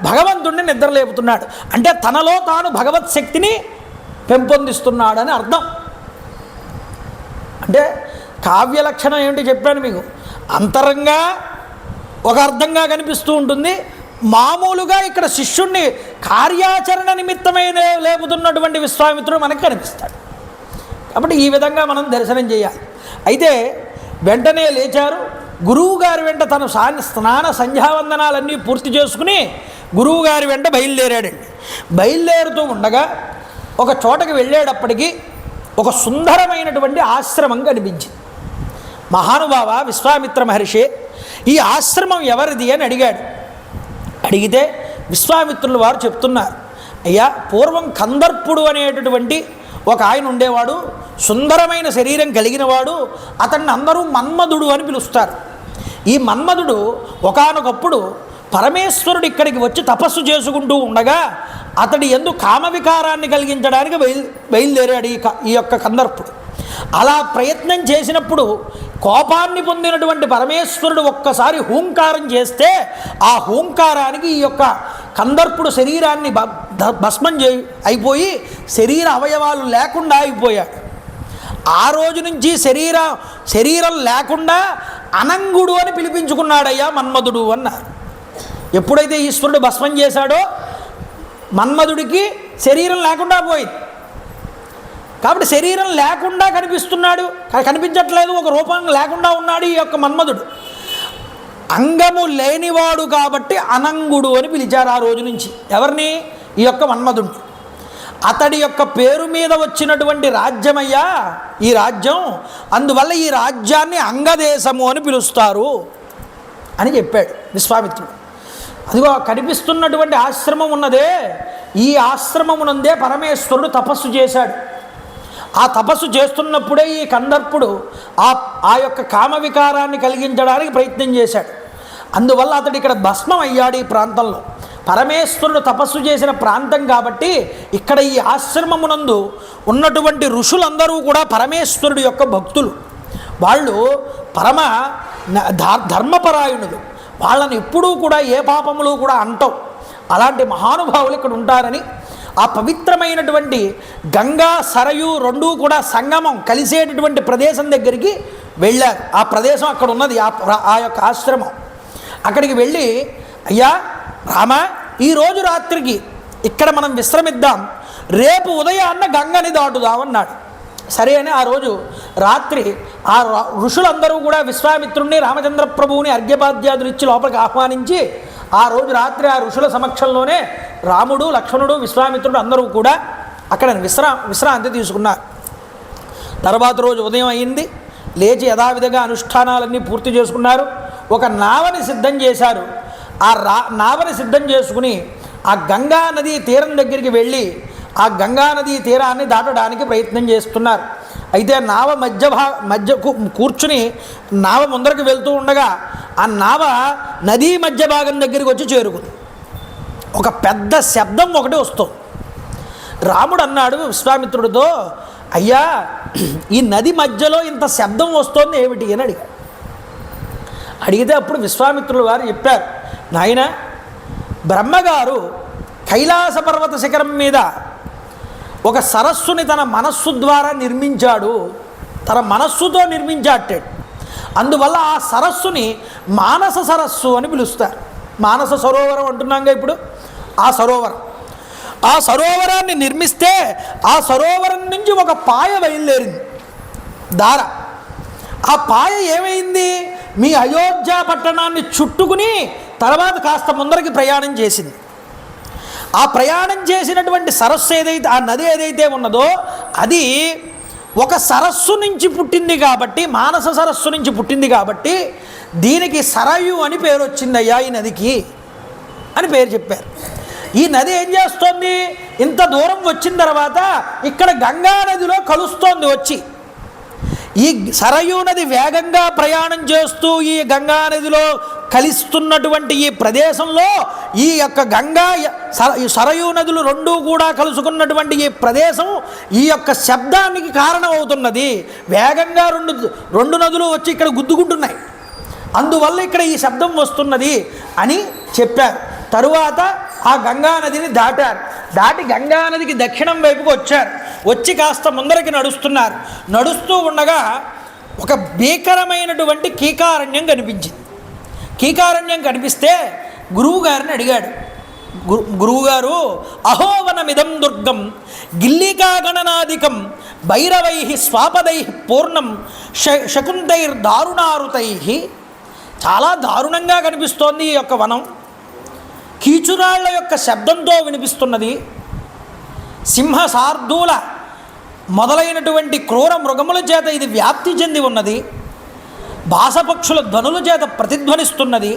భగవంతుణ్ణి నిద్రలేపుతున్నాడు. అంటే తనలో తాను భగవత్ శక్తిని పెంపొందిస్తున్నాడని అర్థం. అంటే కావ్య లక్షణం ఏమిటి చెప్పాను మీకు. అంతరంగా ఒక అర్థంగా కనిపిస్తూ ఉంటుంది, మామూలుగా ఇక్కడ శిష్యుణ్ణి కార్యాచరణ నిమిత్తమైన లేపుతున్నటువంటి విశ్వామిత్రుడు మనకు కనిపిస్తాడు. కాబట్టి ఈ విధంగా మనం దర్శనం చేయాలి. అయితే వెంటనే లేచారు. గురువుగారి వెంట తను స్నాన సంధ్యావందనాలన్నీ పూర్తి చేసుకుని గురువుగారి వెంట బయలుదేరాడండి. బయలుదేరుతూ ఉండగా ఒక చోటకి వెళ్ళేటప్పటికీ ఒక సుందరమైనటువంటి ఆశ్రమం కనిపించింది. మహానుభావ విశ్వామిత్ర మహర్షి, ఈ ఆశ్రమం ఎవరిది అని అడిగాడు. అడిగితే విశ్వామిత్రుల వారు చెప్తున్నారు, అయ్యా పూర్వం కందర్పుడు అనేటటువంటి ఒక ఆయన ఉండేవాడు, సుందరమైన శరీరం కలిగినవాడు. అతన్ని అందరూ మన్మధుడు అని పిలుస్తారు. ఈ మన్మధుడు ఒకానొకప్పుడు పరమేశ్వరుడు ఇక్కడికి వచ్చి తపస్సు చేసుకుంటూ ఉండగా అతడి యందు కామవికారాన్ని కలిగించడానికి బయలుదేరాడు ఈ యొక్క కందర్పుడు. అలా ప్రయత్నం చేసినప్పుడు కోపాన్ని పొందినటువంటి పరమేశ్వరుడు ఒక్కసారి హూంకారం చేస్తే ఆ హూంకారానికి ఈ యొక్క కందర్పుడు శరీరాన్ని భస్మం అయిపోయి శరీర అవయవాలు లేకుండా అయిపోయాడు. ఆ రోజు నుంచి శరీరం లేకుండా అనంగుడు అని పిలిపించుకున్నాడయ్యా మన్మధుడు అన్నారు. ఎప్పుడైతే ఈశ్వరుడు భస్మం చేశాడో మన్మధుడికి శరీరం లేకుండా పోయింది. కాబట్టి శరీరం లేకుండా కనిపించట్లేదు, ఒక రూపం లేకుండా ఉన్నాడు ఈ యొక్క మన్మధుడు. అంగము లేనివాడు కాబట్టి అనంగుడు అని పిలిచారు ఆ రోజు నుంచి. ఎవరిని? ఈ యొక్క మన్మధుడిని. అతడి యొక్క పేరు మీద వచ్చినటువంటి రాజ్యమయ్యా ఈ రాజ్యం, అందువల్ల ఈ రాజ్యాన్ని అంగదేశము అని పిలుస్తారు అని చెప్పాడు విశ్వామిత్రుడు. అదిగో కనిపిస్తున్నటువంటి ఆశ్రమం ఉన్నదే, ఈ ఆశ్రమమునందే పరమేశ్వరుడు తపస్సు చేశాడు. ఆ తపస్సు చేస్తున్నప్పుడే ఈ కందర్పుడు ఆ యొక్క కామవికారాన్ని కలిగించడానికి ప్రయత్నం చేశాడు. అందువల్ల అతడు ఇక్కడ భస్మం అయ్యాడు. ఈ ప్రాంతంలో పరమేశ్వరుడు తపస్సు చేసిన ప్రాంతం కాబట్టి ఇక్కడ ఈ ఆశ్రమమునందు ఉన్నటువంటి ఋషులందరూ కూడా పరమేశ్వరుడు యొక్క భక్తులు. వాళ్ళు పరమ ధర్మపరాయణులు. వాళ్ళని ఎప్పుడూ కూడా ఏ పాపములు కూడా అంటవు. అలాంటి మహానుభావులు ఇక్కడ ఉంటారని ఆ పవిత్రమైనటువంటి గంగా సరయు రెండూ కూడా సంగమం కలిసేటటువంటి ప్రదేశం దగ్గరికి వెళ్ళారు. ఆ ప్రదేశం అక్కడ ఉన్నది, ఆ యొక్క ఆశ్రమం. అక్కడికి వెళ్ళి, అయ్యా రామ, ఈరోజు రాత్రికి ఇక్కడ మనం విశ్రమిద్దాం, రేపు ఉదయాన్న గంగని దాటుదామన్నాడు. సరే అని ఆ రోజు రాత్రి ఆ ఋషులందరూ కూడా విశ్వామిత్రుడిని రామచంద్ర ప్రభువుని అర్ఘ్యపాద్యాదులు ఇచ్చి లోపలికి ఆహ్వానించి ఆ రోజు రాత్రి ఆ ఋషుల సమక్షంలోనే రాముడు, లక్ష్మణుడు, విశ్వామిత్రుడు అందరూ కూడా అక్కడ విశ్రాంతి తీసుకున్నారు. తర్వాత రోజు ఉదయం అయింది. లేచి యథావిధిగా అనుష్ఠానాలన్నీ పూర్తి చేసుకున్నారు. ఒక నావని సిద్ధం చేశారు. ఆ నావని సిద్ధం చేసుకుని ఆ గంగా నదీ తీరం దగ్గరికి వెళ్ళి ఆ గంగా నదీ తీరాన్ని దాటడానికి ప్రయత్నం చేస్తున్నారు. అయితే నావ మధ్య కూర్చుని నావ ముందరకు వెళ్తూ ఉండగా ఆ నావ నదీ మధ్య భాగం దగ్గరికి వచ్చి చేరుకుంది. ఒక పెద్ద శబ్దం ఒకటి వస్తుంది. రాముడు అన్నాడు విశ్వామిత్రుడితో, అయ్యా ఈ నది మధ్యలో ఇంత శబ్దం వస్తోంది ఏమిటి అని అడిగితే అప్పుడు విశ్వామిత్రుల వారు చెప్పారు, నాయన బ్రహ్మగారు కైలాస పర్వత శిఖరం మీద ఒక సరస్సుని తన మనస్సు ద్వారా నిర్మించాడు, తన మనస్సుతో నిర్మించాటాడు. అందువల్ల ఆ సరస్సుని మానస సరస్సు అని పిలుస్తారు. మానస సరోవరం అంటున్నాగా ఇప్పుడు. ఆ సరోవరాన్ని నిర్మిస్తే ఆ సరోవరం నుంచి ఒక పాయ బయలుదేరింది, దార. ఆ పాయ ఏమైంది? మీ అయోధ్య పట్టణాన్ని చుట్టుకుని తర్వాత కాస్త ముందరికి ప్రయాణం చేసింది. ఆ ప్రయాణం చేసినటువంటి సరస్సు ఏదైతే, ఆ నది ఏదైతే ఉన్నదో అది ఒక సరస్సు నుంచి పుట్టింది కాబట్టి, మానస సరస్సు నుంచి పుట్టింది కాబట్టి దీనికి సరయు అని పేరు వచ్చిందయ్యా ఈ నదికి అని పేరు చెప్పారు. ఈ నది ఏం చేస్తోంది, ఇంత దూరం వచ్చిన తర్వాత ఇక్కడ గంగా నదిలో కలుస్తోంది. వచ్చి ఈ సరయూ నది వేగంగా ప్రయాణం చేస్తూ ఈ గంగా నదిలో కలిస్తున్నటువంటి ఈ ప్రదేశంలో ఈ యొక్క సరయూ నదులు రెండూ కూడా కలుసుకున్నటువంటి ఈ ప్రదేశం ఈ యొక్క శబ్దానికి కారణమవుతున్నది. వేగంగా రెండు నదులు వచ్చి ఇక్కడ గుద్దుకుంటున్నాయి, అందువల్ల ఇక్కడ ఈ శబ్దం వస్తున్నది అని చెప్పారు. తరువాత ఆ గంగా నదిని దాటి గంగా నదికి దక్షిణం వైపుకు వచ్చారు. వచ్చి కాస్త ముందరికి నడుస్తున్నారు. నడుస్తూ ఉండగా ఒక భీకరమైనటువంటి కీకారణ్యం కనిపించింది. కీకారణ్యం కనిపిస్తే గురువుగారిని అడిగాడు. గురువుగారు, అహోవనమిదం దుర్గం గిల్లికాగణనాదికం భైరవై స్వాపదై పూర్ణం శకుంతైర్దారుణారుతై, చాలా దారుణంగా కనిపిస్తోంది ఈ యొక్క వనం. కీచురాళ్ల యొక్క శబ్దంతో వినిపిస్తున్నది. సింహ శార్దూల మొదలైనటువంటి క్రూర మృగముల చేత ఇది వ్యాప్తి చెంది ఉన్నది. భాసపక్షుల ధ్వనుల చేత ప్రతిధ్వనిస్తున్నది.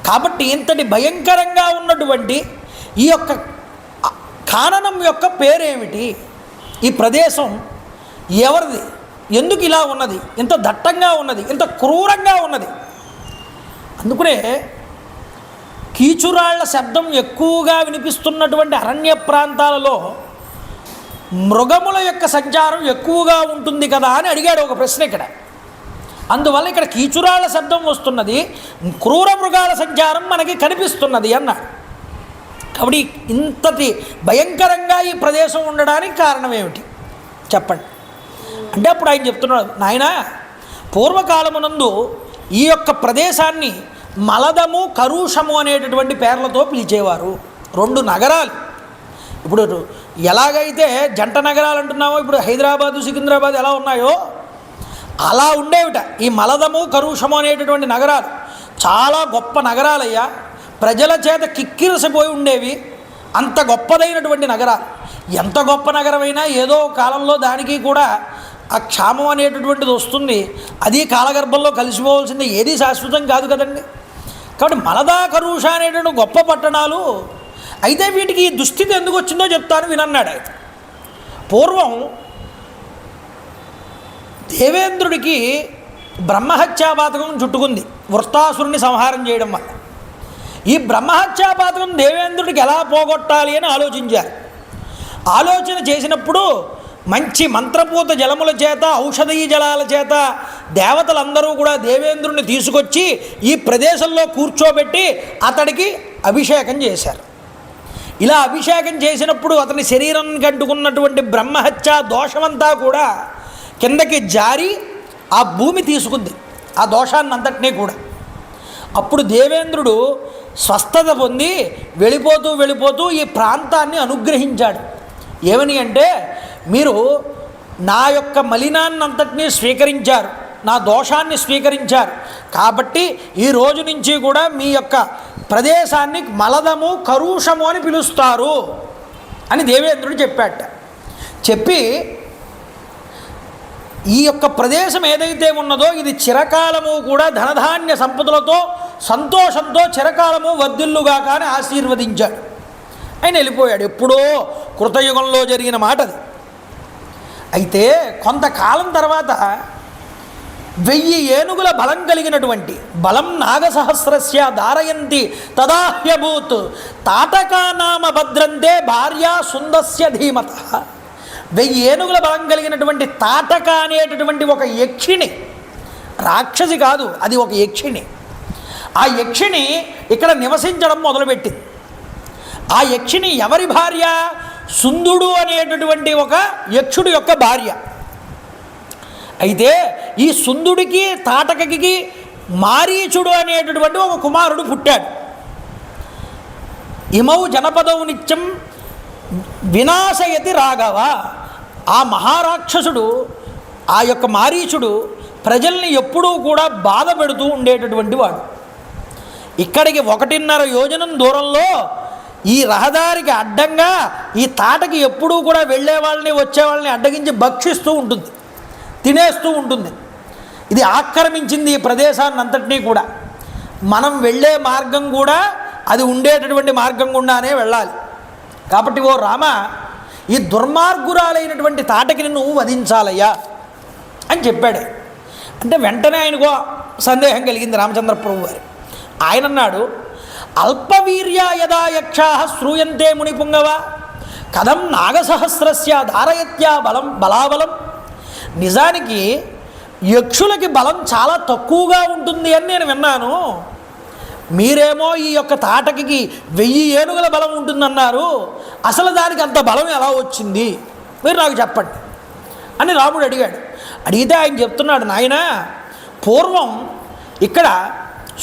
కాబట్టి ఇంతటి భయంకరంగా ఉన్నటువంటి ఈ యొక్క కాననం యొక్క పేరేమిటి, ఈ ప్రదేశం ఎవరిది, ఎందుకు ఇలా ఉన్నది, ఇంత దట్టంగా ఉన్నది, ఇంత క్రూరంగా ఉన్నది? అందుకనే కీచురాళ్ల శబ్దం ఎక్కువగా వినిపిస్తున్నటువంటి అరణ్య ప్రాంతాలలో మృగముల యొక్క సంచారం ఎక్కువగా ఉంటుంది కదా అని అడిగాడు ఒక ప్రశ్న ఇక్కడ. అందువల్ల ఇక్కడ కీచురాళ్ల శబ్దం వస్తున్నది, క్రూర మృగాల సంచారం మనకి కనిపిస్తున్నది అన్నాడు. కాబట్టి ఇంతటి భయంకరంగా ఈ ప్రదేశం ఉండడానికి కారణం ఏమిటి చెప్పండి అంటే అప్పుడు ఆయన చెప్తున్నాడు, నాయన పూర్వకాలమునందు ఈ యొక్క ప్రదేశాన్ని మలదము కరుషము అనేటటువంటి పేర్లతో పిలిచేవారు. రెండు నగరాలు, ఇప్పుడు ఎలాగైతే జంట నగరాలు అంటున్నామో, ఇప్పుడు హైదరాబాదు సికింద్రాబాద్ ఎలా ఉన్నాయో అలా ఉండేవిట ఈ మలదము కరుషము అనేటటువంటి నగరాలు. చాలా గొప్ప నగరాలయ్యా, ప్రజల చేత కిక్కిరసిపోయి ఉండేవి. అంత గొప్పదైనటువంటి నగరాలు. ఎంత గొప్ప నగరమైనా ఏదో కాలంలో దానికి కూడా ఆ క్షామం అనేటటువంటిది వస్తుంది. అది కాలగర్భంలో కలిసిపోవాల్సింది, ఏది శాశ్వతం కాదు కదండి. కాబట్టి మలదా కరుష అనేటువంటి గొప్ప పట్టణాలు. అయితే వీటికి ఈ దుస్థితి ఎందుకు వచ్చిందో చెప్తాను వినన్నాడు ఆయన. పూర్వం దేవేంద్రుడికి బ్రహ్మహత్యాపాతకం చుట్టుకుంది వృత్తాసురుని సంహారం చేయడం వల్ల. ఈ బ్రహ్మహత్యాపాతకం దేవేంద్రుడికి ఎలా పోగొట్టాలి అని ఆలోచించారు. ఆలోచన చేసినప్పుడు మంచి మంత్రపూత జలముల చేత, ఔషధీయ జలాల చేత దేవతలందరూ కూడా దేవేంద్రుని తీసుకొచ్చి ఈ ప్రదేశంలో కూర్చోబెట్టి అతడికి అభిషేకం చేశారు. ఇలా అభిషేకం చేసినప్పుడు అతని శరీరానికి అంటుకున్నటువంటి బ్రహ్మహత్య దోషమంతా కూడా కిందకి జారి ఆ భూమి తీసుకుంది, ఆ దోషాన్ని అంతటినీ కూడా. అప్పుడు దేవేంద్రుడు స్వస్థత పొంది వెళ్ళిపోతూ ఈ ప్రాంతాన్ని అనుగ్రహించాడు. ఏమని అంటే, మీరు నా యొక్క మలినాన్నంతటినీ స్వీకరించారు, నా దోషాన్ని స్వీకరించారు, కాబట్టి ఈ రోజు నుంచి కూడా మీ యొక్క ప్రదేశాన్ని మలదము కరుషము అని పిలుస్తారు అని దేవేంద్రుడు చెప్పాట. చెప్పి ఈ యొక్క ప్రదేశం ఏదైతే ఉన్నదో ఇది చిరకాలము కూడా ధనధాన్య సంపదలతో సంతోషంతో చిరకాలము వర్ధిల్లుగా కానీ ఆశీర్వదించాడు. ఆయన వెళ్ళిపోయాడు. ఎప్పుడో కృతయుగంలో జరిగిన మాట అది. అయితే కొంతకాలం తర్వాత 1000 ఏనుగుల బలం కలిగినటువంటి బలం నాగసహస్రస్య ధారయంతి తదాహ్యభూత్ తాటకానామ భద్రంతే భార్యా సుందస్య ధీమత. 1000 ఏనుగుల బలం కలిగినటువంటి తాటక అనేటటువంటి ఒక యక్షిణి, రాక్షసి కాదు, అది ఒక యక్షిణి. ఆ యక్షిణి ఇక్కడ నివసించడం మొదలుపెట్టింది. ఆ యక్షిణి ఎవరి భార్య? సుందుడు అనేటటువంటి ఒక యక్షుడు యొక్క భార్య. అయితే ఈ సుందుడికి తాటకకి మారీచుడు అనేటటువంటి ఒక కుమారుడు పుట్టాడు. ఇమౌ జనపదౌ నిత్యం వినాశయతి రాఘవ. ఆ మహారాక్షసుడు, ఆ యొక్క మారీచుడు ప్రజల్ని ఎప్పుడూ కూడా బాధ పెడుతూ ఉండేటటువంటి వాడు. ఇక్కడికి 1.5 యోజనం దూరంలో ఈ రహదారికి అడ్డంగా ఈ తాటకి ఎప్పుడూ కూడా వెళ్ళే వాళ్ళని వచ్చే వాళ్ళని అడ్డగించి భక్షిస్తూ ఉంటుంది, తినేస్తూ ఉంటుంది. ఇది ఆక్రమించింది ఈ ప్రదేశాన్ని అంతటినీ కూడా. మనం వెళ్ళే మార్గం కూడా అది ఉండేటటువంటి మార్గం గుండానే వెళ్ళాలి. కాబట్టి ఓ రామ, ఈ దుర్మార్గురాలైనటువంటి తాటకిని నువ్వు వధించాలయ్యా అని చెప్పాడు. అంటే వెంటనే ఆయనకో సందేహం కలిగింది రామచంద్ర ప్రభు వారి. ఆయన అన్నాడు, అల్పవీర్య యదా యక్షా శ్రూయంతే మునిపుంగవ కథం నాగసహస్రస్య ధారయత్యా బలాబలం. నిజానికి యక్షులకి బలం చాలా తక్కువగా ఉంటుంది అని నేను విన్నాను. మీరేమో ఈ యొక్క తాటకి 1000 ఏనుగుల బలం ఉంటుందన్నారు. అసలు దానికి అంత బలం ఎలా వచ్చింది మీరు నాకు చెప్పండి అని రాముడు అడిగాడు. అడిగితే ఆయన చెప్తున్నాడు, నాయన పూర్వం ఇక్కడ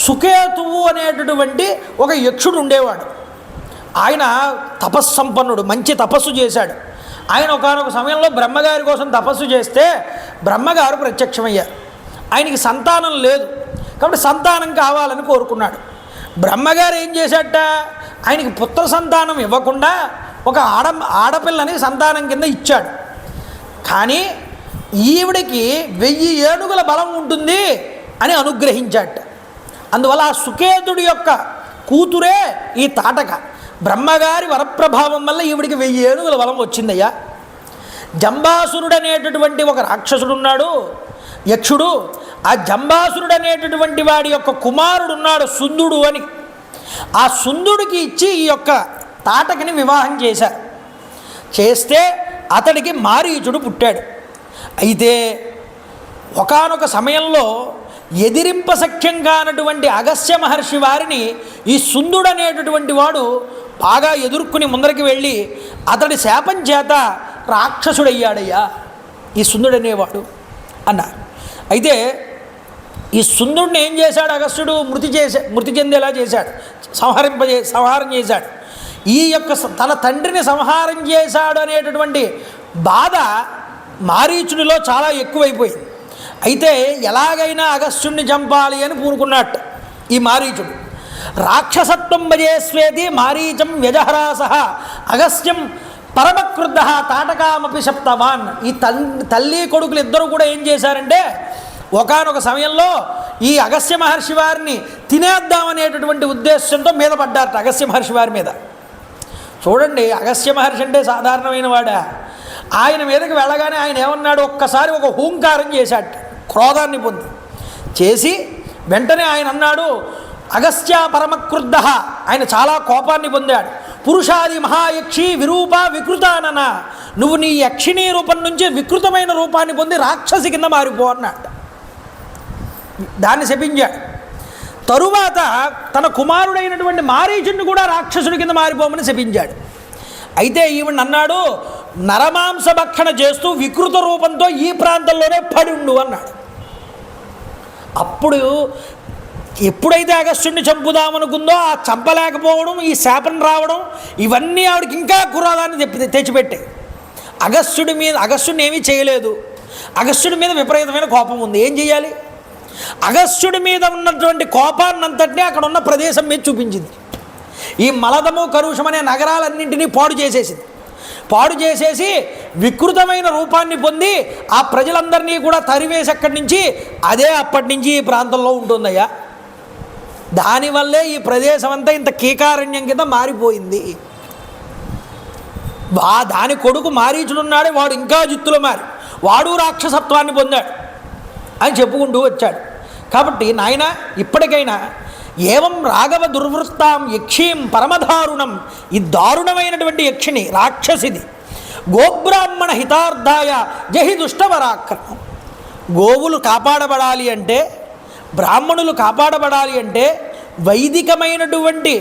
సుకేతువు అనేటటువంటి ఒక యక్షుడు ఉండేవాడు. ఆయన తపస్సంపన్నుడు, మంచి తపస్సు చేశాడు. ఆయన ఒకానొక సమయంలో బ్రహ్మగారి కోసం తపస్సు చేస్తే బ్రహ్మగారు ప్రత్యక్షమయ్యారు. ఆయనకి సంతానం లేదు కాబట్టి సంతానం కావాలని కోరుకున్నాడు. బ్రహ్మగారు ఏం చేశాట, ఆయనకి పుత్ర సంతానం ఇవ్వకుండా ఒక ఆడపిల్లని సంతానం కింద ఇచ్చాడు. కానీ ఈవిడికి 1000 ఏనుగుల బలం ఉంటుంది అని అనుగ్రహించాట. అందువల్ల ఆ సుకేతుడి యొక్క కూతురే ఈ తాటక. బ్రహ్మగారి వరప్రభావం వల్ల ఈవిడికి 1000 ఏనుగుల బలం వచ్చిందయ్యా. జంబాసురుడు అనేటటువంటి ఒక రాక్షసుడున్నాడు, యక్షుడు. ఆ జంబాసురుడు అనేటటువంటి వాడి యొక్క కుమారుడున్నాడు సుందుడు అని. ఆ సుందుడికి ఇచ్చి ఈ యొక్క తాటకిని వివాహం చేశారు. చేస్తే అతడికి మారీచుడు పుట్టాడు. అయితే ఒకానొక సమయంలో ఎదిరింపశక్యం కానటువంటి అగస్త్య మహర్షి వారిని ఈ సుందుడు అనేటటువంటి వాడు బాగా ఎదుర్కొని ముందరికి వెళ్ళి అతడి శాపం చేత రాక్షసుడయ్యాడయ్యా ఈ సుందుడు అనేవాడు అన్నారు. అయితే ఈ సుందుడిని ఏం చేశాడు అగస్త్యుడు, మృతి చెందేలా చేశాడు, సంహారం చేశాడు. ఈ యొక్క తన తండ్రిని సంహారం చేశాడు అనేటటువంటి బాధ మారీచుడిలో చాలా ఎక్కువైపోయింది. అయితే ఎలాగైనా అగస్త్యుడిని చంపాలి అని పూనుకున్నట్టు ఈ మారీచుడు. రాక్షసత్వం భజేస్వేది మారీచం వ్యజహరాస అగస్త్యం పరమక్రుద్ధ తాటకామపి శప్తవాన్. ఈ తల్లి కొడుకులు ఇద్దరు కూడా ఏం చేశారంటే ఒకానొక సమయంలో ఈ అగస్త్య మహర్షి వారిని తినేద్దామనేటటువంటి ఉద్దేశంతో మీద పడ్డారట అగస్త్య మహర్షి వారి మీద. చూడండి, అగస్త్య మహర్షి అంటే సాధారణమైన వాడా? ఆయన మీదకి వెళ్ళగానే ఆయన ఏమన్నాడు, ఒక్కసారి ఒక హూంకారం చేశాట, క్రోధాన్ని పొంది చేసి వెంటనే ఆయన అన్నాడు, అగస్త్య పరమక్రుద్ధ. ఆయన చాలా కోపాన్ని పొందాడు. పురుషాది మహాయక్షి విరూప వికృతానన, నువ్వు నీ యక్షిణీ రూపం నుంచి వికృతమైన రూపాన్ని పొంది రాక్షసి కింద మారిపో అన్నాడు. దాన్ని శపించాడు. తరువాత తన కుమారుడైనటువంటి మారీచుడిని కూడా రాక్షసుడి కింద మారిపోమని శపించాడు. అయితే ఈవిడ అన్నాడు, నరమాంస భక్షణ చేస్తూ వికృత రూపంతో ఈ ప్రాంతంలోనే పడి ఉండు అన్నాడు. అప్పుడు ఎప్పుడైతే అగస్త్యుడిని చంపుదామనుకుందో ఆ చంపలేకపోవడం, ఈ శాపం రావడం, ఇవన్నీ ఆవిడకి ఇంకా క్రోధాన్ని తెచ్చిపెట్టాయి. అగస్త్యుడిని ఏమీ చేయలేదు. అగస్త్యుడి మీద విపరీతమైన కోపం ఉంది. ఏం చేయాలి? అగస్త్యుడి మీద ఉన్నటువంటి కోపాన్నంతటినీ అక్కడ ఉన్న ప్రదేశం మీద చూపించింది. ఈ మలదము కరుషం అనే నగరాలన్నింటినీ పాడు చేసేసింది. పాడు చేసేసి వికృతమైన రూపాన్ని పొంది ఆ ప్రజలందరినీ కూడా తరివేసి అక్కడి నుంచి అదే అప్పటి నుంచి ఈ ప్రాంతంలో ఉంటుందయ్యా. దానివల్లే ఈ ప్రదేశం అంతా ఇంత కీకారణ్యం కింద మారిపోయింది. దాని కొడుకు మారీచుడున్నాడే, వాడు ఇంకా జిత్తులో మారి వాడు రాక్షసత్వాన్ని పొందాడు అని చెప్పుకుంటూ వచ్చాడు. కాబట్టి నాయన, ఇప్పటికైనా ఏవం రాఘవ దుర్వృత్తాం యక్షీం పరమదారుణం, ఈ దారుణమైనటువంటి యక్షిణి రాక్షసిది, గోబ్రాహ్మణ హితార్థాయ జహి దుష్టవరాక్రమం. గోవులు కాపాడబడాలి అంటే, బ్రాహ్మణులు కాపాడబడాలి అంటే, వైదికమైనటువంటి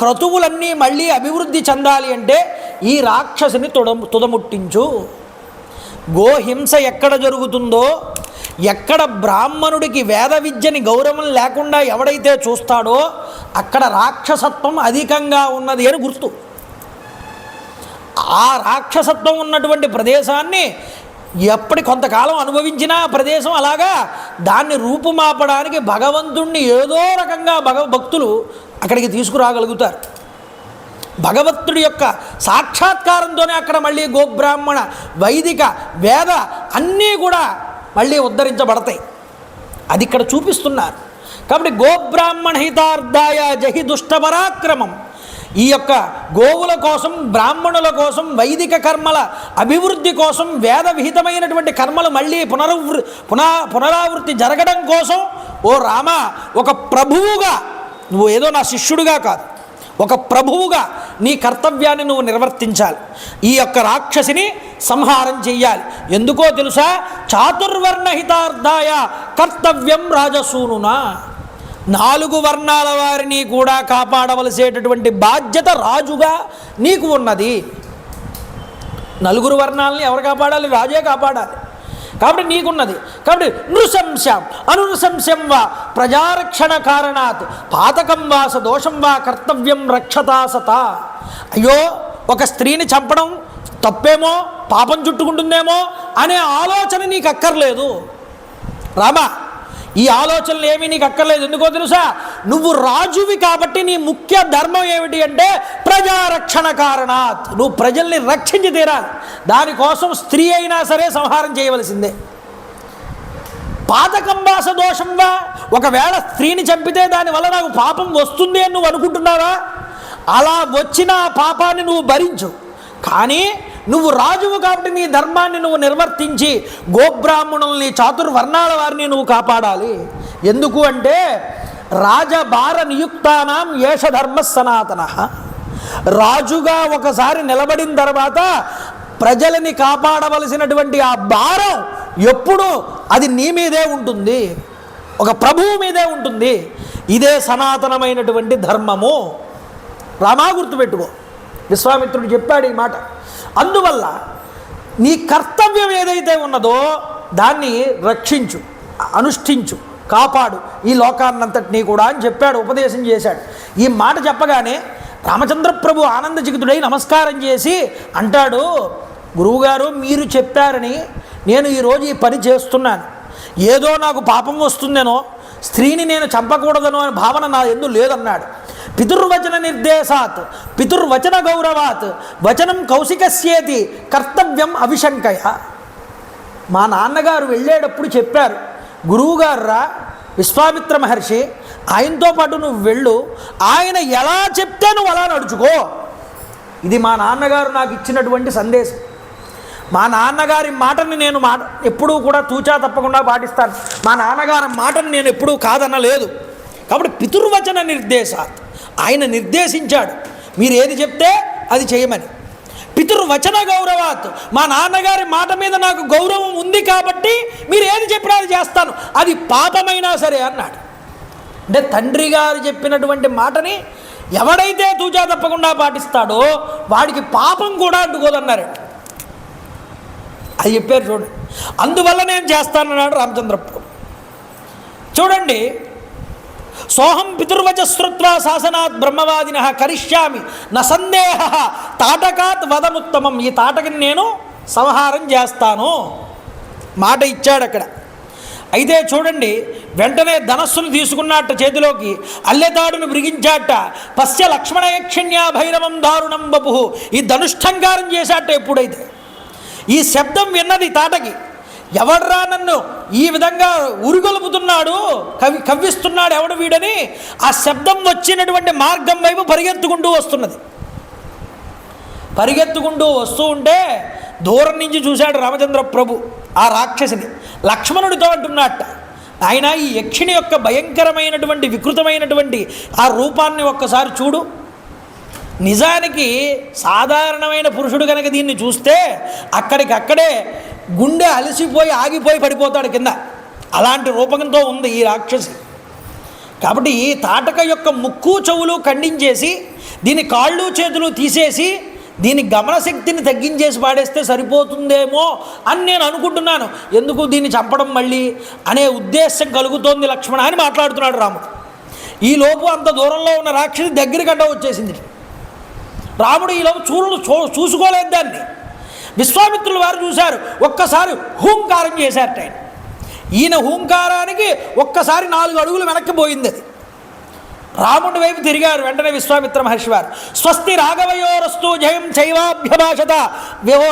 క్రతువులన్నీ మళ్ళీ అభివృద్ధి చెందాలి అంటే ఈ రాక్షసిని తుదముట్టించు. గోహింస ఎక్కడ జరుగుతుందో, ఎక్కడ బ్రాహ్మణుడికి వేద విద్యని గౌరవం లేకుండా ఎవడైతే చూస్తాడో అక్కడ రాక్షసత్వం అధికంగా ఉన్నది అని గుర్తు. ఆ రాక్షసత్వం ఉన్నటువంటి ప్రదేశాన్ని కొంతకాలం అనుభవించినా ప్రదేశం అలాగా దాన్ని రూపుమాపడానికి భగవంతుణ్ణి ఏదో రకంగా భక్తులు అక్కడికి తీసుకురాగలుగుతారు. భగవంతుడి యొక్క సాక్షాత్కారంతోనే అక్కడ మళ్ళీ గోబ్రాహ్మణ వైదిక వేద అన్నీ కూడా మళ్ళీ ఉద్ధరించబడతాయి. అది ఇక్కడ చూపిస్తున్నారు. కాబట్టి గోబ్రాహ్మణ హితార్థాయ జహి దుష్టపరాక్రమం, ఈ యొక్క గోవుల కోసం, బ్రాహ్మణుల కోసం, వైదిక కర్మల అభివృద్ధి కోసం, వేద విహితమైనటువంటి కర్మలు మళ్ళీ పునరావృత్తి జరగడం కోసం ఓ రామ, ఒక ప్రభువుగా నువ్వు ఏదో నా శిష్యుడిగా కాదు, ఒక ప్రభువుగా నీ కర్తవ్యాన్ని నువ్వు నిర్వర్తించాలి. ఈ యొక్క రాక్షసిని సంహారం చెయ్యాలి. ఎందుకో తెలుసా? చాతుర్వర్ణహితార్థాయ కర్తవ్యం రాజసూనునా, 4 వర్ణాల వారిని కూడా కాపాడవలసేటటువంటి బాధ్యత రాజుగా నీకు ఉన్నది. 4 వర్ణాలని ఎవరు కాపాడాలి? రాజే కాపాడాలి. కాబట్టి నీకున్నది. కాబట్టి నృశంస్యం అనునృశంస్యం వా ప్రజారక్షణ కారణాత్ పాతకం వా సదోషం వా కర్తవ్యం రక్షతా సత. అయ్యో, ఒక స్త్రీని చంపడం తప్పేమో, పాపం చుట్టుకుంటుందేమో అనే ఆలోచన నీకు అక్కర్లేదు రామా. ఈ ఆలోచనలు ఏమీ నీకు అక్కర్లేదు. ఎందుకో తెలుసా? నువ్వు రాజువి కాబట్టి నీ ముఖ్య ధర్మం ఏమిటి అంటే ప్రజారక్షణ కారణాత్, నువ్వు ప్రజల్ని రక్షించి తీరాలి. దానికోసం స్త్రీ అయినా సరే సంహారం చేయవలసిందే. పాతకం వాస దోషం వా, ఒకవేళ స్త్రీని చంపితే దానివల్ల నాకు పాపం వస్తుంది అని నువ్వు అనుకుంటున్నావా? అలా వచ్చిన పాపాన్ని నువ్వు భరించు. కానీ నువ్వు రాజువు కాబట్టి నీ ధర్మాన్ని నువ్వు నిర్వర్తించి గోబ్రాహ్మణుల్ని, చాతుర్వర్ణాల వారిని నువ్వు కాపాడాలి. ఎందుకు అంటే రాజభార నియుక్తానాం ఏష ధర్మ సనాతన. రాజుగా ఒకసారి నిలబడిన తర్వాత ప్రజలని కాపాడవలసినటువంటి ఆ భారం ఎప్పుడూ అది నీ మీదే ఉంటుంది, ఒక ప్రభువు మీదే ఉంటుంది. ఇదే సనాతనమైనటువంటి ధర్మము. రామా, గుర్తుపెట్టుకో. విశ్వామిత్రుడు చెప్పాడు ఈ మాట. అందువల్ల నీ కర్తవ్యం ఏదైతే ఉన్నదో దాన్ని రక్షించు, అనుష్ఠించు, కాపాడు ఈ లోకాన్నంతటినీ కూడా అని చెప్పాడు, ఉపదేశం చేశాడు. ఈ మాట చెప్పగానే రామచంద్ర ప్రభు ఆనందచికితుడై నమస్కారం చేసి అంటాడు, గురువుగారు మీరు చెప్పారని నేను ఈరోజు ఈ పని చేస్తున్నాను. ఏదో నాకు పాపం వస్తుందేనో, స్త్రీని నేను చంపకూడదనో అనే భావన నా ఎందు లేదన్నాడు. పితుర్వచన నిర్దేశాత్ పితుర్వచన గౌరవాత్ వచనం కౌశికస్యేతి కర్తవ్యం అవిశంకయ. మా నాన్నగారు వెళ్ళేటప్పుడు చెప్పారు, గురువుగారు రా విశ్వామిత్ర మహర్షి, ఆయనతో పాటు నువ్వు వెళ్ళు, ఆయన ఎలా చెప్తే నువ్వు అలా నడుచుకో. ఇది మా నాన్నగారు నాకు ఇచ్చినటువంటి సందేశం. మా నాన్నగారి మాటని నేను ఎప్పుడూ కూడా తూచా తప్పకుండా పాటిస్తాను. మా నాన్నగారి మాటని నేను ఎప్పుడూ కాదనలేదు. కాబట్టి పితుర్వచన నిర్దేశాత్, ఆయన నిర్దేశించాడు మీరు ఏది చెప్తే అది చేయమని. పితుర్వచన గౌరవాత్, మా నాన్నగారి మాట మీద నాకు గౌరవం ఉంది కాబట్టి మీరు ఏది చెప్పినా అది చేస్తాను, అది పాపమైనా సరే అన్నాడు. అంటే తండ్రి గారు చెప్పినటువంటి మాటని ఎవడైతే తూచా తప్పకుండా పాటిస్తాడో వాడికి పాపం కూడా అడ్డుకోదన్నారు. అది చెప్పారు చూడండి. అందువల్ల నేను చేస్తానన్నాడు రామచంద్రప్రభు. చూడండి, సోహం పితుర్వచ శ్రుత్వా శాసనాత్ బ్రహ్మవాదిన కరిష్యామి న సందేహ తాటకాత్ వదముత్తమం. ఈ తాటకిని నేను సంహారం చేస్తాను మాట ఇచ్చాడు అక్కడ. అయితే చూడండి, వెంటనే ధనస్సును తీసుకున్నట్ట చేతిలోకి, అల్లెతాడును మృగించాట. పశ్య లక్ష్మణ యక్షిణ్యా భైరవం దారుణం బపు. ఈ ధనుష్టంకారం చేశాట. ఎప్పుడైతే ఈ శబ్దం విన్నది తాటకి, ఎవడ్రా నన్ను ఈ విధంగా ఉరిగొలుపుతున్నాడు, కవ్విస్తున్నాడు ఎవడు వీడని ఆ శబ్దం వచ్చినటువంటి మార్గం వైపు పరిగెత్తుకుంటూ వస్తున్నది. పరిగెత్తుకుంటూ వస్తూ ఉంటే దూరం నుంచి చూశాడు రామచంద్ర ప్రభు ఆ రాక్షసిని. లక్ష్మణుడితో అంటున్నట్ట, ఆయన ఈ యక్షిణి యొక్క భయంకరమైనటువంటి వికృతమైనటువంటి ఆ రూపాన్ని ఒక్కసారి చూడు. నిజానికి సాధారణమైన పురుషుడు కనుక దీన్ని చూస్తే అక్కడికక్కడే గుండె అలసిపోయి ఆగిపోయి పడిపోతాడు కింద. అలాంటి రూపంతో ఉంది ఈ రాక్షసి. కాబట్టి ఈ తాటక యొక్క ముక్కు చెవులు ఖండించేసి దీని కాళ్ళు చేతులు తీసేసి దీని గమనశక్తిని తగ్గించేసి పాడేస్తే సరిపోతుందేమో అని నేను అనుకుంటున్నాను. ఎందుకు దీన్ని చంపడం మళ్ళీ అనే ఉద్దేశం కలుగుతోంది లక్ష్మణ అని మాట్లాడుతున్నాడు రాముడు. ఈలోపు అంత దూరంలో ఉన్న రాక్షసి దగ్గరికి అడ్డ వచ్చేసింది. రాముడు ఈలోపు చూసుకోలేదు దాన్ని. విశ్వామిత్రుల వారు చూశారు, ఒక్కసారి హూంకారం చేశారట ఆయన. ఈయన హూంకారానికి ఒక్కసారి 4 అడుగులు వెనక్కి పోయింది అది. రాముడి వైపు తిరిగారు. వెంటనే విశ్వామిత్ర మహర్షి వారు స్వస్తి రాఘవయోరస్తు జయం చైవాభ్యభాషత, ఓ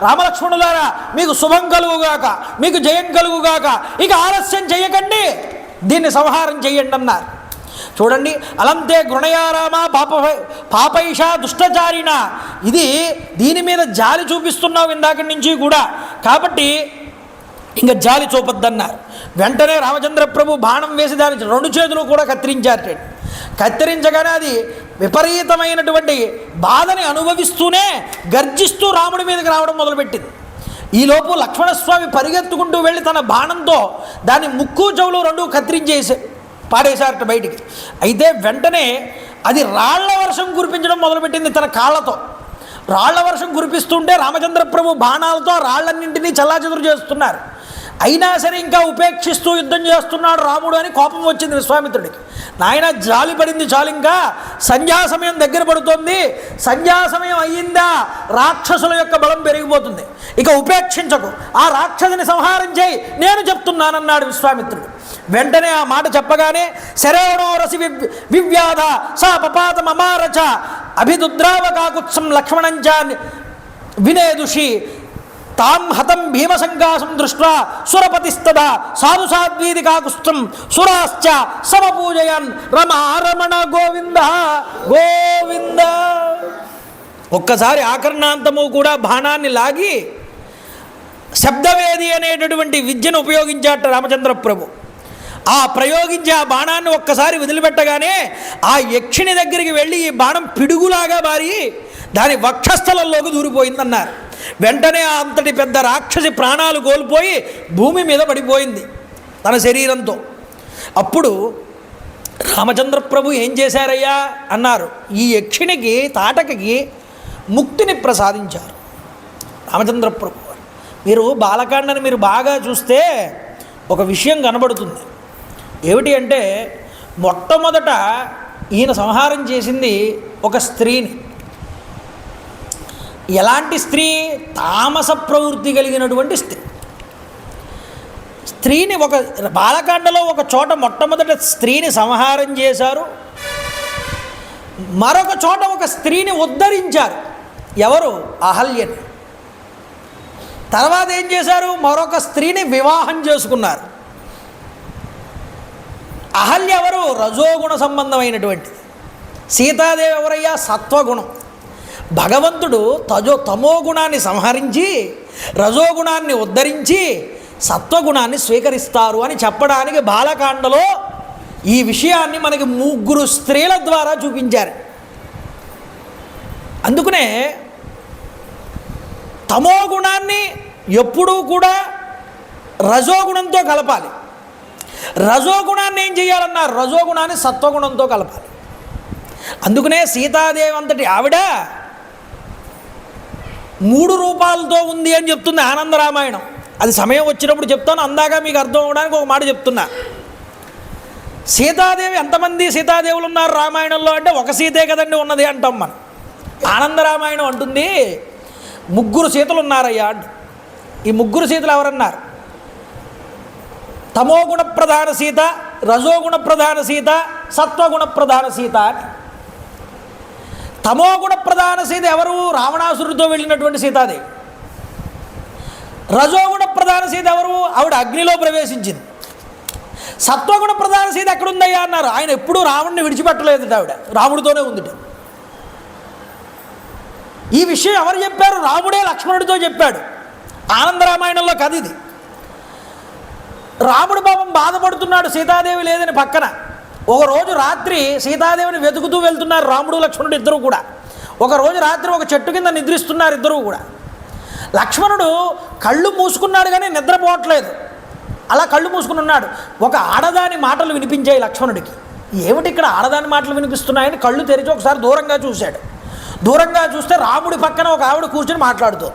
రామలక్ష్మణులారా మీకు శుభం కలుగుగాక, మీకు జయం కలుగుగాక, ఇక ఆలస్యం చేయకండి, దీన్ని సంహారం చెయ్యండి అన్నారు. చూడండి, అలంతే గృణయారామ పాపైష దుష్టచారిణ, ఇది దీని మీద జాలి చూపిస్తున్నావు ఇందాక నుంచి కూడా, కాబట్టి ఇంకా జాలి చూపొద్దన్నారు. వెంటనే రామచంద్ర ప్రభు బాణం వేసి దాని 2 చేతులు కూడా కత్తిరించారు. కత్తిరించగానే అది విపరీతమైనటువంటి బాధని అనుభవిస్తూనే గర్జిస్తూ రాముడి మీదకి రావడం మొదలుపెట్టింది. ఈలోపు లక్ష్మణస్వామి పరిగెత్తుకుంటూ వెళ్ళి తన బాణంతో దాని ముక్కు చెవులు 2 కత్తిరించేసి పాడేశారట బయటికి. అయితే వెంటనే అది రాళ్ల వర్షం కురిపించడం మొదలుపెట్టింది తన కాళ్ళతో. రాళ్ల వర్షం కురిపిస్తుంటే రామచంద్ర ప్రభు బాణాలతో రాళ్లన్నింటినీ చల్లాచెదురు చేస్తున్నారు. అయినా సరే ఇంకా ఉపేక్షిస్తూ యుద్ధం చేస్తున్నాడు రాముడు అని కోపం వచ్చింది విశ్వామిత్రుడికి. నాయన జాలి పడింది చాలు, ఇంకా సంధ్యా సమయం దగ్గర పడుతోంది, సంధ్యా సమయం అయ్యిందా రాక్షసుల యొక్క బలం పెరిగిపోతుంది, ఇక ఉపేక్షించకు, ఆ రాక్షసుని సంహారం చేయి, నేను చెప్తున్నానన్నాడు విశ్వామిత్రుడు. వెంటనే ఆ మాట చెప్పగానే శరేణో రసి వివ్యాధ సా పపాతమమారచ అభిదుద్రావకాకుత్సం లక్ష్మణంచ వినేదుషి తాం హతం భీమసంకాసం దృష్ట్వా సురపతిస్తదా సాధు సాధ్వీది కాకుస్తం సురాశ్చ సమపూజయన్ రమారమణ గోవింద గోవింద. ఒక్కసారి ఆకర్ణాంతము కూడా బాణాన్ని లాగి శబ్దవేది అనేటటువంటి విద్యను ఉపయోగించాట రామచంద్ర ప్రభు. ఆ ప్రయోగించి ఆ బాణాన్ని ఒక్కసారి వదిలిపెట్టగానే ఆ యక్షిణి దగ్గరికి వెళ్ళి ఈ బాణం పిడుగులాగా మారి దాని వక్షస్థలంలోకి దూరిపోయిందన్నారు. వెంటనే అంతటి పెద్ద రాక్షసి ప్రాణాలు కోల్పోయి భూమి మీద పడిపోయింది తన శరీరంతో. అప్పుడు రామచంద్ర ప్రభు ఏం చేశారయ్యా అన్నారు. ఈ యక్షిణికి తాటకకి ముక్తిని ప్రసాదించారు రామచంద్ర ప్రభు. మీరు బాలకాండని మీరు బాగా చూస్తే ఒక విషయం కనబడుతుంది. ఏమిటి అంటే, మొట్టమొదట ఈయన సంహారం చేసింది ఒక స్త్రీని. ఎలాంటి స్త్రీ? తామస ప్రవృత్తి కలిగినటువంటి స్త్రీని ఒక బాలకాండలో ఒక చోట మొట్టమొదట స్త్రీని సంహారం చేశారు. మరొక చోట ఒక స్త్రీని ఉద్ధరించారు. ఎవరు? అహల్యని. తర్వాత ఏం చేశారు? మరొక స్త్రీని వివాహం చేసుకున్నారు. అహల్య ఎవరు? రజోగుణ సంబంధమైనటువంటిది. సీతాదేవి ఎవరయ్యా? సత్వగుణం. భగవంతుడు తమో గుణాన్ని సంహరించి రజోగుణాన్ని ఉద్ధరించి సత్వగుణాన్ని స్వీకరిస్తారు అని చెప్పడానికి బాలకాండలో ఈ విషయాన్ని మనకి 3 స్త్రీల ద్వారా చూపించారు. అందుకనే తమో గుణాన్ని ఎప్పుడూ కూడా రజోగుణంతో కలపాలి. రజోగుణాన్ని ఏం చేయాలన్నారు? రజోగుణాన్ని సత్వగుణంతో కలపాలి. అందుకనే సీతాదేవి అంతటి ఆవిడ 3 రూపాలతో ఉంది అని చెప్తుంది ఆనందరామాయణం. అది సమయం వచ్చినప్పుడు చెప్తాను, అందాక మీకు అర్థం అవ్వడానికి ఒక మాట చెప్తున్నా. సీతాదేవి ఎంతమంది సీతాదేవులు ఉన్నారు రామాయణంలో అంటే ఒక సీతే కదండి ఉన్నది అంటాం మనం. ఆనందరామాయణం అంటుంది 3 సీతలు ఉన్నారయ్యా అంటు. ఈ 3 సీతలు ఎవరన్నారు? తమోగుణ ప్రధాన సీత, రజోగుణ ప్రధాన సీత, సత్వగుణ ప్రధాన సీత అని. తమోగుణ ప్రధాన సీత ఎవరు? రావణాసురుడితో వెళ్ళినటువంటి సీతాదేవి. రజోగుణ ప్రధాన సీత ఎవరు? ఆవిడ అగ్నిలో ప్రవేశించింది. సత్వగుణ ప్రధాన సీత ఎక్కడుందయ్యా అన్నారు. ఆయన ఎప్పుడూ రావణ్ణి విడిచిపెట్టలేదు, ఆవిడ రాముడితోనే ఉంది. ఈ విషయం ఎవరు చెప్పారు? రాముడే లక్ష్మణుడితో చెప్పాడు. ఆనందరామాయణంలో కథ ఇది. రాముడు పాపం బాధపడుతున్నాడు సీతాదేవి లేదని పక్కన. ఒకరోజు రాత్రి సీతాదేవిని వెతుకుతూ వెళ్తున్నారు రాముడు లక్ష్మణుడు ఇద్దరు కూడా. ఒకరోజు రాత్రి ఒక చెట్టు కింద నిద్రిస్తున్నారు ఇద్దరు కూడా. లక్ష్మణుడు కళ్ళు మూసుకున్నాడు కానీ నిద్రపోవట్లేదు, అలా కళ్ళు మూసుకుని ఉన్నాడు. ఒక ఆడదాని మాటలు వినిపించాయి లక్ష్మణుడికి. ఏమిటి ఇక్కడ ఆడదాని మాటలు వినిపిస్తున్నాయని కళ్ళు తెరిచి ఒకసారి దూరంగా చూశాడు. దూరంగా చూస్తే రాముడి పక్కన ఒక ఆవిడ కూర్చొని మాట్లాడుతూ,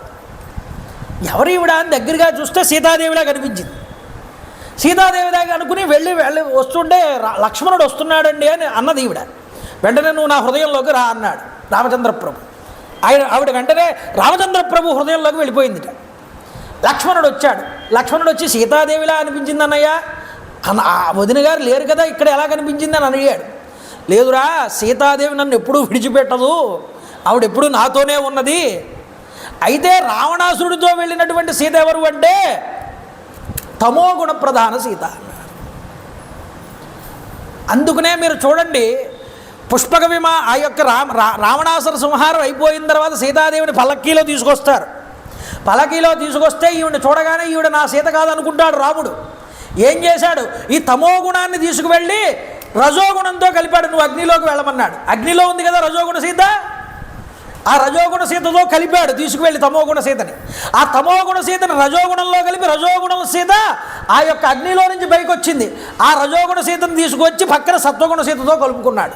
ఎవరు ఈవిడ అని దగ్గరగా చూస్తే సీతాదేవిలా కనిపించింది. సీతాదేవి దగ్గర అనుకుని వెళ్ళి వస్తుంటే లక్ష్మణుడు వస్తున్నాడండి అని అన్నది ఈవిడ. వెంటనే నువ్వు నా హృదయంలోకి రా అన్నాడు రామచంద్ర ప్రభు. ఆవిడ వెంటనే రామచంద్ర ప్రభు హృదయంలోకి వెళ్ళిపోయిందిట. లక్ష్మణుడు వచ్చాడు. లక్ష్మణుడు వచ్చి సీతాదేవిలా అనిపించింది అన్నయ్య, వదిన గారు లేరు కదా ఇక్కడ ఎలా కనిపించింది అని అడిగాడు. లేదురా, సీతాదేవి నన్ను ఎప్పుడూ విడిచిపెట్టదు, ఆవిడెప్పుడూ నాతోనే ఉన్నది. అయితే రావణాసురుడితో వెళ్ళినటువంటి సీత ఎవరు అంటే తమోగుణ ప్రధాన సీత. అందుకనే మీరు చూడండి, పుష్పక ఆ యొక్క రావణాసుర సంహారం అయిపోయిన తర్వాత సీతాదేవిని పల్లకీలో తీసుకొస్తారు. పల్లకీలో తీసుకొస్తే ఈవిడ చూడగానే ఈవిడ నా సీత కాదనుకుంటాడు రాముడు. ఏం చేశాడు, ఈ తమోగుణాన్ని తీసుకువెళ్ళి రజోగుణంతో కలిపాడు. నువ్వు అగ్నిలోకి వెళ్ళమన్నాడు. అగ్నిలో ఉంది కదా రజోగుణ సీత, ఆ రజోగుణ సీతతో కలిపాడు తీసుకువెళ్ళి తమోగుణ సీతని. ఆ తమోగుణ సీతని రజోగుణంలో కలిపి రజోగుణ సీత ఆ యొక్క అగ్నిలో నుంచి పైకి వచ్చింది. ఆ రజోగుణ సీతను తీసుకొచ్చి పక్కన సత్వగుణ సీతతో కలుపుకున్నాడు.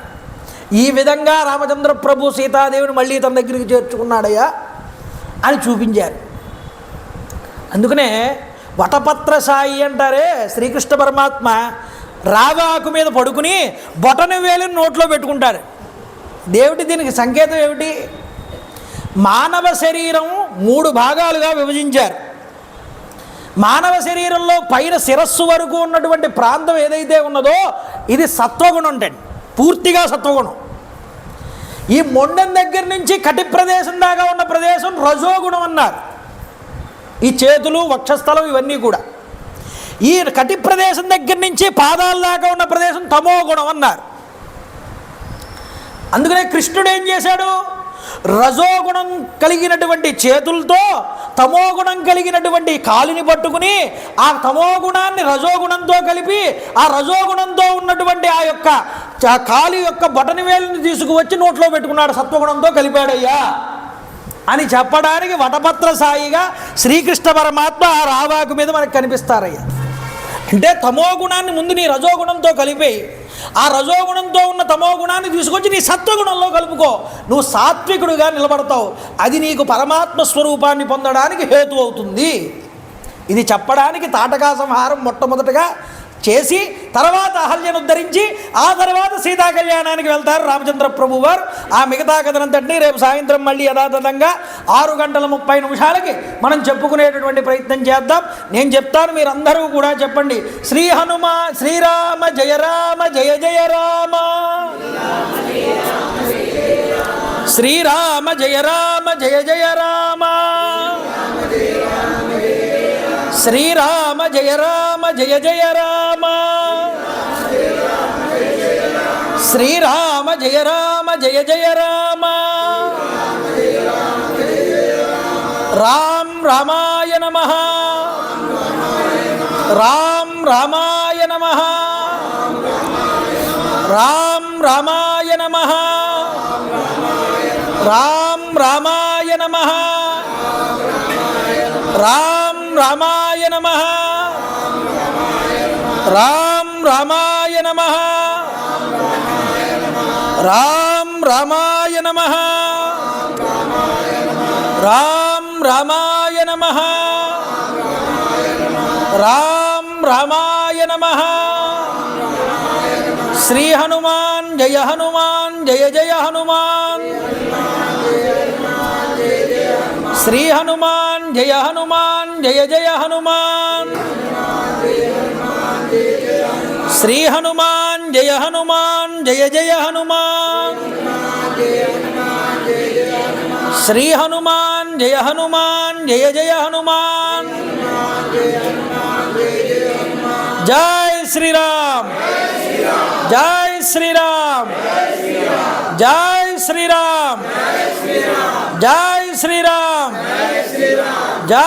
ఈ విధంగా రామచంద్ర ప్రభు సీతాదేవిని మళ్ళీ తన దగ్గరికి చేర్చుకున్నాడయ్యా అని చూపించారు. అందుకనే వటపత్ర సాయి అంటారే, శ్రీకృష్ణ పరమాత్మ రావాకు మీద పడుకుని బొటన వేలిని నోట్లో పెట్టుకుంటారు. దేవుడి దీనికి సంకేతం ఏమిటి? మానవ శరీరం 3 భాగాలుగా విభజించారు. మానవ శరీరంలో పైన శిరస్సు వరకు ఉన్నటువంటి ప్రాంతం ఏదైతే ఉన్నదో ఇది సత్వగుణం ఉంటుంది, పూర్తిగా సత్వగుణం. ఈ మొండెం దగ్గర నుంచి కటి ప్రదేశం దాకా ఉన్న ప్రదేశం రజోగుణం అన్నారు. ఈ చేతులు, వక్షస్థలం ఇవన్నీ కూడా. ఈ కటి ప్రదేశం దగ్గర నుంచి పాదాల దాకా ఉన్న ప్రదేశం తమోగుణం అన్నారు. అందుకనే కృష్ణుడు ఏం చేశాడు, రజోగుణం కలిగినటువంటి చేతులతో తమోగుణం కలిగినటువంటి కాలిని పట్టుకుని ఆ తమోగుణాన్ని రజోగుణంతో కలిపి ఆ రజోగుణంతో ఉన్నటువంటి ఆ యొక్క కాలి యొక్క బొటని వేలుని తీసుకువచ్చి నోట్లో పెట్టుకున్నాడు, సత్వగుణంతో కలిపాడయ్యా అని చెప్పడానికి వటపత్ర సాయిగా శ్రీకృష్ణ పరమాత్మ ఆ రావాకు మీద మనకు కనిపిస్తారయ్యా. అంటే తమోగుణాన్ని ముందు నీ రజోగుణంతో కలిపి ఆ రజోగుణంతో ఉన్న తమోగుణాన్ని తీసుకొచ్చి నీ సత్వగుణంలో కలుపుకో, నువ్వు సాత్వికుడుగా నిలబడతావు. అది నీకు పరమాత్మ స్వరూపాన్ని పొందడానికి హేతు అవుతుంది. ఇది చెప్పడానికి తాటకా సంహారం మొట్టమొదటగా చేసి తర్వాత అహల్యను ఉద్ధరించి ఆ తర్వాత సీతా కళ్యాణానికి వెళ్తారు రామచంద్ర ప్రభు వారు. ఆ మిగతా కథనంతటినీ రేపు సాయంత్రం మళ్ళీ యథాతథంగా 6:30 మనం చెప్పుకునేటటువంటి ప్రయత్నం చేద్దాం. నేను చెప్తాను, మీరందరూ కూడా చెప్పండి. శ్రీ హనుమా శ్రీరామ జయ రామ జయ జయ రామ, శ్రీరామ జయ రామ జయ జయ రామ, శ్రీరామ జయ రామ జయ జయ రామ, శ్రీరామ జయ రామ జయ జయ రామ, రామ్ రామాయ నమః, రామ్ రామాయ నమః, రామ్ రామాయ నమః, రామ్ రామాయ నమః, రామ్ రామాయ నమః, రామ్ రామాయ నమః, రామ్ రామాయ నమః, రామ్ రామాయ నమః, రామ్ రామాయ నమః. శ్రీ హనుమాన్ జయ హనుమాన్ జయ జయ హనుమాన్, శ్రీ హనుమాన్ జయ హనుమాన్ జయ జయ హనుమాన్, శ్రీ హనుమాన్ జయ హనుమాన్ జయ జయ హనుమాన్, శ్రీ హనుమాన్ జయ హనుమాన్ జయ జయ హనుమాన్. జై శ్రీరామ్, జై శ్రీరామ్, జై శ్రీరామ్, జై శ్రీరామ్, జై